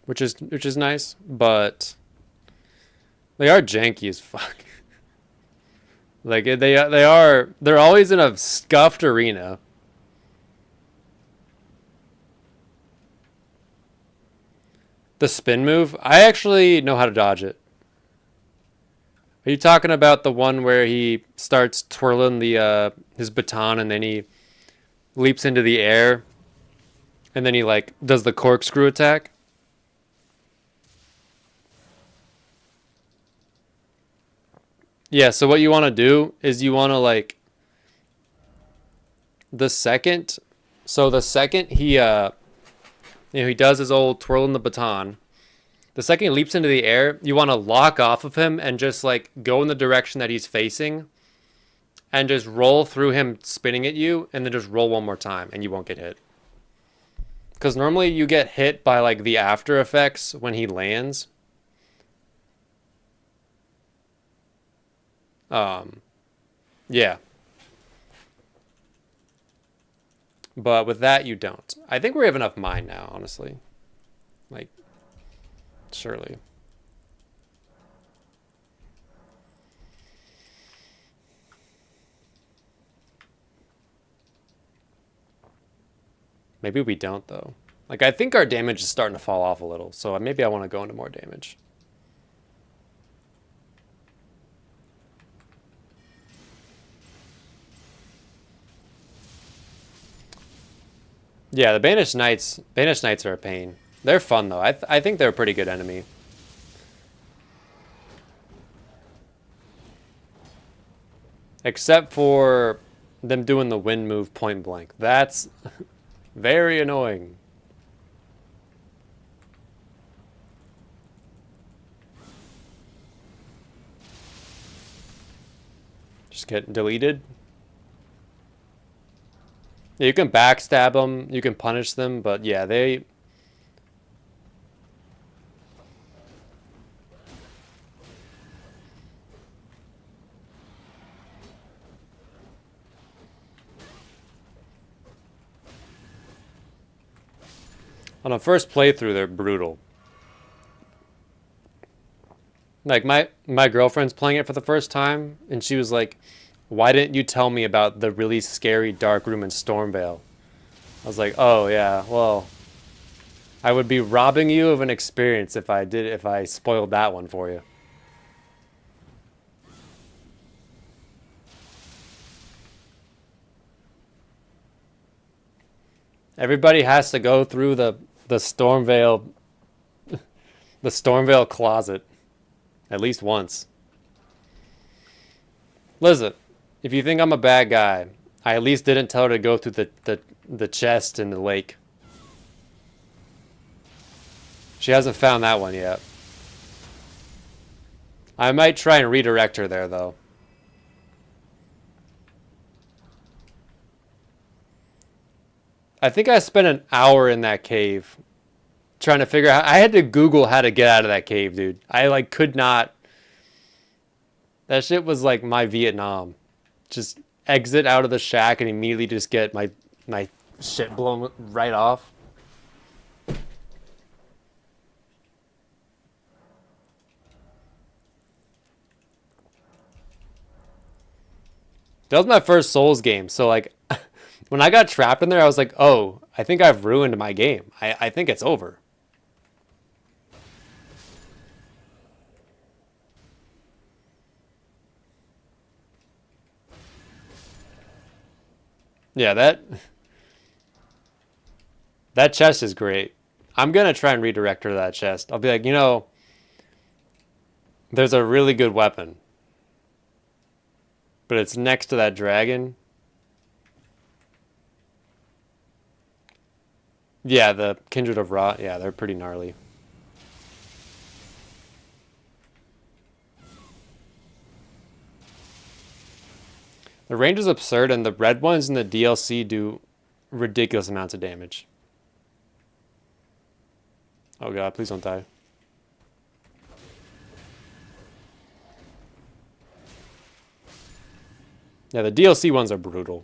Speaker 1: Which is nice, but they are janky as fuck. Like they're always in a scuffed arena. The spin move, I actually know how to dodge it. Are you talking about the one where he starts twirling the his baton and then he leaps into the air and then he like does the corkscrew attack? Yeah, so what you want to do is you want to like the second the second he does his old twirling the baton. The second he leaps into the air, you want to lock off of him and just like go in the direction that he's facing and just roll through him spinning at you and then just roll one more time and you won't get hit. Because normally you get hit by like the after effects when he lands. Yeah. But with that, you don't. I think we have enough mine now, honestly. Like, surely. Maybe we don't, though. Like, I think our damage is starting to fall off a little, so maybe I want to go into more damage. Yeah, the Banished Knights are a pain. They're fun, though. I think they're a pretty good enemy. Except for them doing the wind move point blank. That's very annoying. Just get deleted. Yeah, you can backstab them, you can punish them, but yeah, they... On a first playthrough, they're brutal. Like, my girlfriend's playing it for the first time, and she was like, why didn't you tell me about the really scary dark room in Stormvale? I was like, oh yeah, well, I would be robbing you of an experience if I spoiled that one for you. Everybody has to go through the Stormvale the Stormvale closet at least once. Listen, if you think I'm a bad guy, I at least didn't tell her to go through the chest in the lake. She hasn't found that one yet. I might try and redirect her there, though. I think I spent an hour in that cave trying to figure out. I had to Google how to get out of that cave, dude. I like could not. That shit was like my Vietnam. Just exit out of the shack and immediately just get my shit blown right off. That was my first Souls game, so like when I got trapped in there, I was like, oh, I think I've ruined my game. I think it's over. Yeah, that chest is great. I'm gonna try and redirect her to that chest. I'll be like, there's a really good weapon, but it's next to that dragon. Yeah, the Kindred of Rot. Yeah, they're pretty gnarly. The range is absurd, and the red ones in the DLC do ridiculous amounts of damage. Oh god, please don't die. Yeah, the DLC ones are brutal.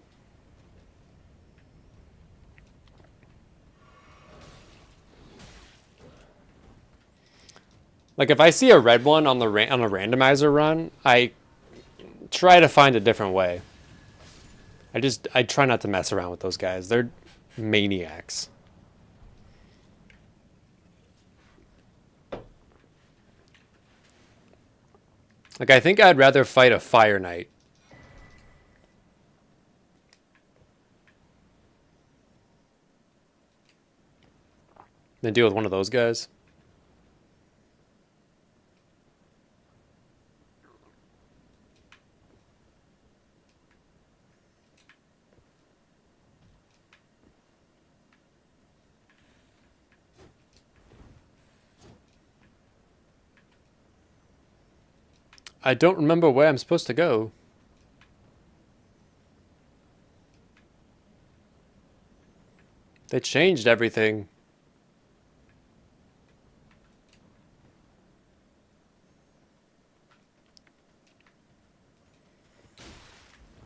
Speaker 1: Like if I see a red one on a randomizer run, I try to find a different way. I try not to mess around with those guys. They're maniacs. Like, I think I'd rather fight a Fire Knight than deal with one of those guys. I don't remember where I'm supposed to go. They changed everything.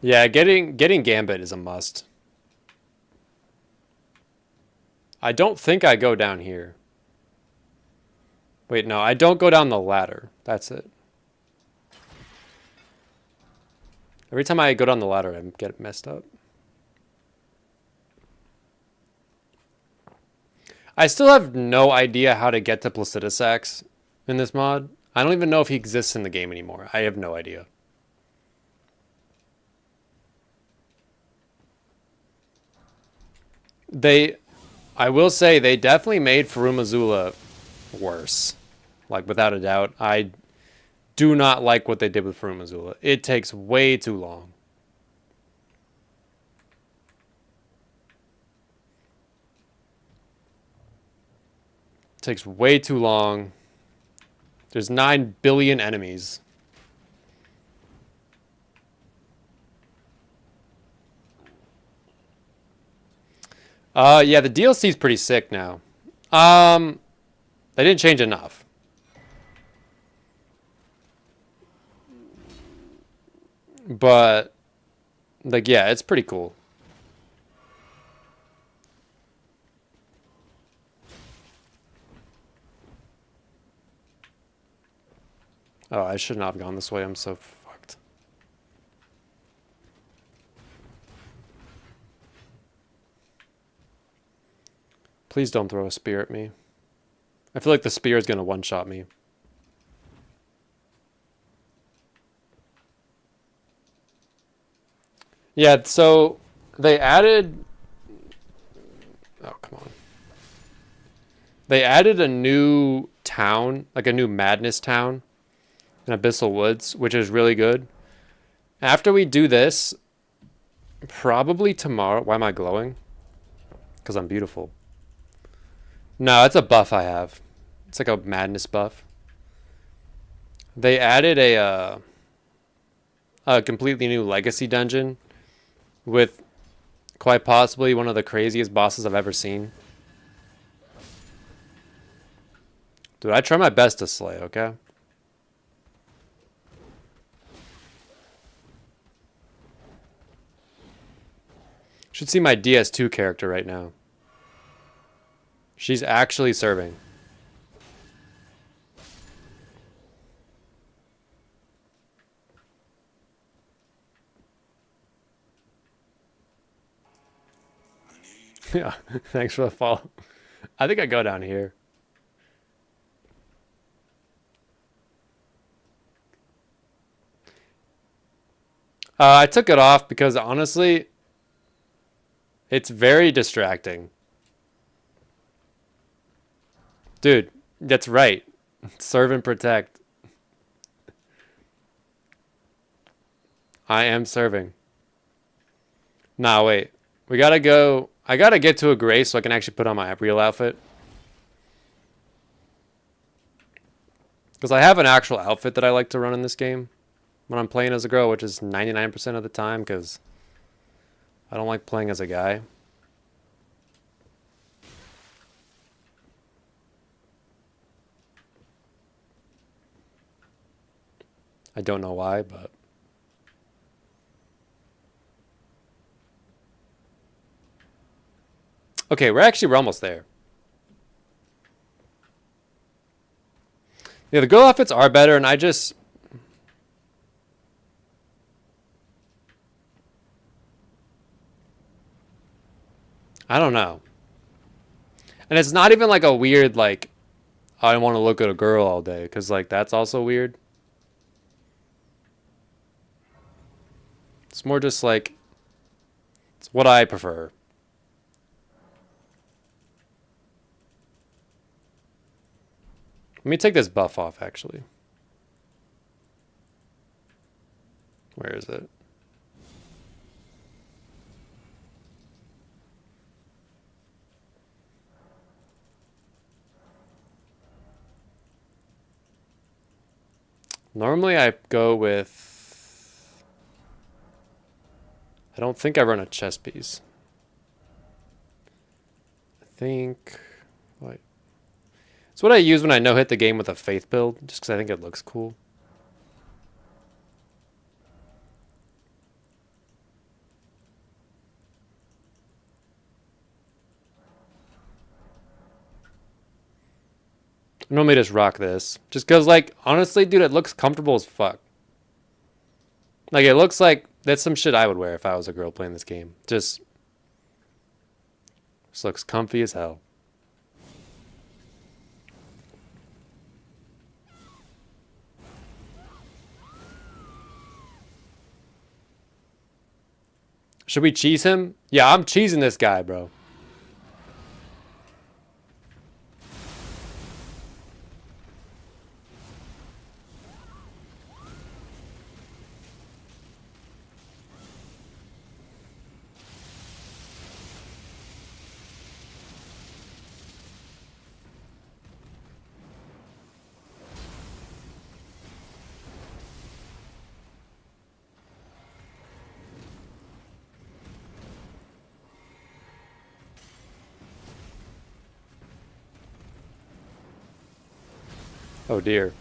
Speaker 1: Yeah, getting Gambit is a must. I don't think I go down here. Wait, no, I don't go down the ladder. That's it. Every time I go down the ladder, I get messed up. I still have no idea how to get to Placidusax in this mod. I don't even know if he exists in the game anymore. I have no idea. I will say, they definitely made Farumazula worse. Like, without a doubt. I do not like what they did with Farumazula. It takes way too long. It takes way too long. There's 9 billion enemies. Yeah, the DLC is pretty sick now. They didn't change enough. But, like, yeah, it's pretty cool. Oh, I should not have gone this way. I'm so fucked. Please don't throw a spear at me. I feel like the spear is going to one-shot me. Yeah, so they added... Oh, come on. They added a new town, like a new madness town in Abyssal Woods, which is really good. After we do this, probably tomorrow... Why am I glowing? Because I'm beautiful. No, it's a buff I have. It's like a madness buff. They added a completely new legacy dungeon with quite possibly one of the craziest bosses I've ever seen. Dude, I try my best to slay, okay? Should see my DS2 character right now. She's actually serving. Yeah, thanks for the follow. I think I go down here. I took it off because honestly, it's very distracting. Dude, that's right. Serve and protect. I am serving. Nah, wait. We gotta go. I gotta get to a grace so I can actually put on my real outfit. Because I have an actual outfit that I like to run in this game when I'm playing as a girl, which is 99% of the time because I don't like playing as a guy. I don't know why, but... Okay, we're almost there. Yeah, the girl outfits are better, and I don't know. And it's not even like a weird, like, I want to look at a girl all day, because, like, that's also weird. It's more just like, it's what I prefer. Let me take this buff off, actually. Where is it? Normally I go with... I don't think I run a chess piece. I think... What? It's what I use when I no-hit the game with a faith build, just because I think it looks cool. I normally just rock this. Just because, like, honestly, dude, it looks comfortable as fuck. Like, it looks like that's some shit I would wear if I was a girl playing this game. Just looks comfy as hell. Should we cheese him? Yeah, I'm cheesing this guy, bro. Oh dear.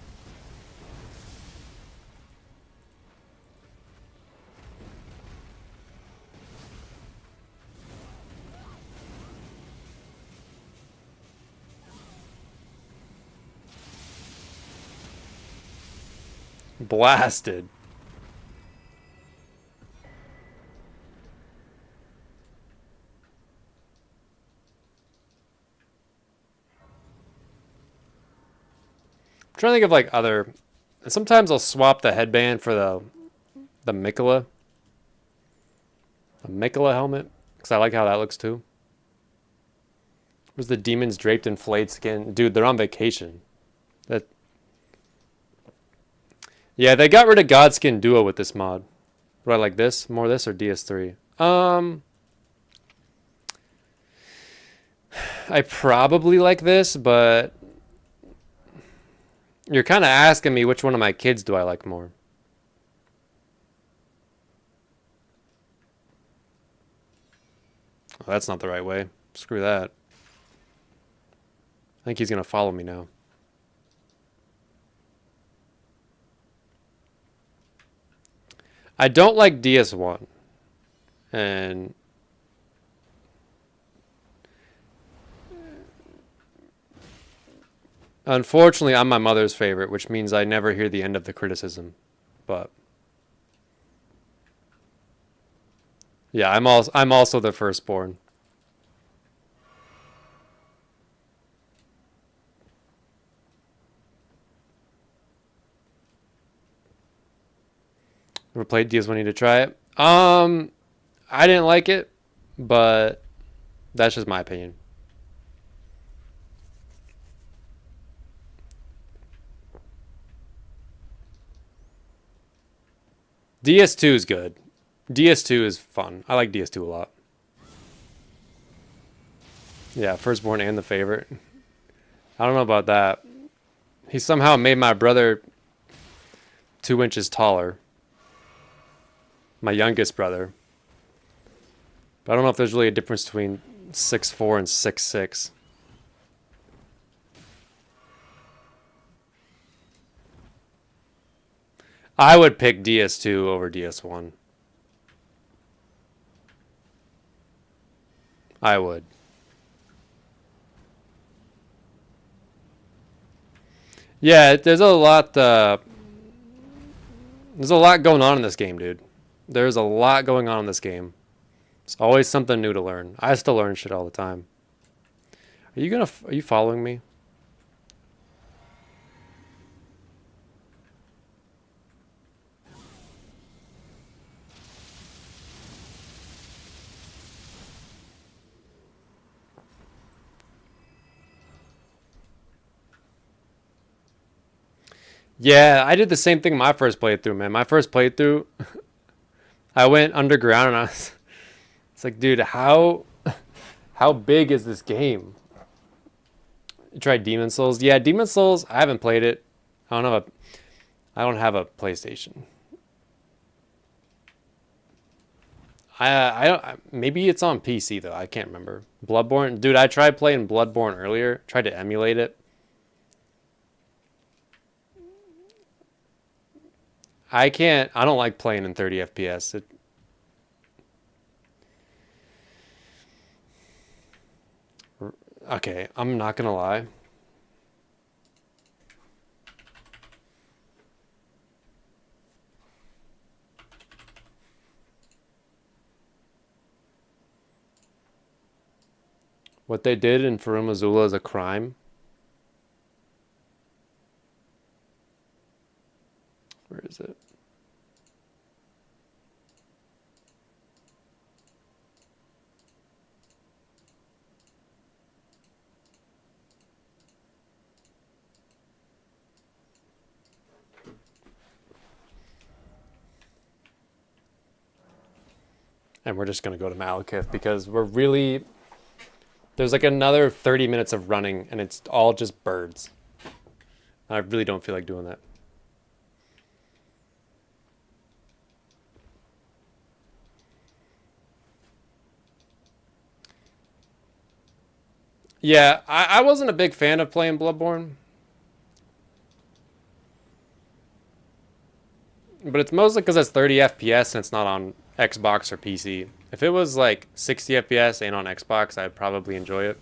Speaker 1: Blasted. I'm trying to think of like other... Sometimes I'll swap the headband for the Mikola. A Mikola helmet. Because I like how that looks too. Where's the demons draped in flayed skin? Dude, they're on vacation. That... Yeah, they got rid of Godskin Duo with this mod. What, I like this? More of this or DS3? I probably like this, but... You're kind of asking me which one of my kids do I like more. Oh, that's not the right way. Screw that. I think he's going to follow me now. I don't like DS1. And... Unfortunately, I'm my mother's favorite, which means I never hear the end of the criticism. But... Yeah, I'm also the firstborn. Ever played DS1? Need to try it. I didn't like it, but that's just my opinion. DS2 is good. DS2 is fun. I like DS2 a lot. Yeah, firstborn and the favorite. I don't know about that. He somehow made my brother 2 inches taller. My youngest brother. But I don't know if there's really a difference between 6'4" and 6'6". I would pick DS2 over DS1. I would. Yeah, there's a lot going on in this game, dude. There's a lot going on in this game. It's always something new to learn. I still learn shit all the time. Are you following me? Yeah, I did the same thing in my first playthrough, man. My first playthrough, I went underground and I was, it's like, dude, how big is this game? You tried Demon Souls? Yeah, Demon Souls. I haven't played it. I don't have a PlayStation. I don't. Maybe it's on PC though. I can't remember. Bloodborne, dude. I tried playing Bloodborne earlier. Tried to emulate it. I can't. I don't like playing in 30 FPS. Okay, I'm not gonna lie. What they did in Azula is a crime. Where is it? And we're just gonna go to Malekith because we're really there's like another 30 minutes of running and it's all just birds. I really don't feel like doing that. Yeah, I wasn't a big fan of playing Bloodborne. But it's mostly because it's 30 FPS and it's not on Xbox or PC. If it was like 60 FPS and on Xbox, I'd probably enjoy it.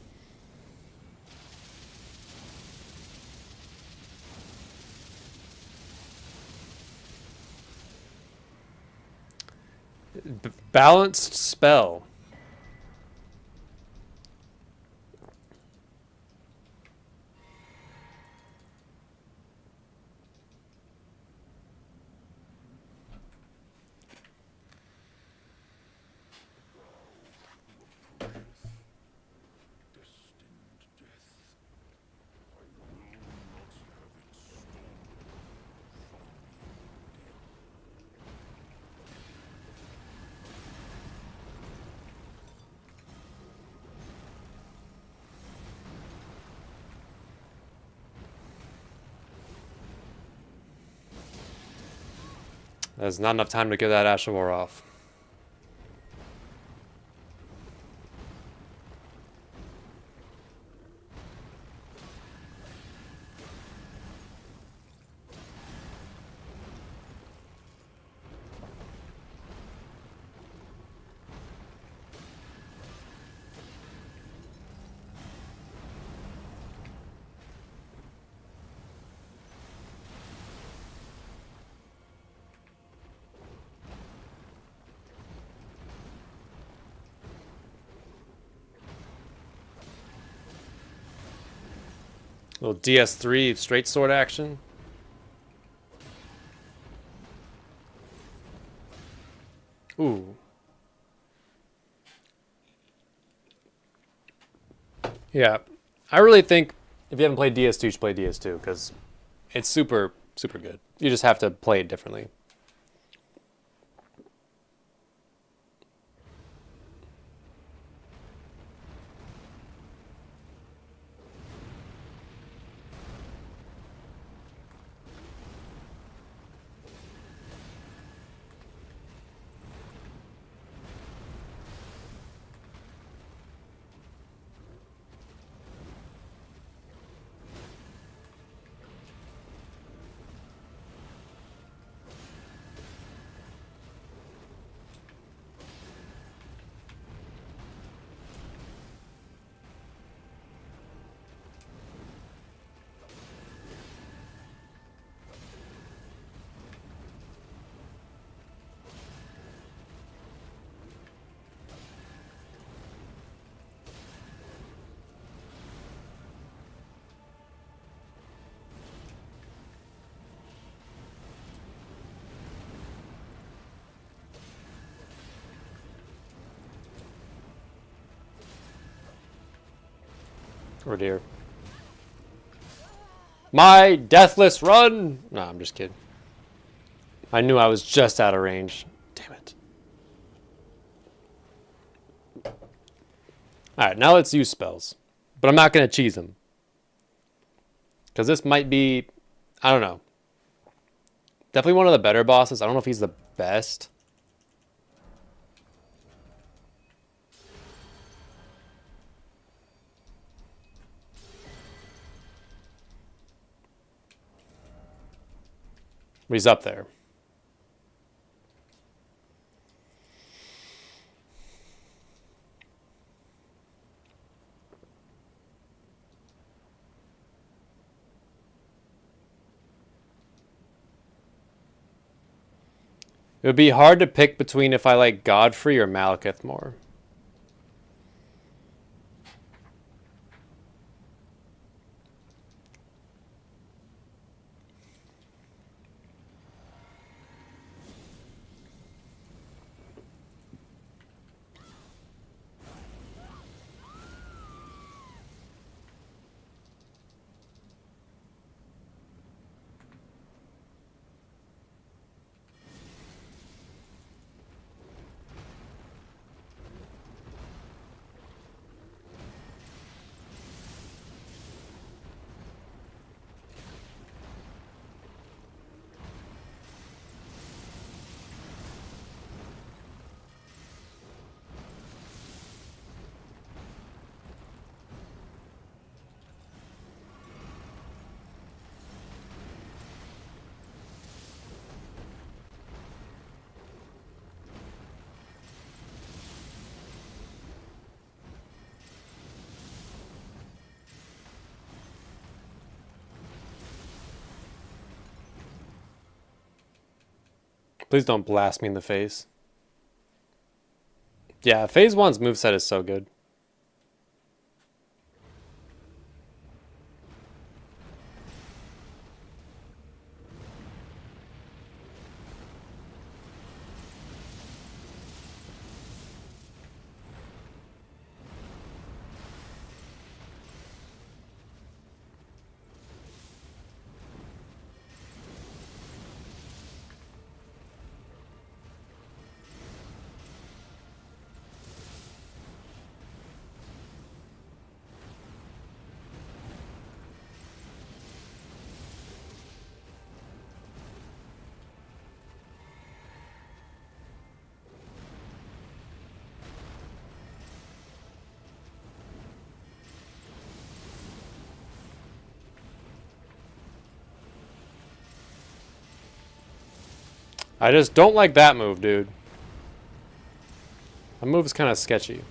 Speaker 1: Balanced spell. There's not enough time to get that Ash of War off. Little DS3 straight sword action. Ooh. Yeah. I really think if you haven't played DS2, you should play DS2 because it's super, super good. You just have to play it differently. Oh dear. My deathless run! No, I'm just kidding. I knew I was just out of range. Damn it. Alright, now let's use spells. But I'm not going to cheese them. Because this might be... I don't know. Definitely one of the better bosses. I don't know if he's the best. But he's up there. It would be hard to pick between if I like Godfrey or Malekith more. Please don't blast me in the face. Yeah, Phase 1's moveset is so good. I just don't like that move, dude. That move is kind of sketchy.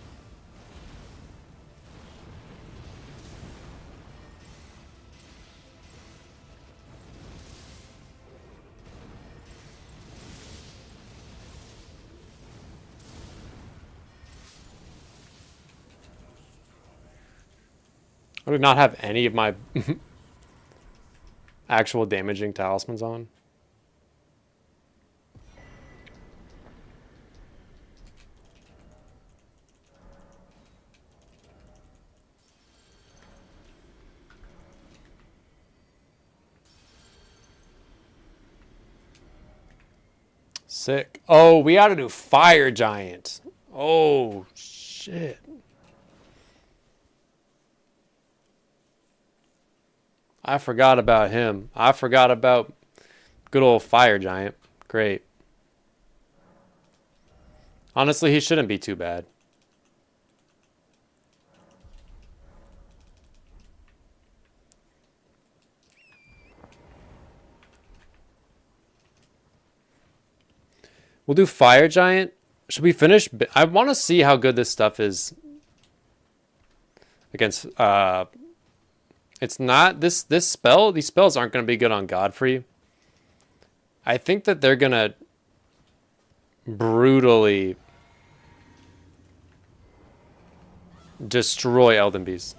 Speaker 1: I do not have any of my actual damaging talismans on. Sick. Oh, we ought to do Fire Giant. Oh, shit. I forgot about him. I forgot about good old Fire Giant. Great. Honestly, he shouldn't be too bad. We'll do Fire Giant. Should we finish? I want to see how good this stuff is against... it's not... This spell... These spells aren't going to be good on Godfrey. I think that they're going to brutally destroy Elden Beast.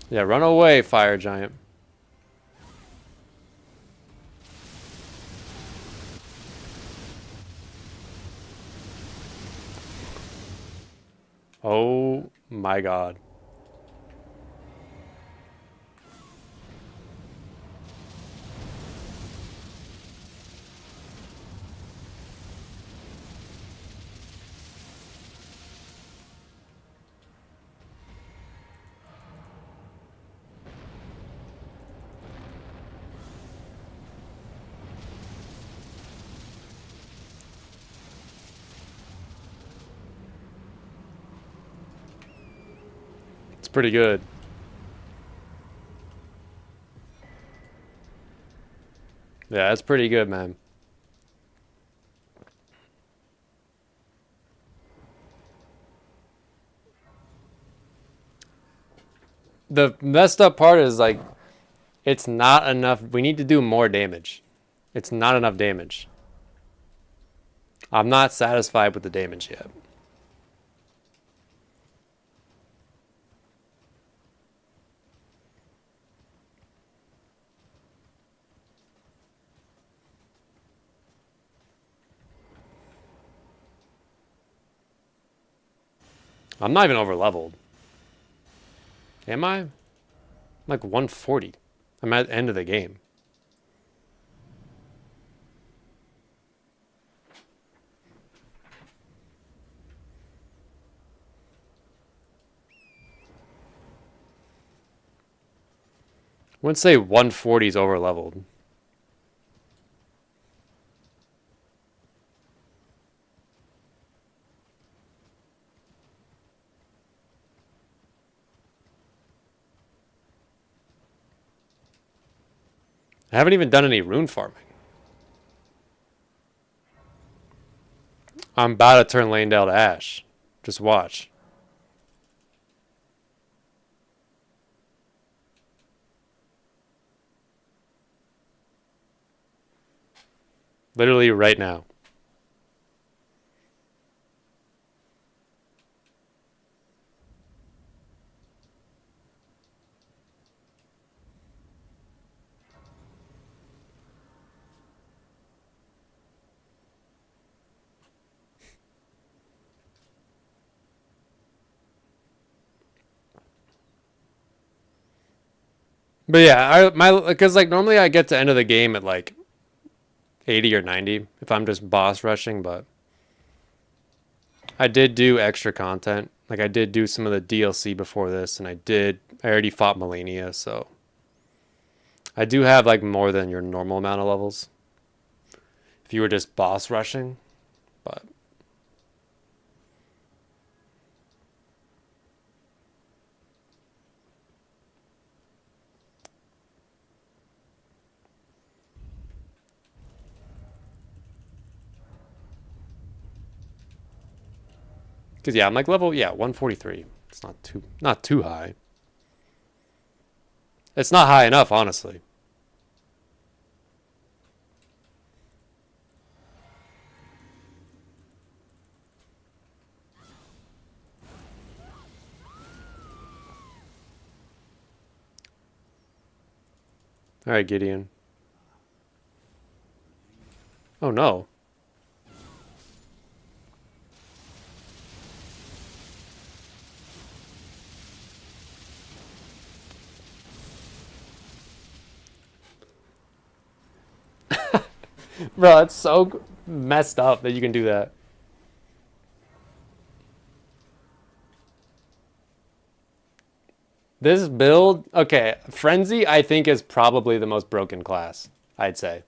Speaker 1: Yeah, run away, Fire Giant. Oh my god. It's pretty good. Yeah, that's pretty good, man. The messed up part is like it's not enough. We need to do more damage. It's not enough damage. I'm not satisfied with the damage yet. I'm not even over leveled. Am I? I'm like 140. I'm at the end of the game. I wouldn't say 140 is over leveled. I haven't even done any rune farming. I'm about to turn Lanedale to Ash. Just watch. Literally right now. But yeah, because like normally I get to end of the game at like 80 or 90 if I'm just boss rushing, but I did do extra content. Like I did do some of the DLC before this, and I already fought Melania, so I do have like more than your normal amount of levels. If you were just boss rushing, but because yeah, I'm like level 143. It's not too high. It's not high enough, honestly. All right, Gideon. Oh no. Bro, it's so messed up that you can do that. This build, okay, Frenzy I think is probably the most broken class, I'd say.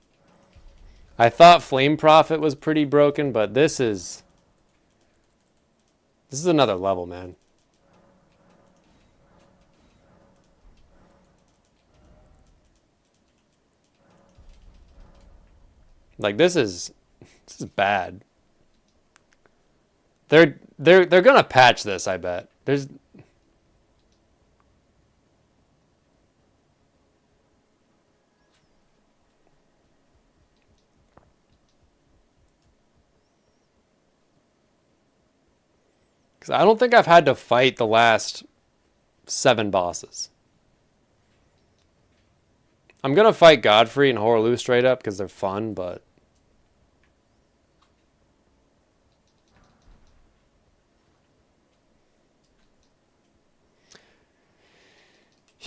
Speaker 1: I thought Flame Prophet was pretty broken, but this is another level, man. Like this is bad. They're gonna patch this, I bet. There's because I don't think I've had to fight the last 7 bosses. I'm gonna fight Godfrey and Horaloo straight up because they're fun, but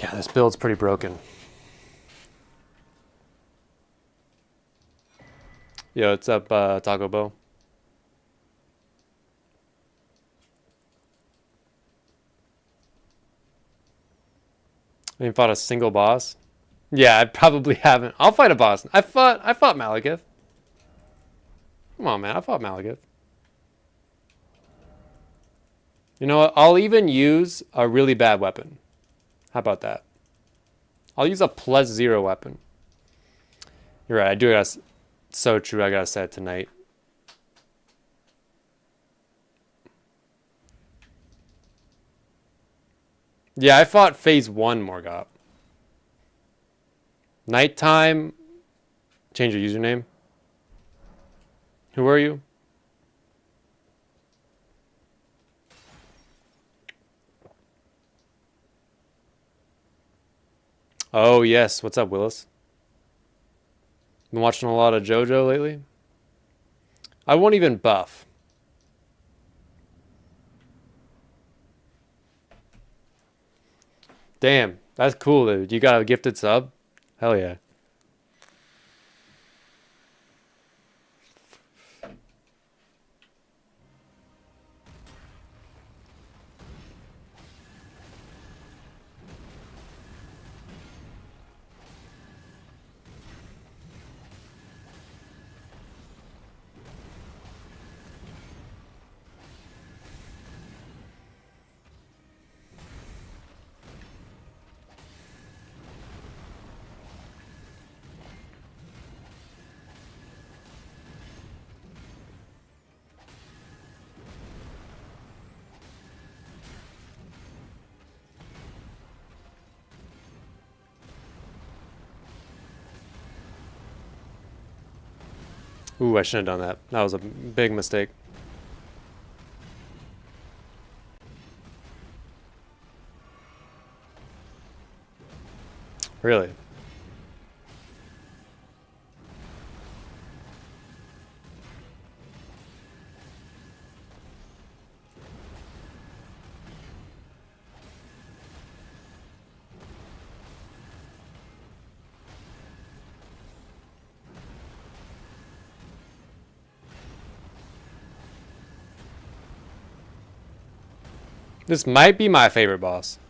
Speaker 1: Yeah, this build's pretty broken. Yo, what's up, Taco Bell? I ain't fought a single boss. Yeah, I probably haven't. I'll fight a boss. I fought Malekith. Come on, man. I fought Malekith. You know what? I'll even use a really bad weapon. How about that? I'll use a +0 weapon. You're right. I do gotta. So true. I gotta say it tonight. Yeah, I fought phase 1, Morgop. Nighttime. Change your username. Who are you? Oh, yes. What's up, Willis? Been watching a lot of JoJo lately. I won't even buff. Damn, that's cool, dude. You got a gifted sub? Hell yeah. Ooh, I shouldn't have done that. That was a big mistake. Really? This might be my favorite boss.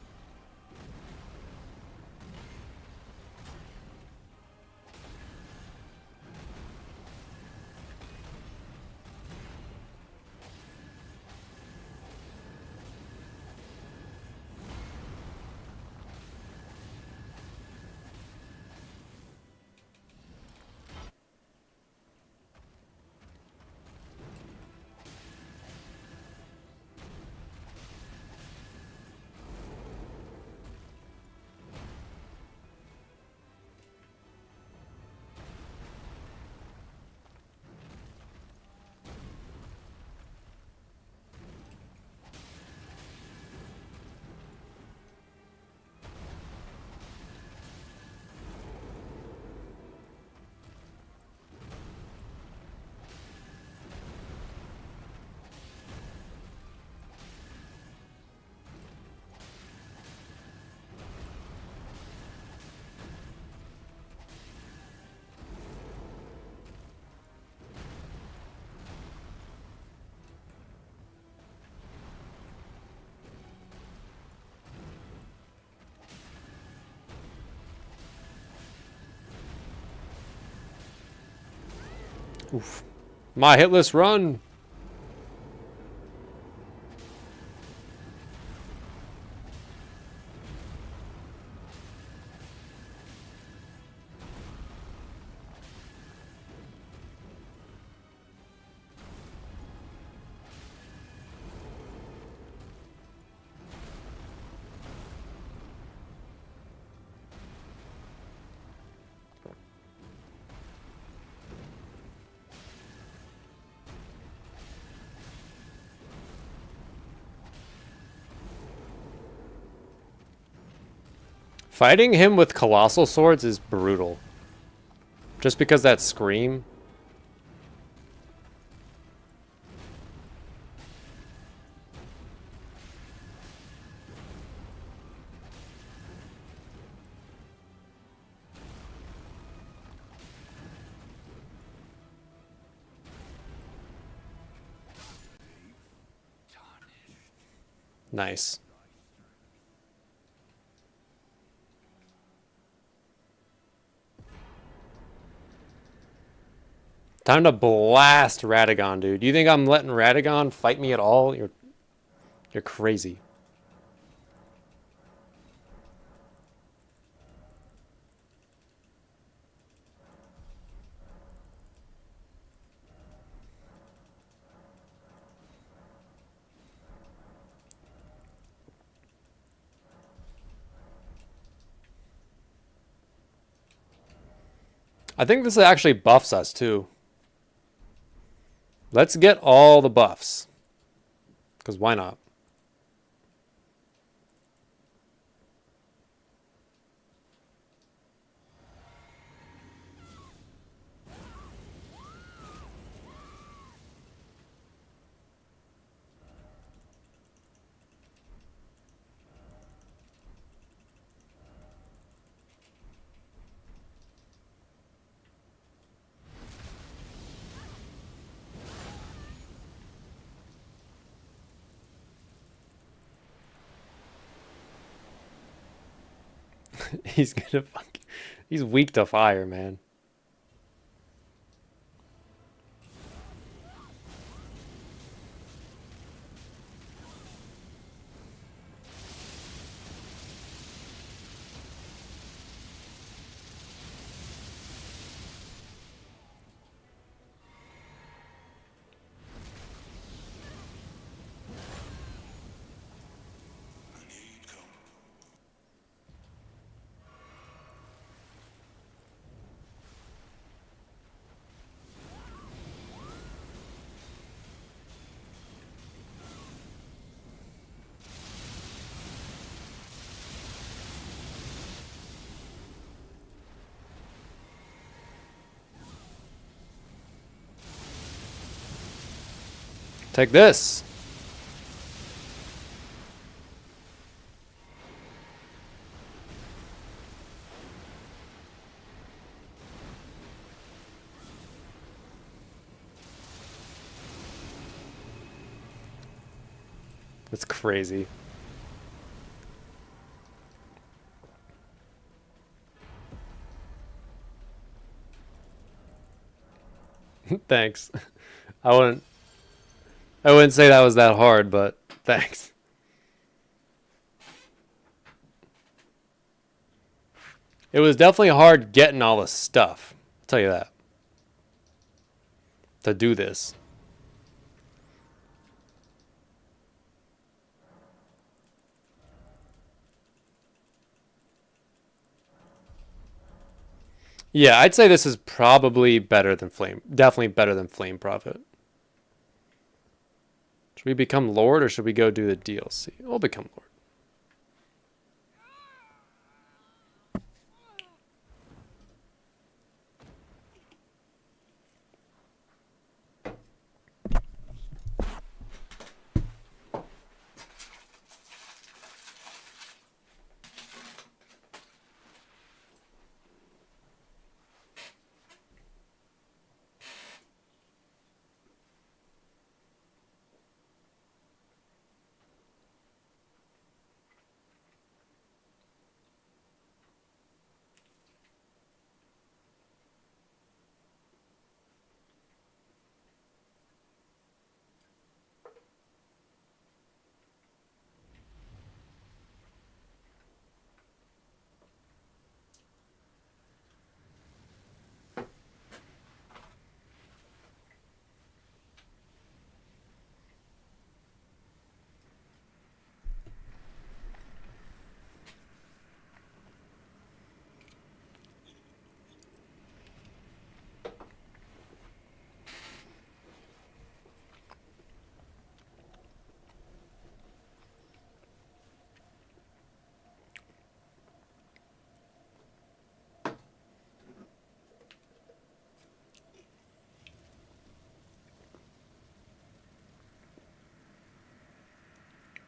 Speaker 1: Oof. My hitless run. Fighting him with colossal swords is brutal. Just because that scream. Nice. Time to blast Radagon, dude. Do you think I'm letting Radagon fight me at all? You're crazy. I think this actually buffs us too. Let's get all the buffs. Because why not? He's gonna he's weak to fire, man. Take this. That's crazy. Thanks. I wouldn't I wouldn't say that was that hard, but thanks. It was definitely hard getting all the stuff. I'll tell you that. To do this. Yeah, I'd say this is probably better than Flame. Definitely better than Flame Prophet. Should we become Lord or should we go do the DLC? We'll become Lord.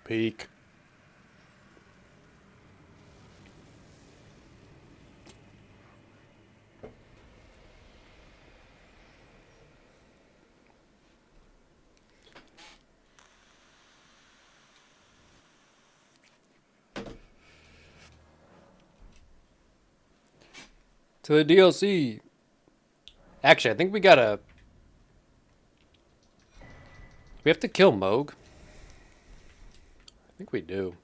Speaker 1: Peak. To the DLC. Actually, I think we gotta... We have to kill Moog. I think we do.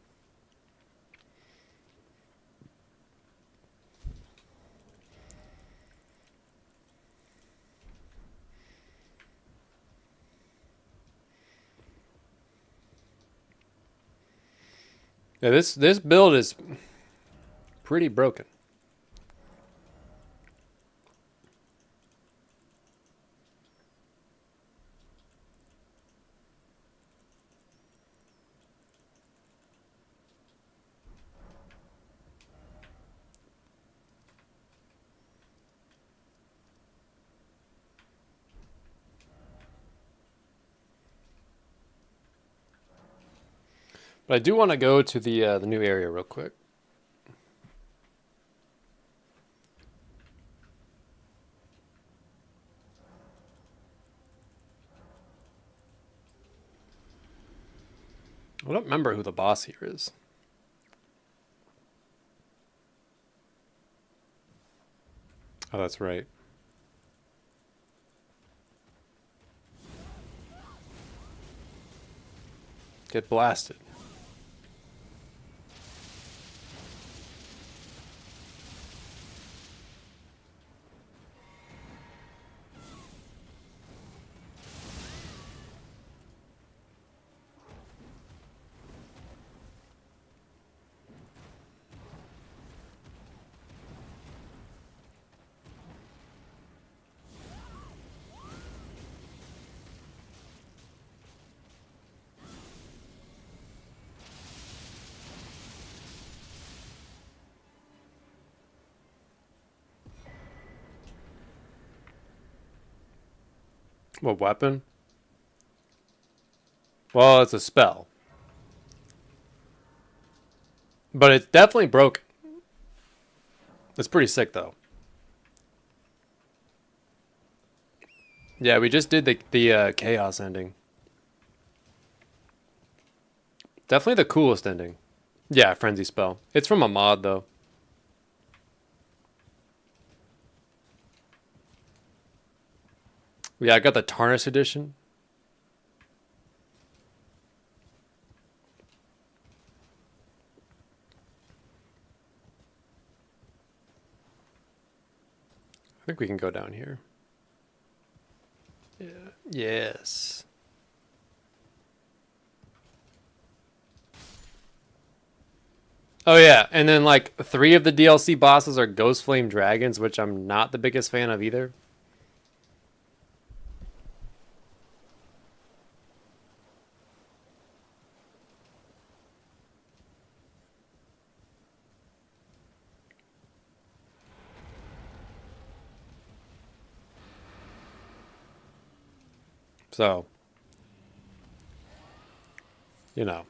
Speaker 1: Yeah, this build is pretty broken. But I do want to go to the new area real quick. I don't remember who the boss here is. Oh, that's right. Get blasted. What weapon? Well, it's a spell. But it's definitely broken. It's pretty sick, though. Yeah, we just did the chaos ending. Definitely the coolest ending. Yeah, frenzy spell. It's from a mod, though. Yeah, I got the Tarnished edition. I think we can go down here. Yeah. Yes. Oh yeah, and then like 3 of the DLC bosses are Ghost Flame Dragons, which I'm not the biggest fan of either. So, you know.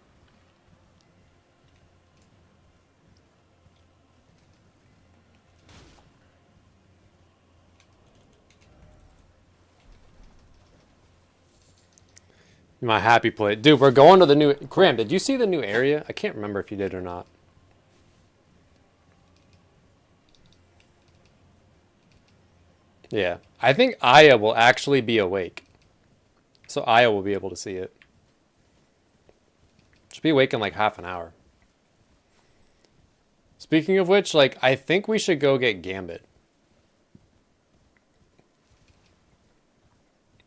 Speaker 1: My happy play. Dude, we're going to the new... Graham, did you see the new area? I can't remember if you did or not. Yeah. I think Aya will actually be awake. So Aya will be able to see it. She'll be awake in like half an hour. Speaking of which, like, I think we should go get Gambit.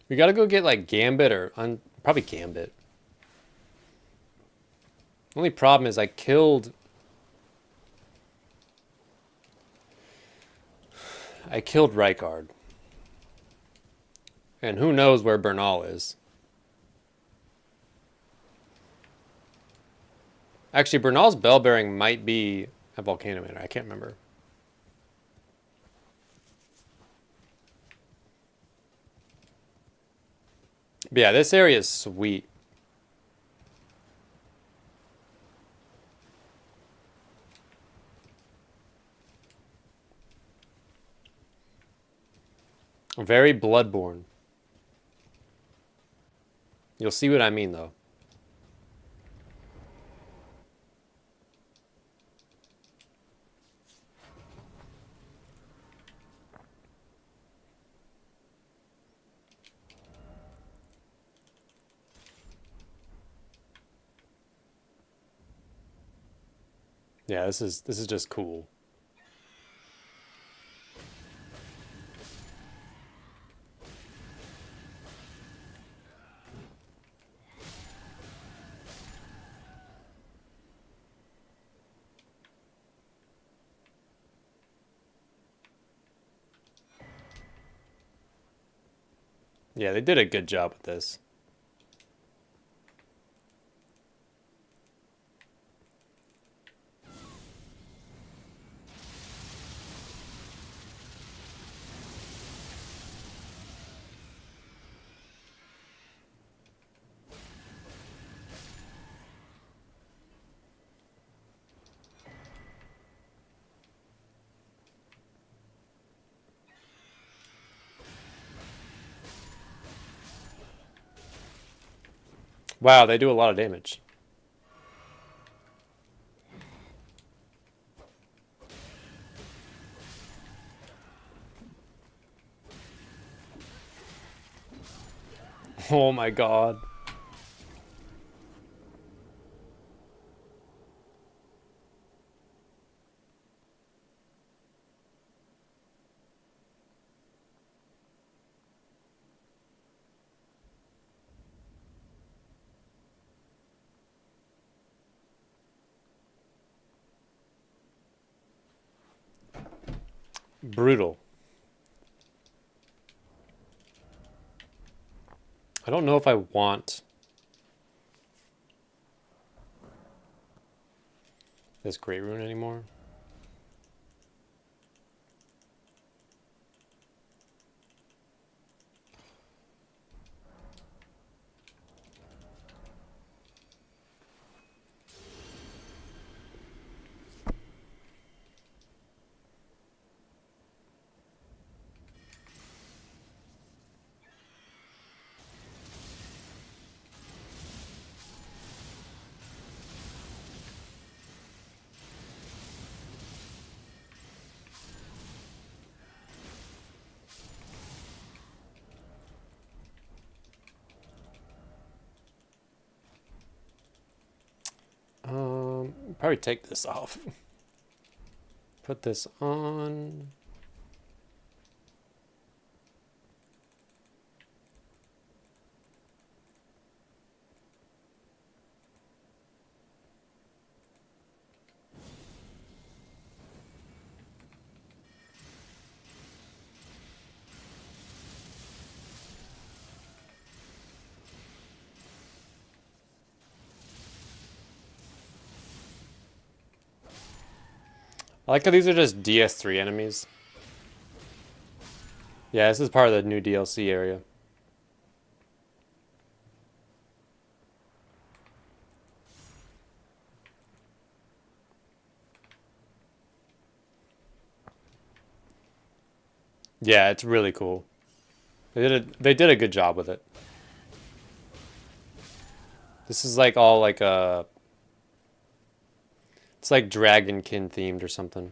Speaker 1: We gotta go get like Gambit or... probably Gambit. Only problem is I killed Rykard. And who knows where Bernal is. Actually, Bernal's bell bearing might be a Volcano Manor. I can't remember. But yeah, this area is sweet. Very Bloodborne. You'll see what I mean, though. Yeah, this is just cool. Yeah, they did a good job with this. Wow, they do a lot of damage. Oh my god. Brutal. I don't know if I want this Great Rune anymore. Probably take this off. Put this on. I like how these are just DS3 enemies. Yeah, this is part of the new DLC area. Yeah, it's really cool. They did a good job with it. This is like all like a it's like Dragonkin themed or something.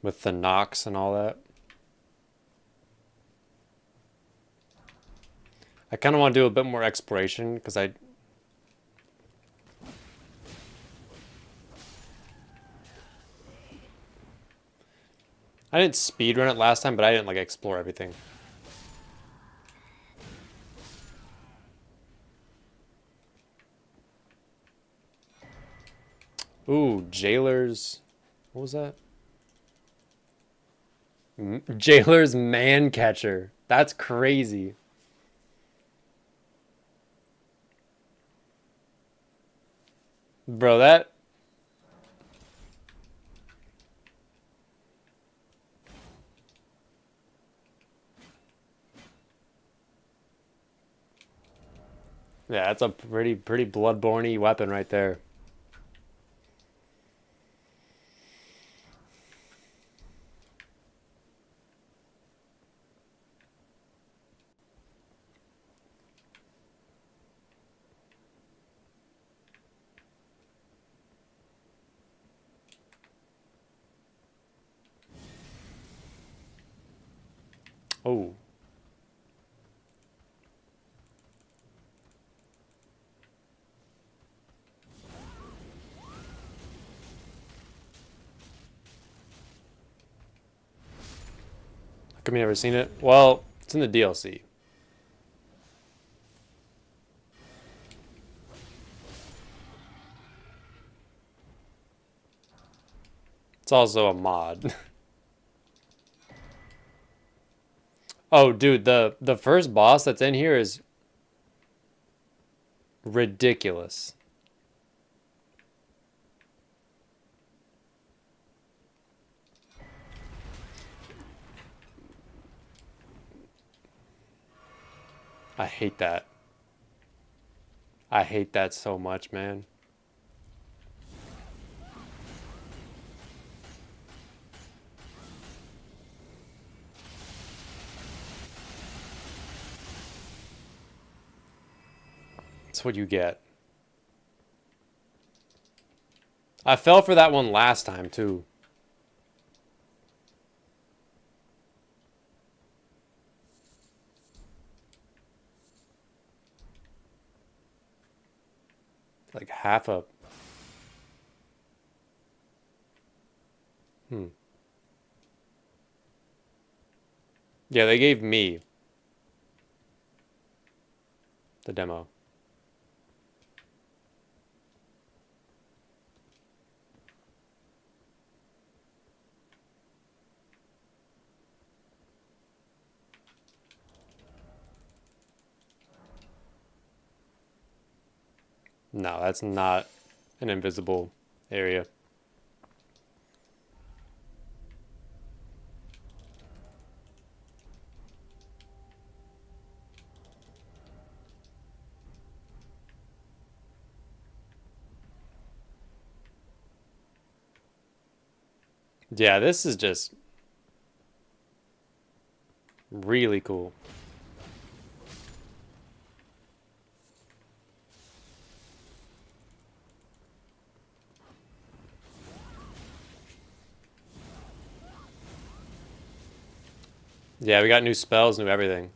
Speaker 1: With the Nox and all that. I kind of want to do a bit more exploration because I didn't speedrun it last time, but I didn't like explore everything. Ooh, Jailer's. What was that? Jailer's Man Catcher. That's crazy. Bro, that. Yeah, that's a pretty bloodborne-y weapon right there. Oh. Come you never seen it? Well, it's in the DLC. It's also a mod. Oh, dude, the first boss that's in here is ridiculous. I hate that. I hate that so much, man. That's what you get. I fell for that one last time, too. Like half a... Yeah, they gave me the demo. No, that's not an invisible area. Yeah, this is just really cool. Yeah, we got new spells, new everything.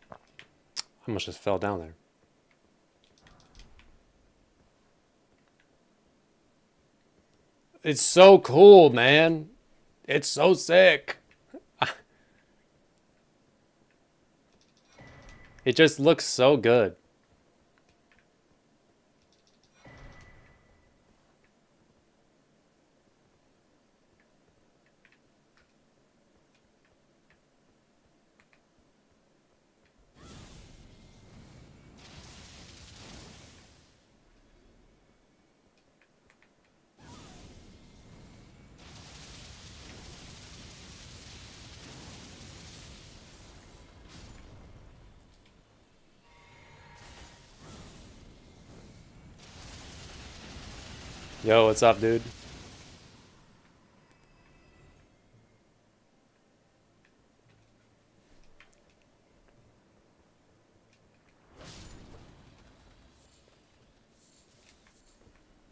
Speaker 1: I almost just fell down there. It's so cool, man. It's so sick. It just looks so good. Yo, what's up, dude?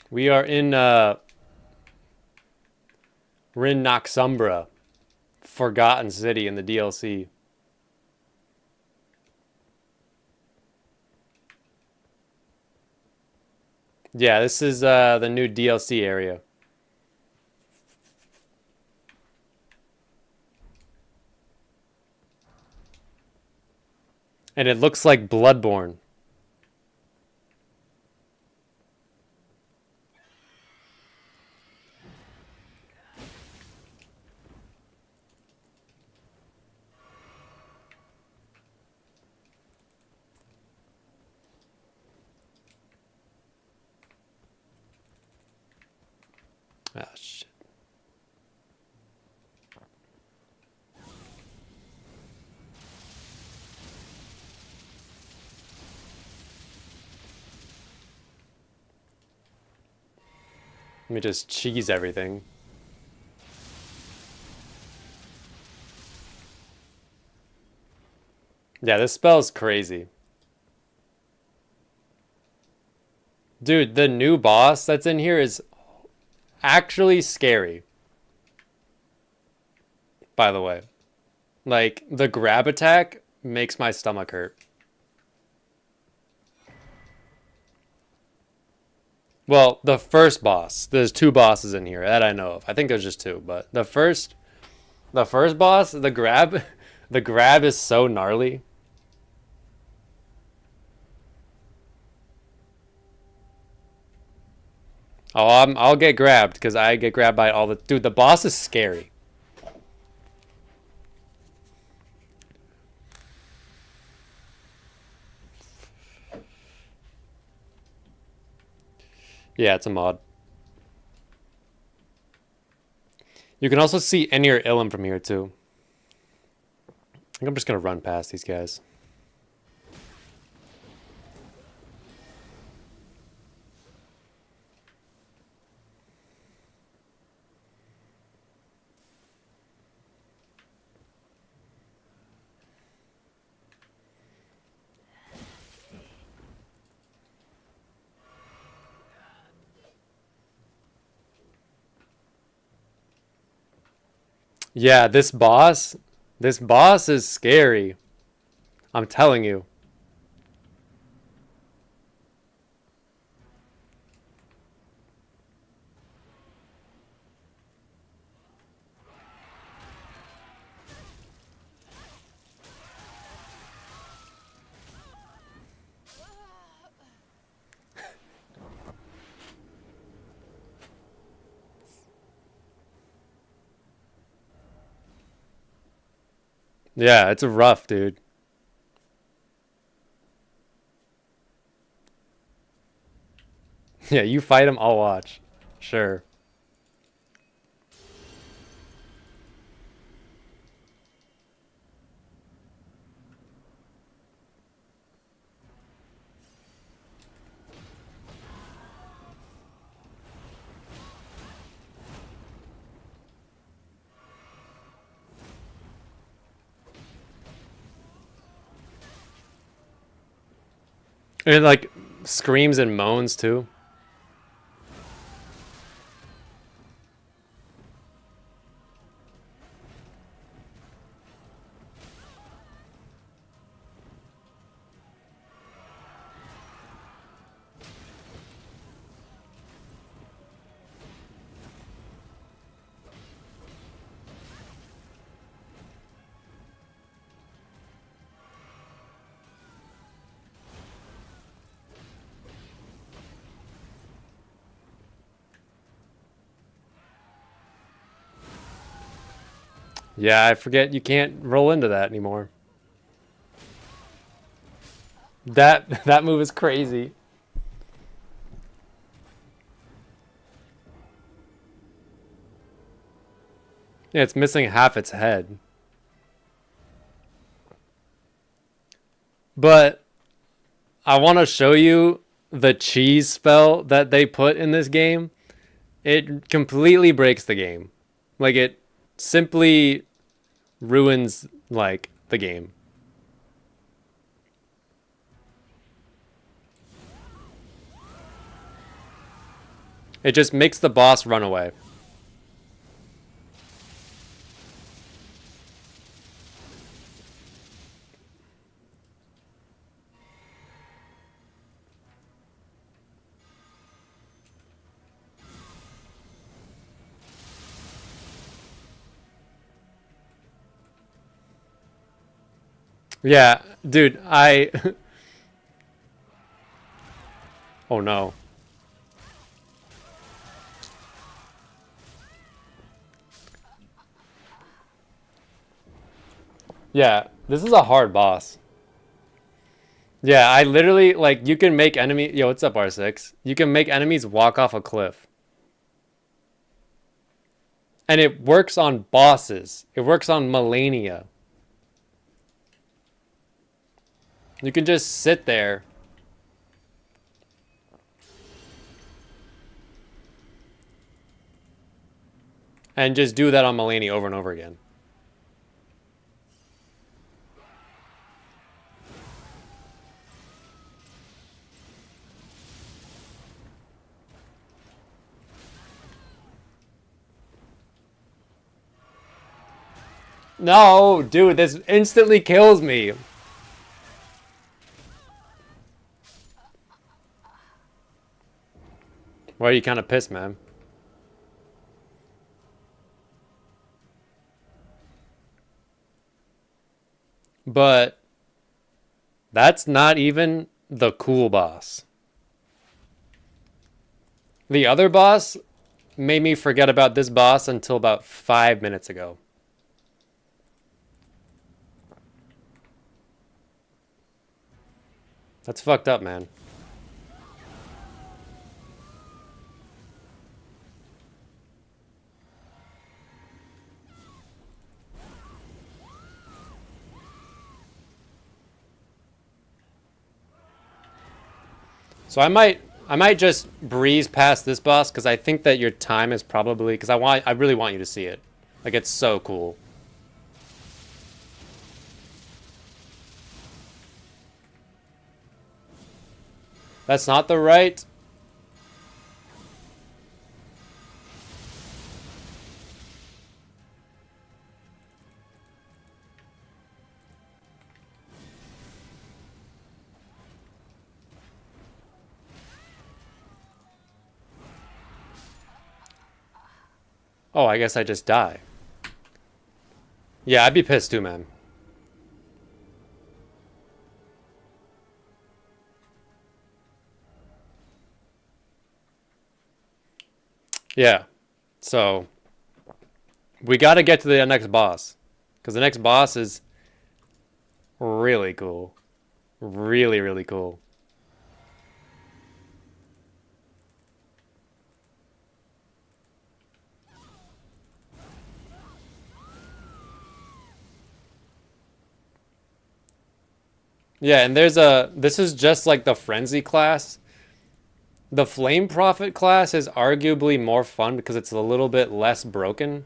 Speaker 1: We are in Rin Noxumbra, Forgotten City in the DLC. Yeah, this is the new DLC area. And it looks like Bloodborne. Ah, shit. Let me just cheese everything. Yeah, this spell's crazy. Dude, the new boss that's in here is actually scary. By the way. Like, the grab attack makes my stomach hurt. Well, the first boss. There's two bosses in here that I know of. I think there's just two, but the first boss, the grab, the grab is so gnarly. Oh, I'll get grabbed because I get grabbed by all the dude. The boss is scary. Yeah, it's a mod. You can also see Enir Ilum from here too. I think I'm just gonna run past these guys. Yeah, this boss is scary. I'm telling you. Yeah, it's rough, dude. Yeah, you fight him, I'll watch. Sure. And it, like, screams and moans too. Yeah, I forget you can't roll into that anymore. That move is crazy. Yeah, it's missing half its head. But I want to show you the cheese spell that they put in this game. It completely breaks the game. Like, it simply ruins, like, the game. It just makes the boss run away. Yeah, dude, I... Oh no. Yeah, this is a hard boss. Yeah, I literally, like, you can make enemy... Yo, what's up, R6? You can make enemies walk off a cliff. And it works on bosses. It works on Melania. You can just sit there and just do that on Melania over and over again. No, dude, this instantly kills me. Why are you kind of pissed, man? But that's not even the cool boss. The other boss made me forget about this boss until about 5 minutes ago. That's fucked up, man. So I might just breeze past this boss because I think that your time is probably because I really want you to see it. Like it's so cool. That's not the right. Oh, I guess I just die. Yeah, I'd be pissed too, man. Yeah. So we got to get to the next boss because the next boss is really cool. Really, really cool. Yeah, and this is just like the Frenzy class. The Flame Prophet class is arguably more fun because it's a little bit less broken.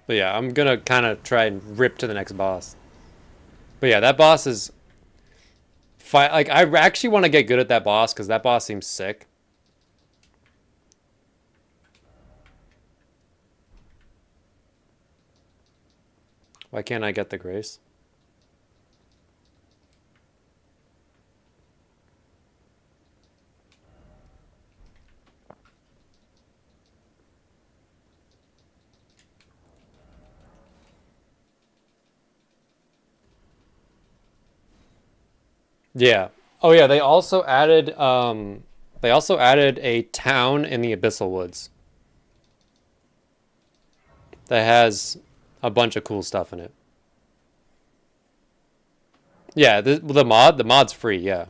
Speaker 1: But yeah, I'm gonna kind of try and rip to the next boss. But yeah, that boss is fight. Like I actually want to get good at that boss because that boss seems sick. Why can't I get the grace? Yeah. Oh yeah, they also added a town in the Abyssal Woods that has a bunch of cool stuff in it. Yeah, the mod's free, yeah.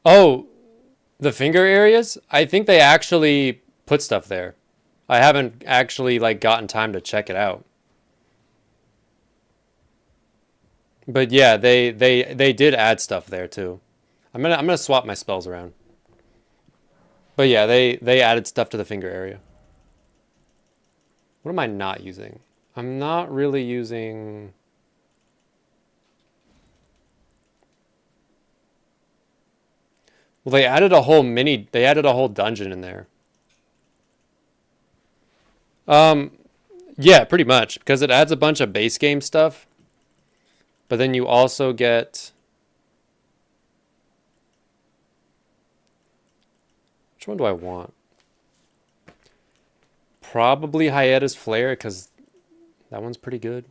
Speaker 1: Oh, the finger areas? I think they actually put stuff there. I haven't actually like gotten time to check it out. But yeah, they did add stuff there too. I'm gonna swap my spells around. But yeah, they added stuff to the finger area. What am I not using? I'm not really using. Well, they added a whole dungeon in there. Um, yeah, pretty much because it adds a bunch of base game stuff. But then you also get... Which one do I want? Probably Hiatus Flare, because that one's pretty good.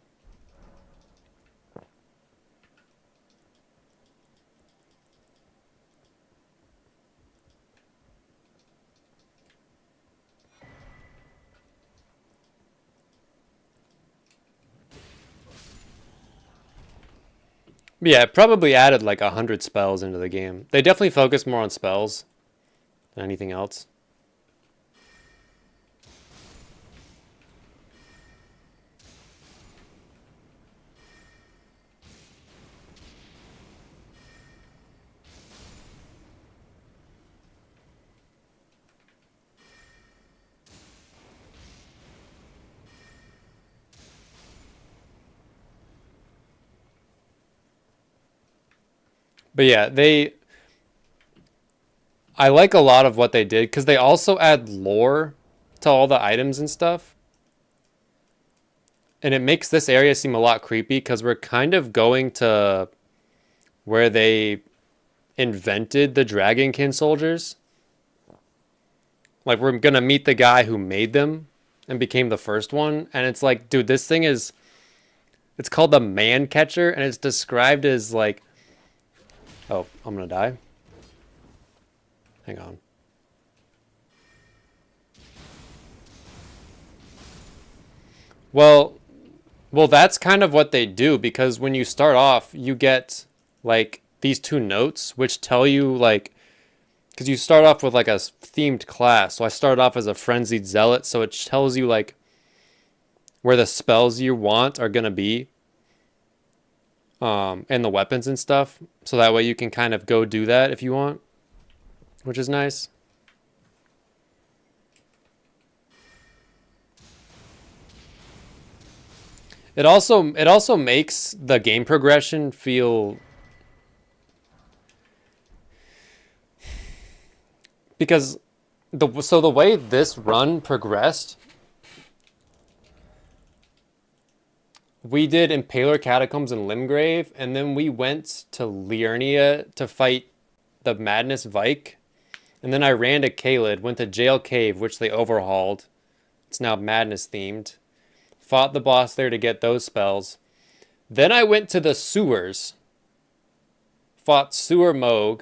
Speaker 1: But yeah, it probably added like 100 spells into the game. They definitely focus more on spells than anything else. But yeah, I like a lot of what they did because they also add lore to all the items and stuff. And it makes this area seem a lot creepy because we're kind of going to where they invented the Dragonkin soldiers. Like, we're going to meet the guy who made them and became the first one. And it's like, dude, this thing is... It's called the Man Catcher, and it's described as like... Oh, I'm going to die. Hang on. Well, that's kind of what they do, because when you start off, you get like these two notes which tell you like, because you start off with like a themed class. So I started off as a frenzied zealot, so it tells you like where the spells you want are gonna be, and the weapons and stuff. So that way you can kind of go do that if you want, which is nice. It also makes the game progression feel, because the way this run progressed, we did Impaler Catacombs and Limgrave, and then we went to Liurnia to fight the Madness Vike, and then I ran to Caelid, went to Jail Cave, which they overhauled. It's now Madness themed. Fought the boss there to get those spells. Then I went to the sewers. Fought Sewer Moog.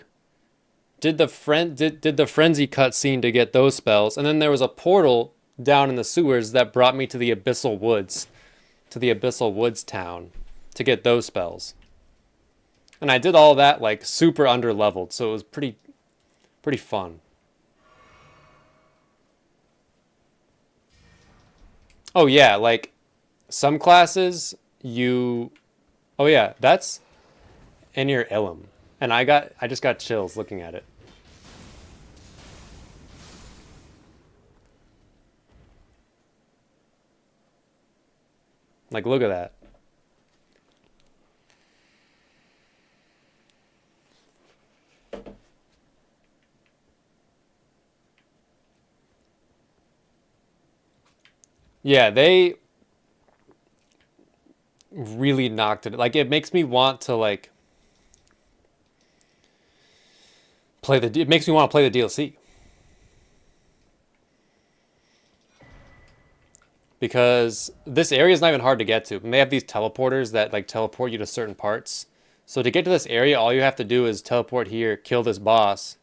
Speaker 1: Did the frenzy cutscene to get those spells. And then there was a portal down in the sewers that brought me to the Abyssal Woods. To the Abyssal Woods town. To get those spells. And I did all that like super under leveled. So it was pretty fun. Oh yeah, like some classes you... Oh yeah, that's Enir Ilum. And I just got chills looking at it. Like, look at that. Yeah, they really knocked it. Like, it makes me want to like it makes me want to play the DLC. Because this area is not even hard to get to. And they have these teleporters that like teleport you to certain parts. So to get to this area, all you have to do is teleport here, kill this boss,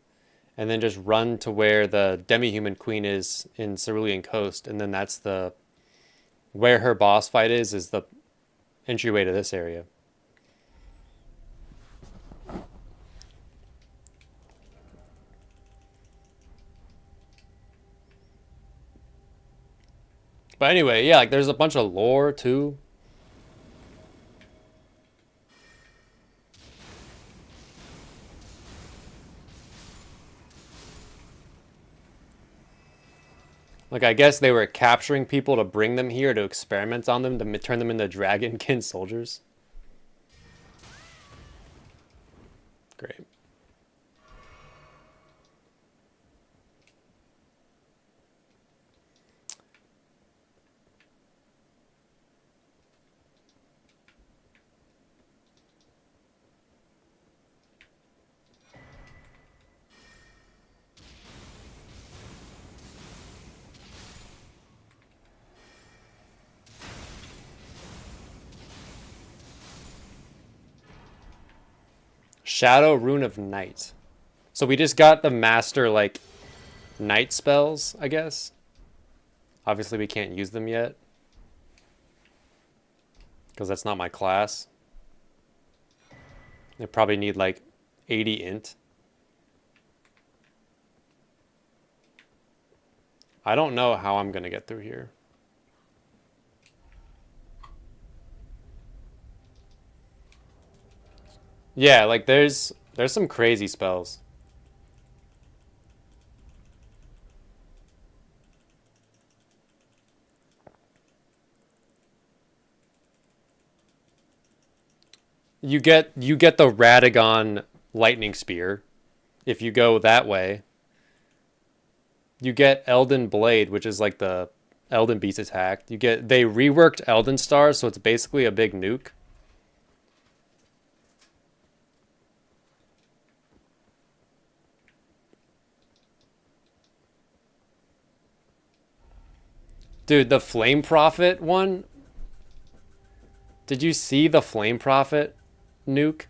Speaker 1: and then just run to where the demi-human queen is in Cerulean Coast, and then that's the... Where her boss fight is the entryway to this area. But anyway, yeah, like there's a bunch of lore too. Like, I guess they were capturing people to bring them here to experiment on them to turn them into Dragonkin soldiers. Great. Shadow Rune of Night. So we just got the master, like, night spells, I guess. Obviously we can't use them yet. Because that's not my class. They probably need, like, 80 int. I don't know how I'm going to get through here. Yeah, like, there's some crazy spells. You get the Radagon Lightning Spear if you go that way. You get Elden Blade, which is like the Elden Beast attack. They reworked Elden Stars, so it's basically a big nuke. Dude, the Flame Prophet one? Did you see the Flame Prophet nuke?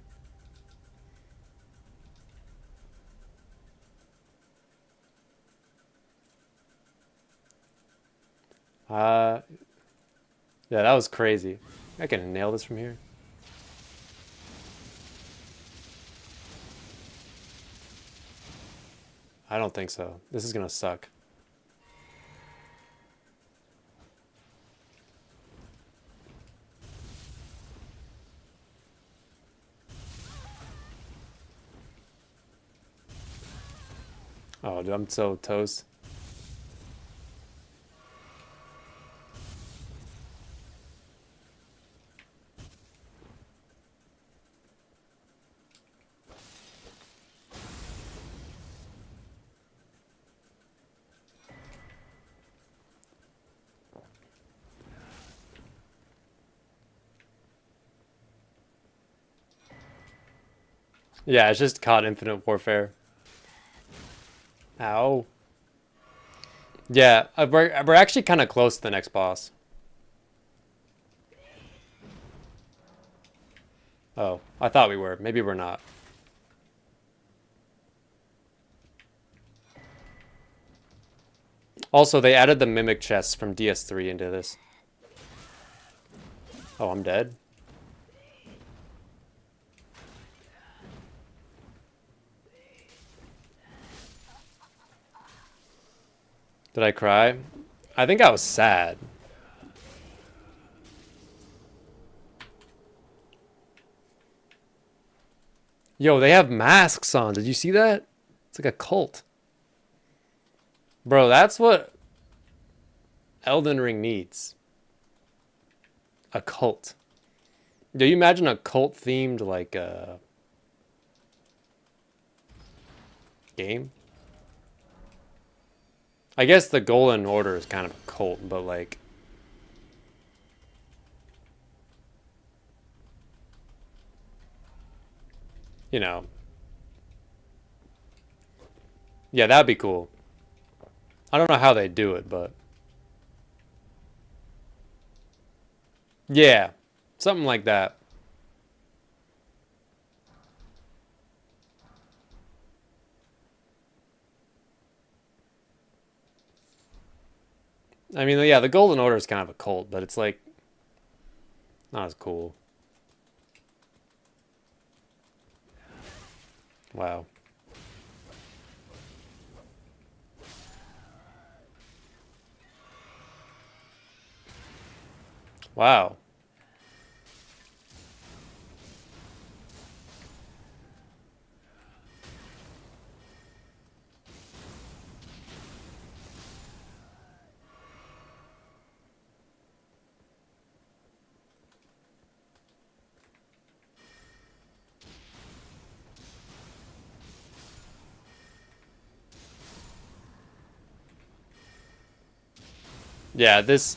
Speaker 1: Yeah, that was crazy. I can nail this from here. I don't think so. This is gonna suck. Oh, dude, I'm so toast. Yeah, it's just COD Infinite Warfare. Ow. Yeah, we're actually kind of close to the next boss. Oh, I thought we were. Maybe we're not. Also, they added the Mimic chests from DS3 into this. Oh, I'm dead. Did I cry? I think I was sad. Yo, they have masks on. Did you see that? It's like a cult. Bro, that's what Elden Ring needs. A cult. Do you imagine a cult themed like game? I guess the Golden Order is kind of a cult, but like you know. Yeah, that'd be cool. I don't know how they do it, but yeah, something like that. I mean, yeah, the Golden Order is kind of a cult, but it's like not as cool. Wow. Wow. Yeah, this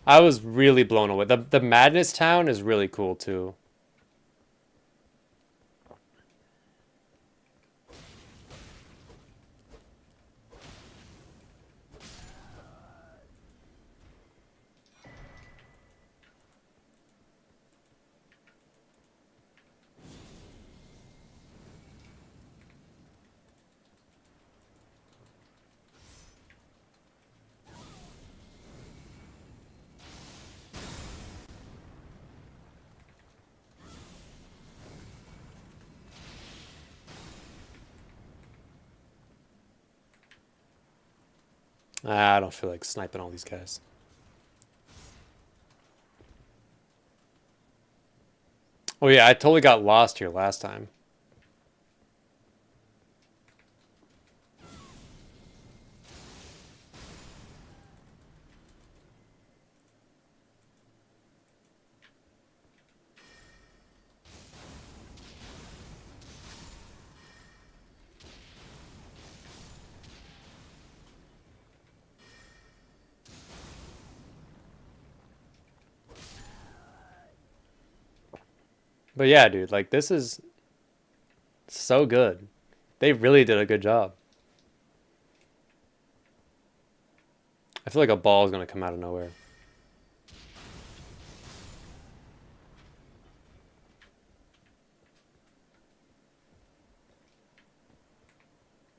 Speaker 1: I was really blown away. The Madness Town is really cool too. I don't feel like sniping all these guys. Oh yeah, I totally got lost here last time. But yeah, dude, like this is so good. They really did a good job. I feel like a ball is gonna come out of nowhere.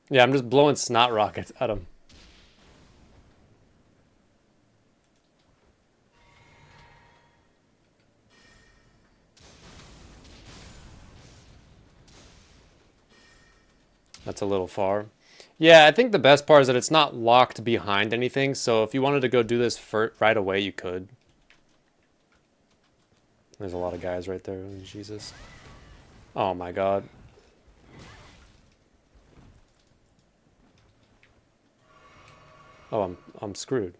Speaker 1: Yeah, I'm just blowing snot rockets at him. That's a little far. Yeah, I think the best part is that it's not locked behind anything, so if you wanted to go do this right away, you could. There's a lot of guys right there. Jesus. Oh my god. Oh, I'm screwed.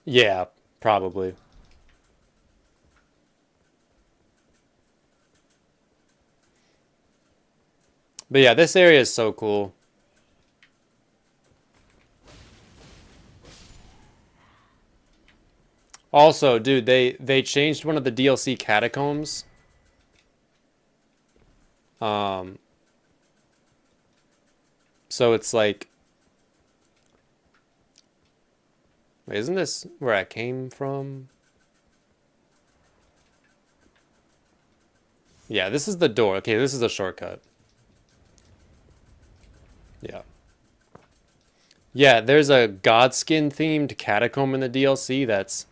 Speaker 1: Yeah, probably. But yeah, this area is so cool. Also, dude, they changed one of the DLC catacombs. Um, so it's like, wait, isn't this where I came from? Yeah, this is the door. Okay, this is a shortcut. Yeah. Yeah, there's a Godskin themed catacomb in the DLC that's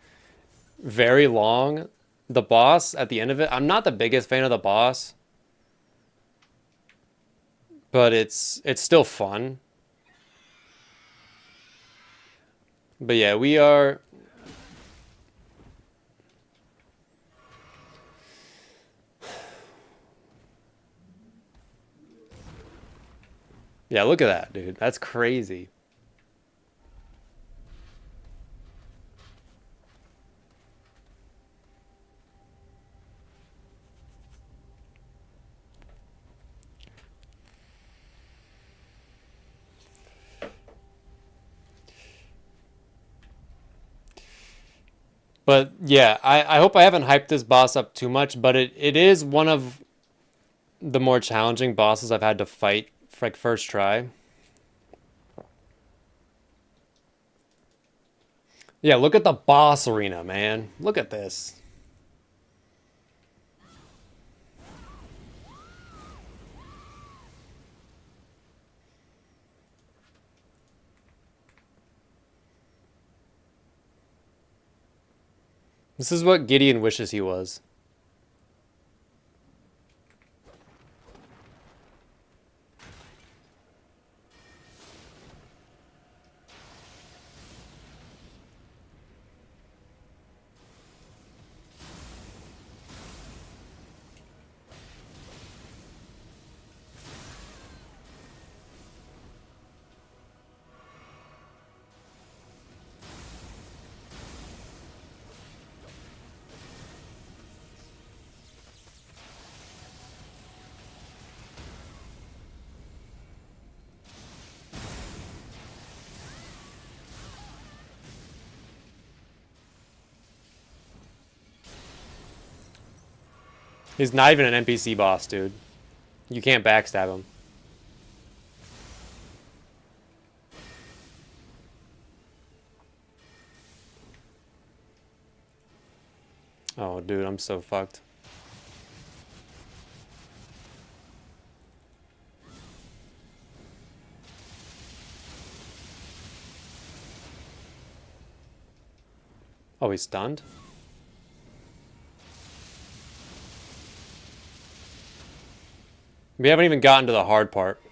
Speaker 1: very long. The boss at the end of it, I'm not the biggest fan of the boss, but it's still fun. But yeah, we are. Yeah, look at that, dude. That's crazy. But yeah, I hope I haven't hyped this boss up too much, but it is one of the more challenging bosses I've had to fight for like first try. Yeah, look at the boss arena, man. Look at this. This is what Gideon wishes he was. He's not even an NPC boss, dude. You can't backstab him. Oh, dude, I'm so fucked. Oh, he's stunned? We haven't even gotten to the hard part.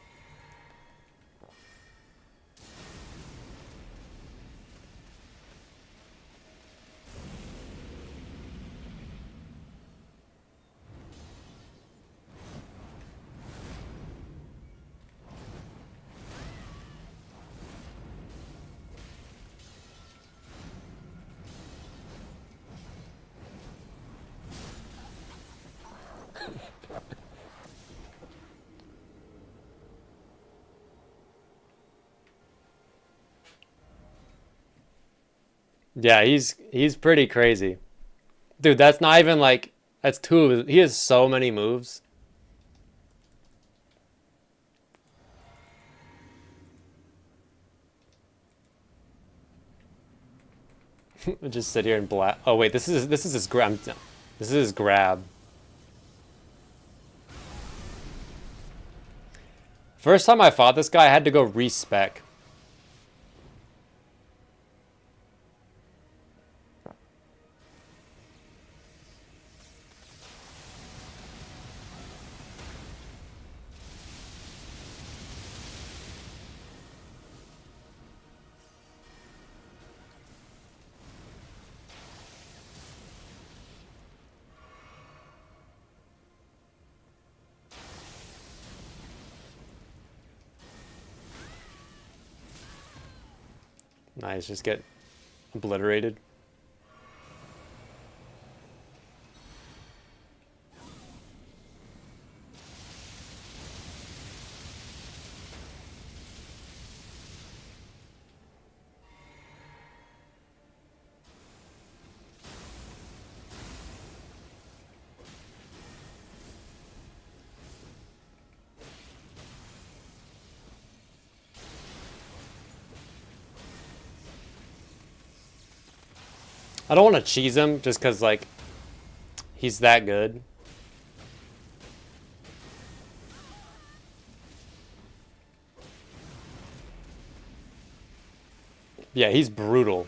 Speaker 1: Yeah, he's pretty crazy. Dude, that's not even like that's two of his, he has so many moves. Just sit here and blast. Oh wait, this is his grab. This is his grab. First time I fought this guy, I had to go respec. Nice, just get obliterated. I don't want to cheese him just because, like, he's that good. Yeah, he's brutal.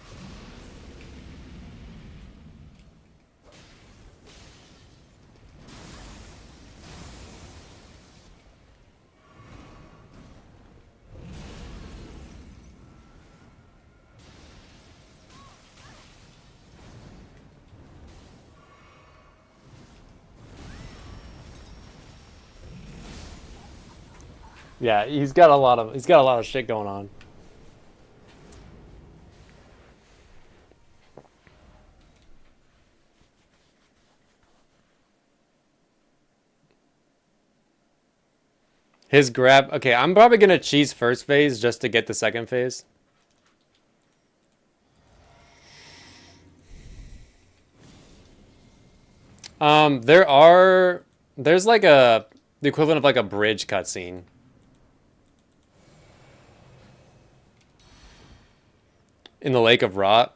Speaker 1: Yeah, he's got a lot of shit going on. His grab. Okay, I'm probably gonna cheese first phase just to get the second phase. There's like the equivalent of like a bridge cutscene in the Lake of Rot.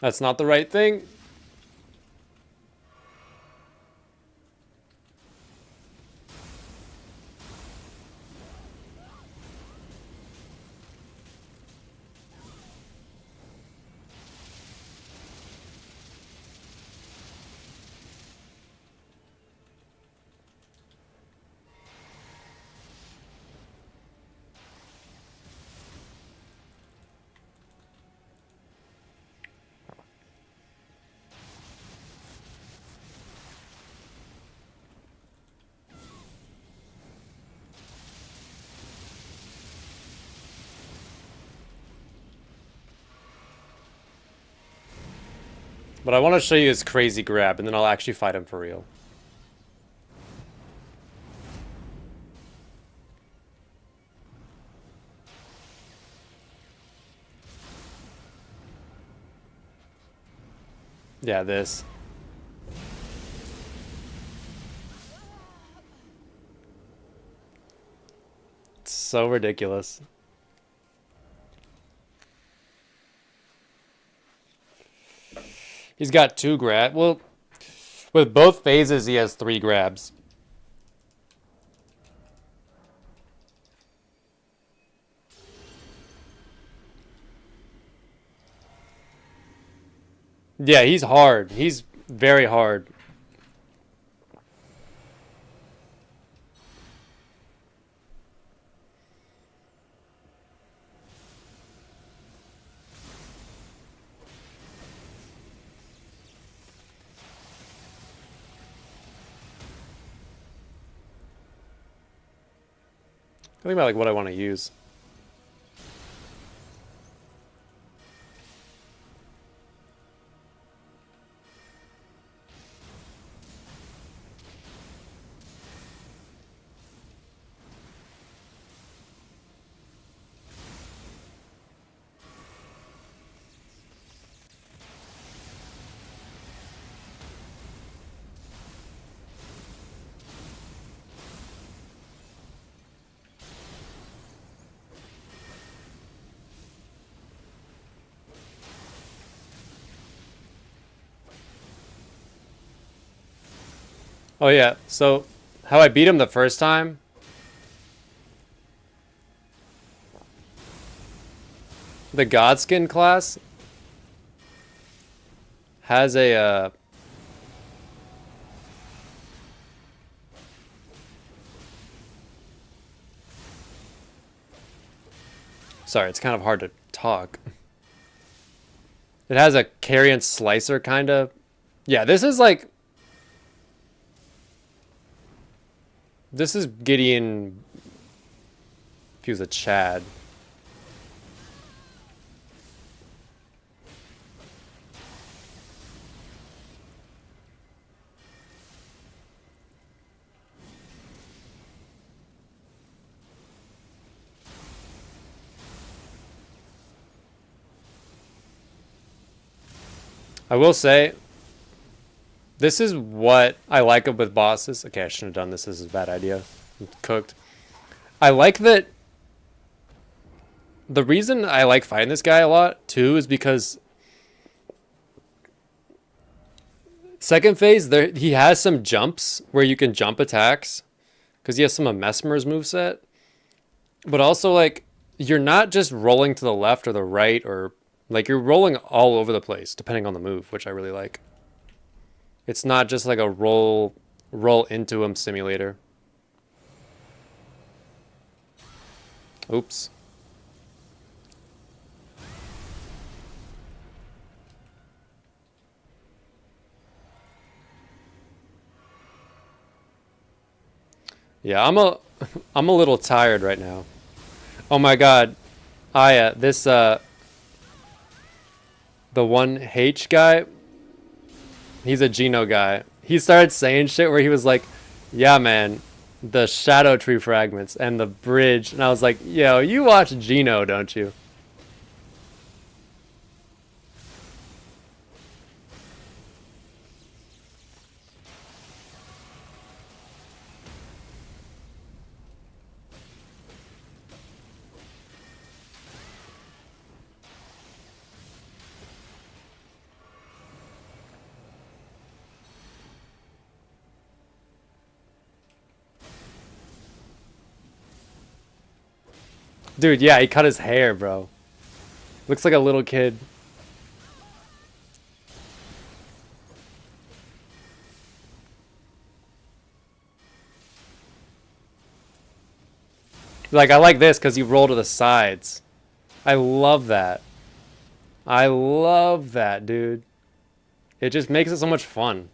Speaker 1: That's not the right thing. But I want to show you his crazy grab, and then I'll actually fight him for real. Yeah, this. It's so ridiculous. He's got 2 grab. Well, with both phases, he has 3 grabs. Yeah, he's hard. He's very hard. Think about like what I want to use. Oh yeah, so how I beat him the first time, the Godskin class has a sorry, it's kind of hard to talk. It has a carrion slicer kind of. Yeah, this is like this is Gideon if he was a Chad. I will say, this is what I like with bosses. Okay, I shouldn't have done this. This is a bad idea. I'm cooked. I like that. The reason I like fighting this guy a lot, too, is because second phase, there he has some jumps where you can jump attacks. Because he has some of Mesmer's moveset. But also, like, you're not just rolling to the left or the right or... Like, you're rolling all over the place, depending on the move, which I really like. It's not just like a roll into him simulator. Oops. Yeah, I'm a little tired right now. Oh my god. Aya, this the one H guy, he's a Geno guy. He started saying shit where he was like, yeah, man, the Shadow Tree fragments and the bridge. And I was like, yo, you watch Geno, don't you? Dude, yeah, he cut his hair, bro. Looks like a little kid. Like, I like this because you roll to the sides. I love that. I love that, dude. It just makes it so much fun.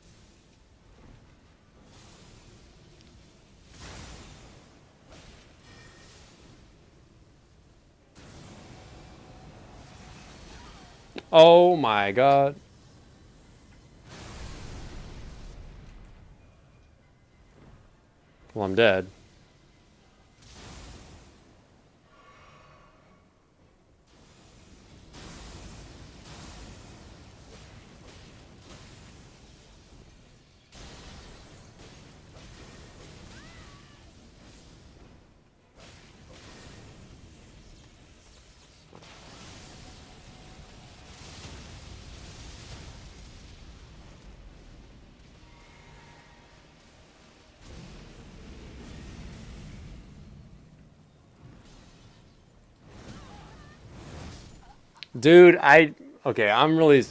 Speaker 1: Oh my god. Well, I'm dead. Dude, okay, I'm really...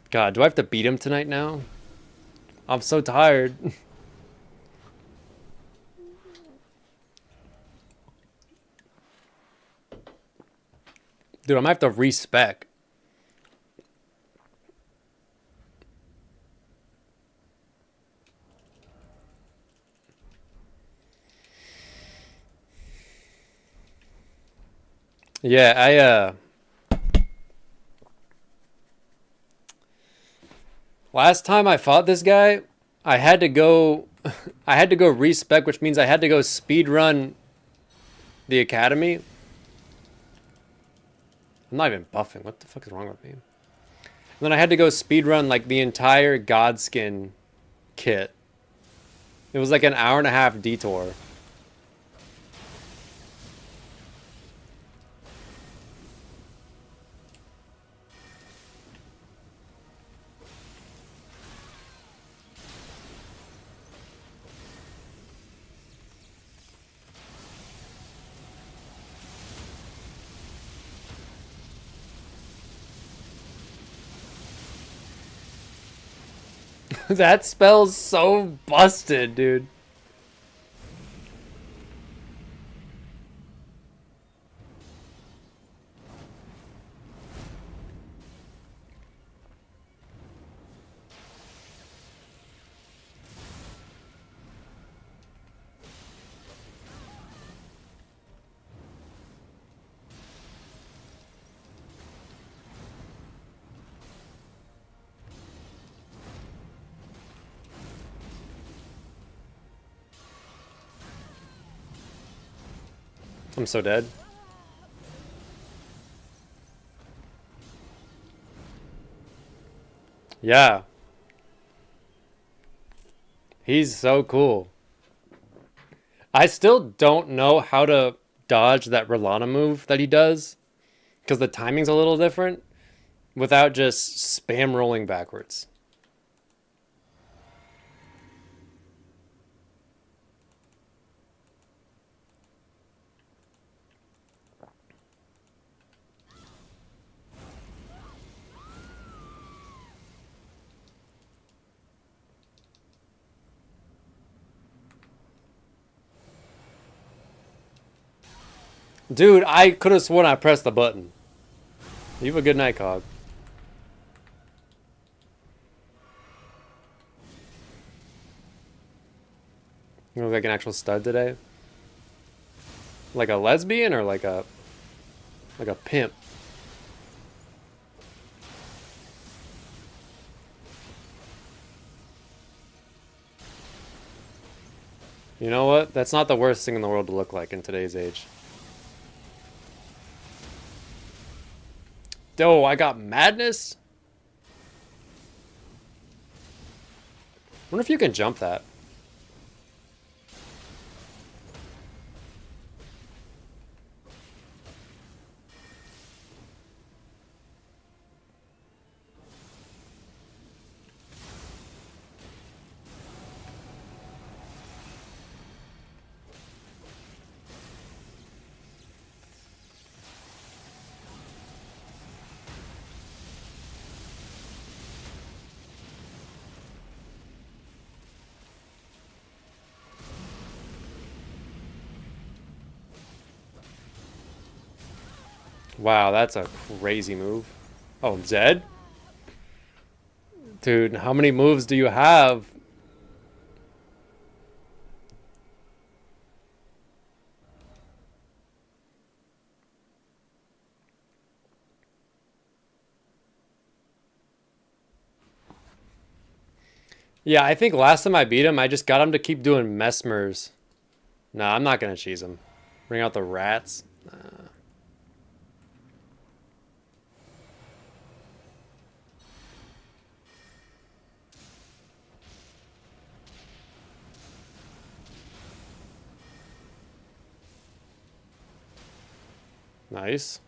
Speaker 1: God, do I have to beat him tonight now? I'm so tired. Dude, I might have to respec. Yeah, last time I fought this guy, I had to go I had to go respec, which means I had to go speed run the academy. I'm not even buffing. What the fuck is wrong with me? And then I had to go speed run like the entire Godskin kit. It was like an hour and a half detour. That spell's so busted, dude. I'm so dead. Yeah. He's so cool. I still don't know how to dodge that Rolana move that he does, because the timing's a little different, without just spam rolling backwards. Dude, I could have sworn I pressed the button. You have a good night, Cog. You look like an actual stud today. Like a lesbian or like a pimp? You know what? That's not the worst thing in the world to look like in today's age. Oh, I got madness? Wonder if you can jump that. Wow, that's a crazy move. Oh, Zed? Dude, how many moves do you have? Yeah, I think last time I beat him, I just got him to keep doing mesmers. Nah, I'm not gonna cheese him. Bring out the rats. Nah. Nice.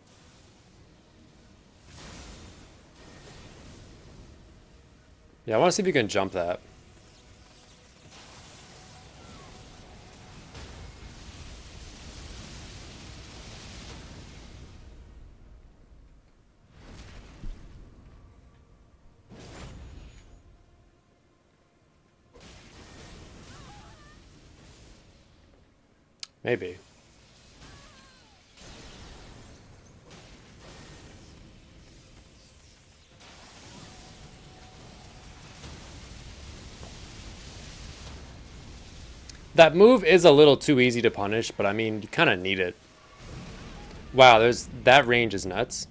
Speaker 1: Yeah, I want to see if you can jump that. Maybe. That move is a little too easy to punish, but I mean, you kind of need it. Wow, that range is nuts.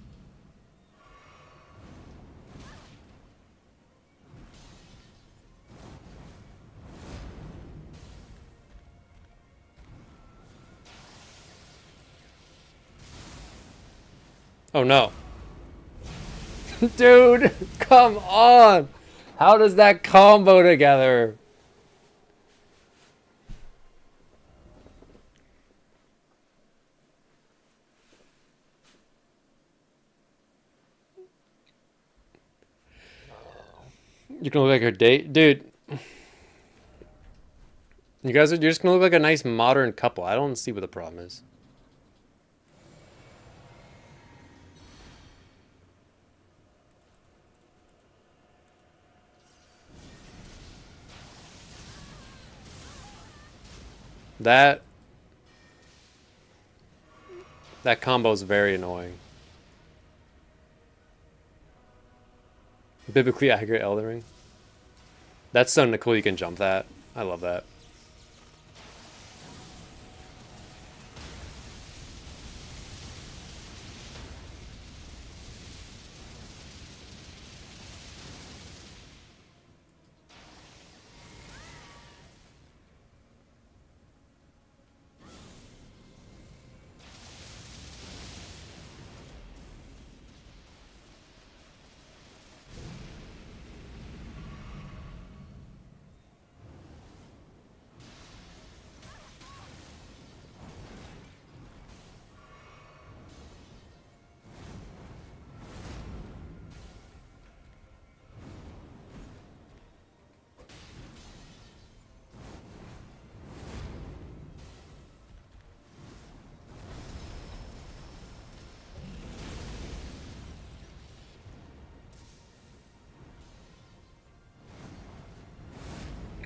Speaker 1: Oh no. Dude, come on. How does that combo together? You can look like her date. Dude. You're just gonna look like a nice modern couple. I don't see what the problem is. That combo is very annoying. Biblically accurate Elden Ring. That's so cool you can jump that. I love that.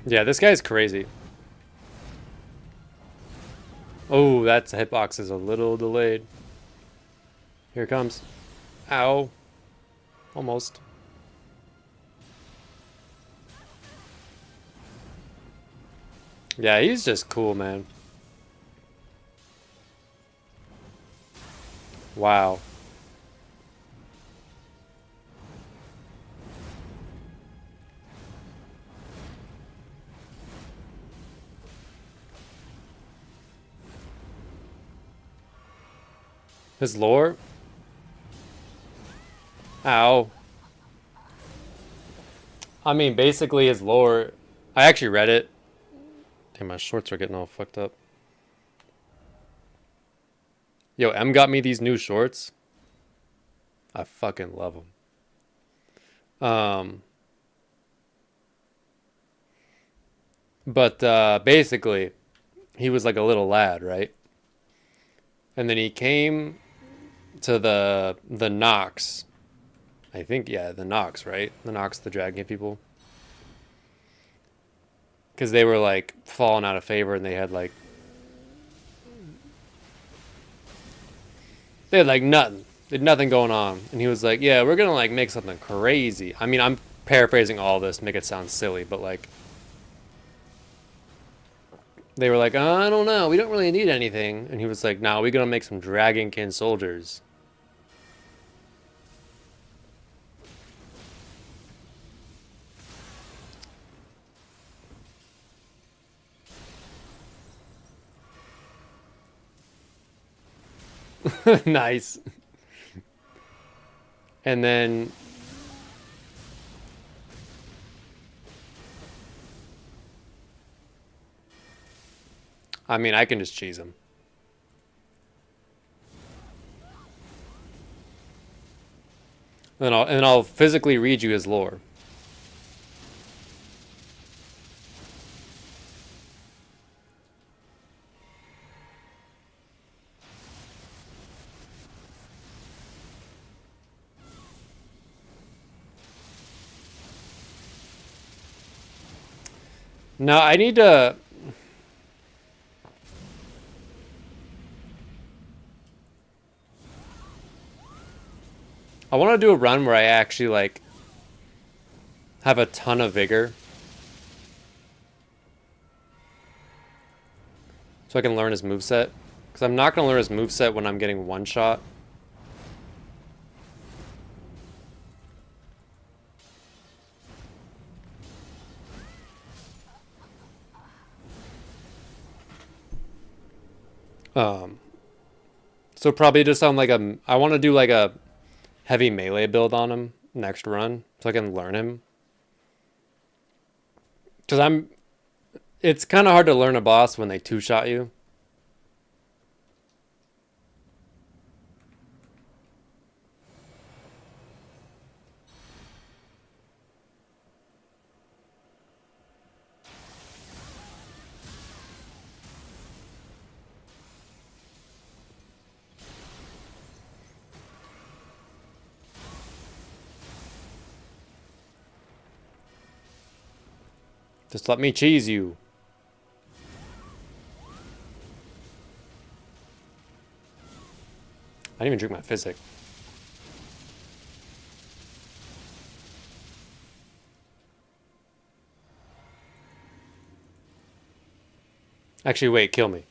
Speaker 1: Yeah, this guy's crazy. Oh, that's hitbox is a little delayed. Here it comes. Ow. Almost. Yeah, he's just cool, man. Wow. His lore? Ow. I mean, basically his lore... I actually read it. Damn, my shorts are getting all fucked up. Yo, M got me these new shorts. I fucking love them. But basically, he was like a little lad, right? And then he came to the Nox. I think, yeah, the Nox, right? The Nox, the Dragon people. Because they were like falling out of favor and they had like nothing. They had nothing going on. And he was like, yeah, we're gonna like make something crazy. I mean, I'm paraphrasing all this to make it sound silly, but like they were like, I don't know, we don't really need anything. And he was like, no, we're gonna make some Dragonkin soldiers. Nice. And then I mean, I can just cheese him. And I'll physically read you his lore. No, I need to... I want to do a run where I actually like have a ton of vigor, so I can learn his moveset. Because I'm not gonna learn his moveset when I'm getting one shot. So probably just on like I want to do like a heavy melee build on him next run, so I can learn him. Because it's kind of hard to learn a boss when they two-shot you. Just let me cheese you. I didn't even drink my physic. Actually, wait, kill me.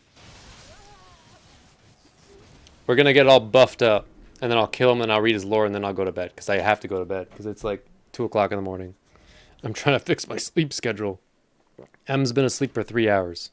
Speaker 1: We're gonna get all buffed up, and then I'll kill him, and I'll read his lore, and then I'll go to bed, because I have to go to bed, because it's like 2 o'clock in the morning. I'm trying to fix my sleep schedule. M's been asleep for 3 hours.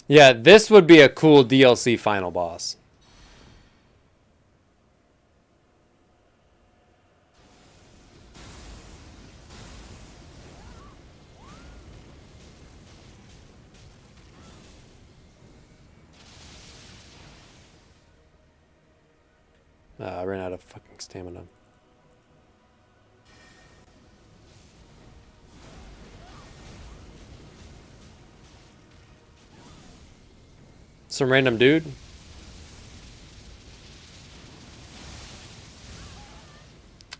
Speaker 1: Yeah, this would be a cool DLC final boss. I ran out of fucking stamina. Some random dude.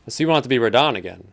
Speaker 1: So you want it to be Radon again.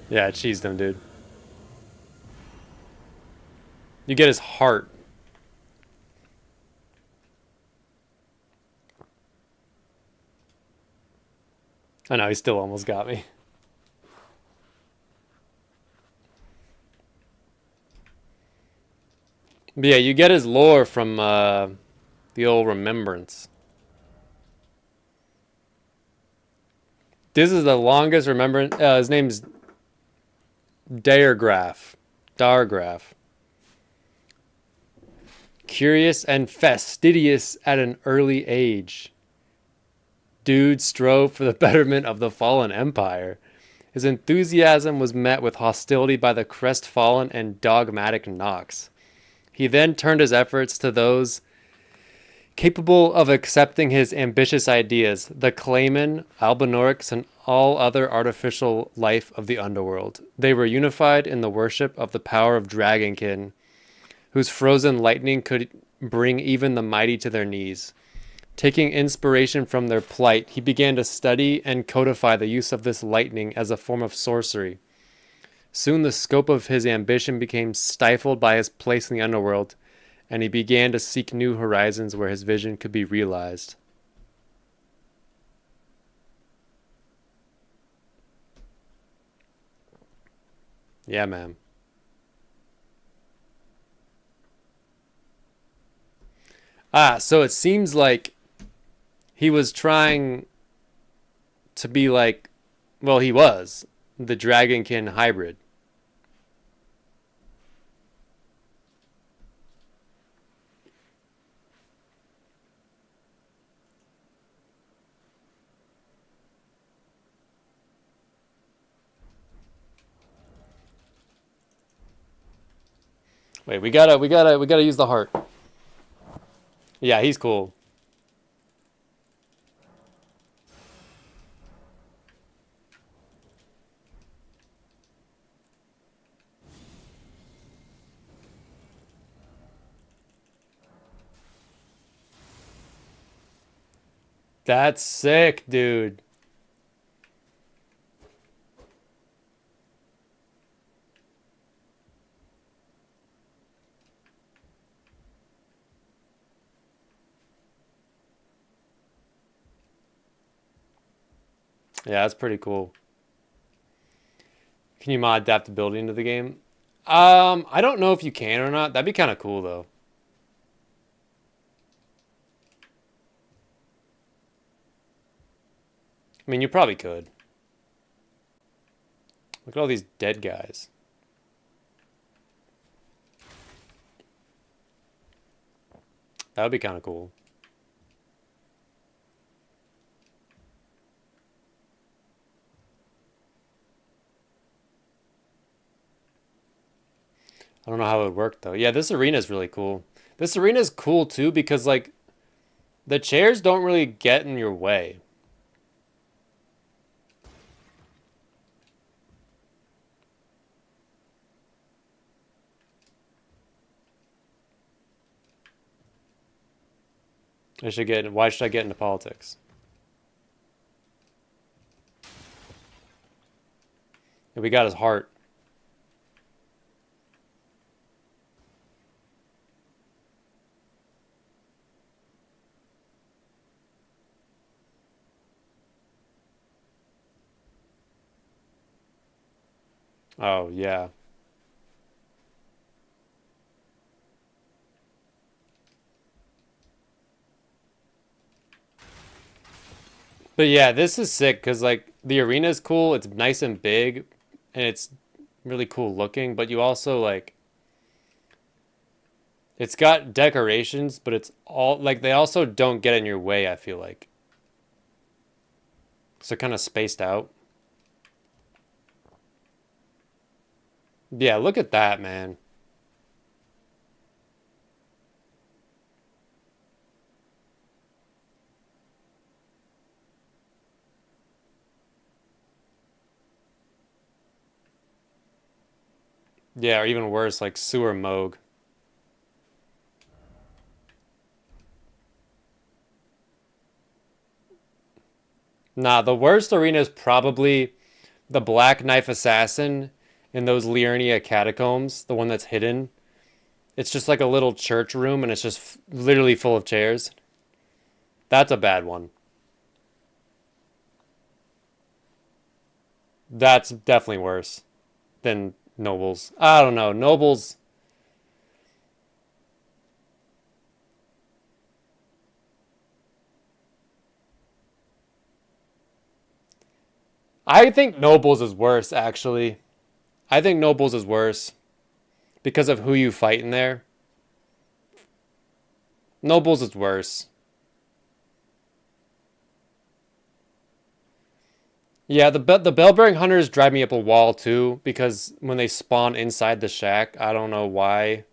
Speaker 1: Yeah, cheesed him, dude. You get his heart. I know, he still almost got me. But yeah, you get his lore from the old Remembrance. This is the longest remembrance. His name's Dargraph. Dargraph. Curious and fastidious at an early age. Dude strove for the betterment of the fallen empire. His enthusiasm was met with hostility by the crestfallen and dogmatic Nox. He then turned his efforts to those Capable of accepting his ambitious ideas, the Clayman, Albinorix, and all other artificial life of the underworld. They were unified in the worship of the power of Dragonkin, whose frozen lightning could bring even the mighty to their knees. Taking inspiration from their plight, he began to study and codify the use of this lightning as a form of sorcery. Soon the scope of his ambition became stifled by his place in the underworld, and he began to seek new horizons where his vision could be realized. Yeah, man. So it seems like he was trying to be like, well, he was the Dragonkin hybrid. Wait, we gotta use the heart. Yeah, he's cool. That's sick, dude. Yeah, that's pretty cool. Can you mod adaptability into the game? I don't know if you can or not. That'd be kind of cool though. I mean, you probably could. Look at all these dead guys. That would be kind of cool. I don't know how it would work though. Yeah, this arena is really cool. This arena is cool too because like the chairs don't really get in your way. Why should I get into politics? And we got his heart. Oh, yeah. But yeah, this is sick because like the arena is cool. It's nice and big, and it's really cool looking. But you also like it's got decorations, but it's all like they also don't get in your way. I feel like so kind of spaced out. Yeah, look at that, man. Yeah, or even worse, like sewer Moog. Nah, the worst arena is probably the Black Knife Assassin in those Liurnia catacombs, the one that's hidden. It's just like a little church room and it's just literally full of chairs. That's a bad one. That's definitely worse than Nobles. I don't know. Nobles. I think Nobles is worse, actually. I think Nobles is worse because of who you fight in there. Nobles is worse. Yeah, the bell-bearing hunters drive me up a wall too because when they spawn inside the shack, I don't know why.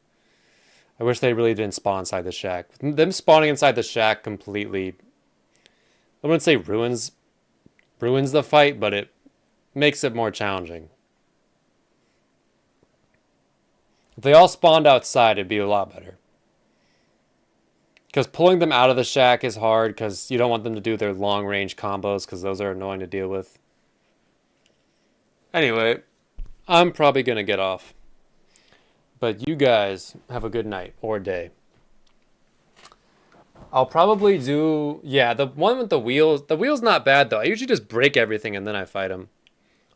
Speaker 1: I wish they really didn't spawn inside the shack. Them spawning inside the shack completely, I wouldn't say ruins the fight, but it makes it more challenging. If they all spawned outside, it'd be a lot better. Because pulling them out of the shack is hard because you don't want them to do their long range combos because those are annoying to deal with. Anyway, I'm probably going to get off. But you guys have a good night or day. I'll probably do... Yeah, the one with the wheels. The wheel's not bad though. I usually just break everything and then I fight him.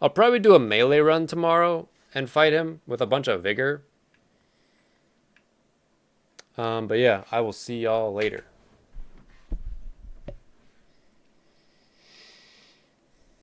Speaker 1: I'll probably do a melee run tomorrow and fight him with a bunch of vigor. But yeah, I will see y'all later.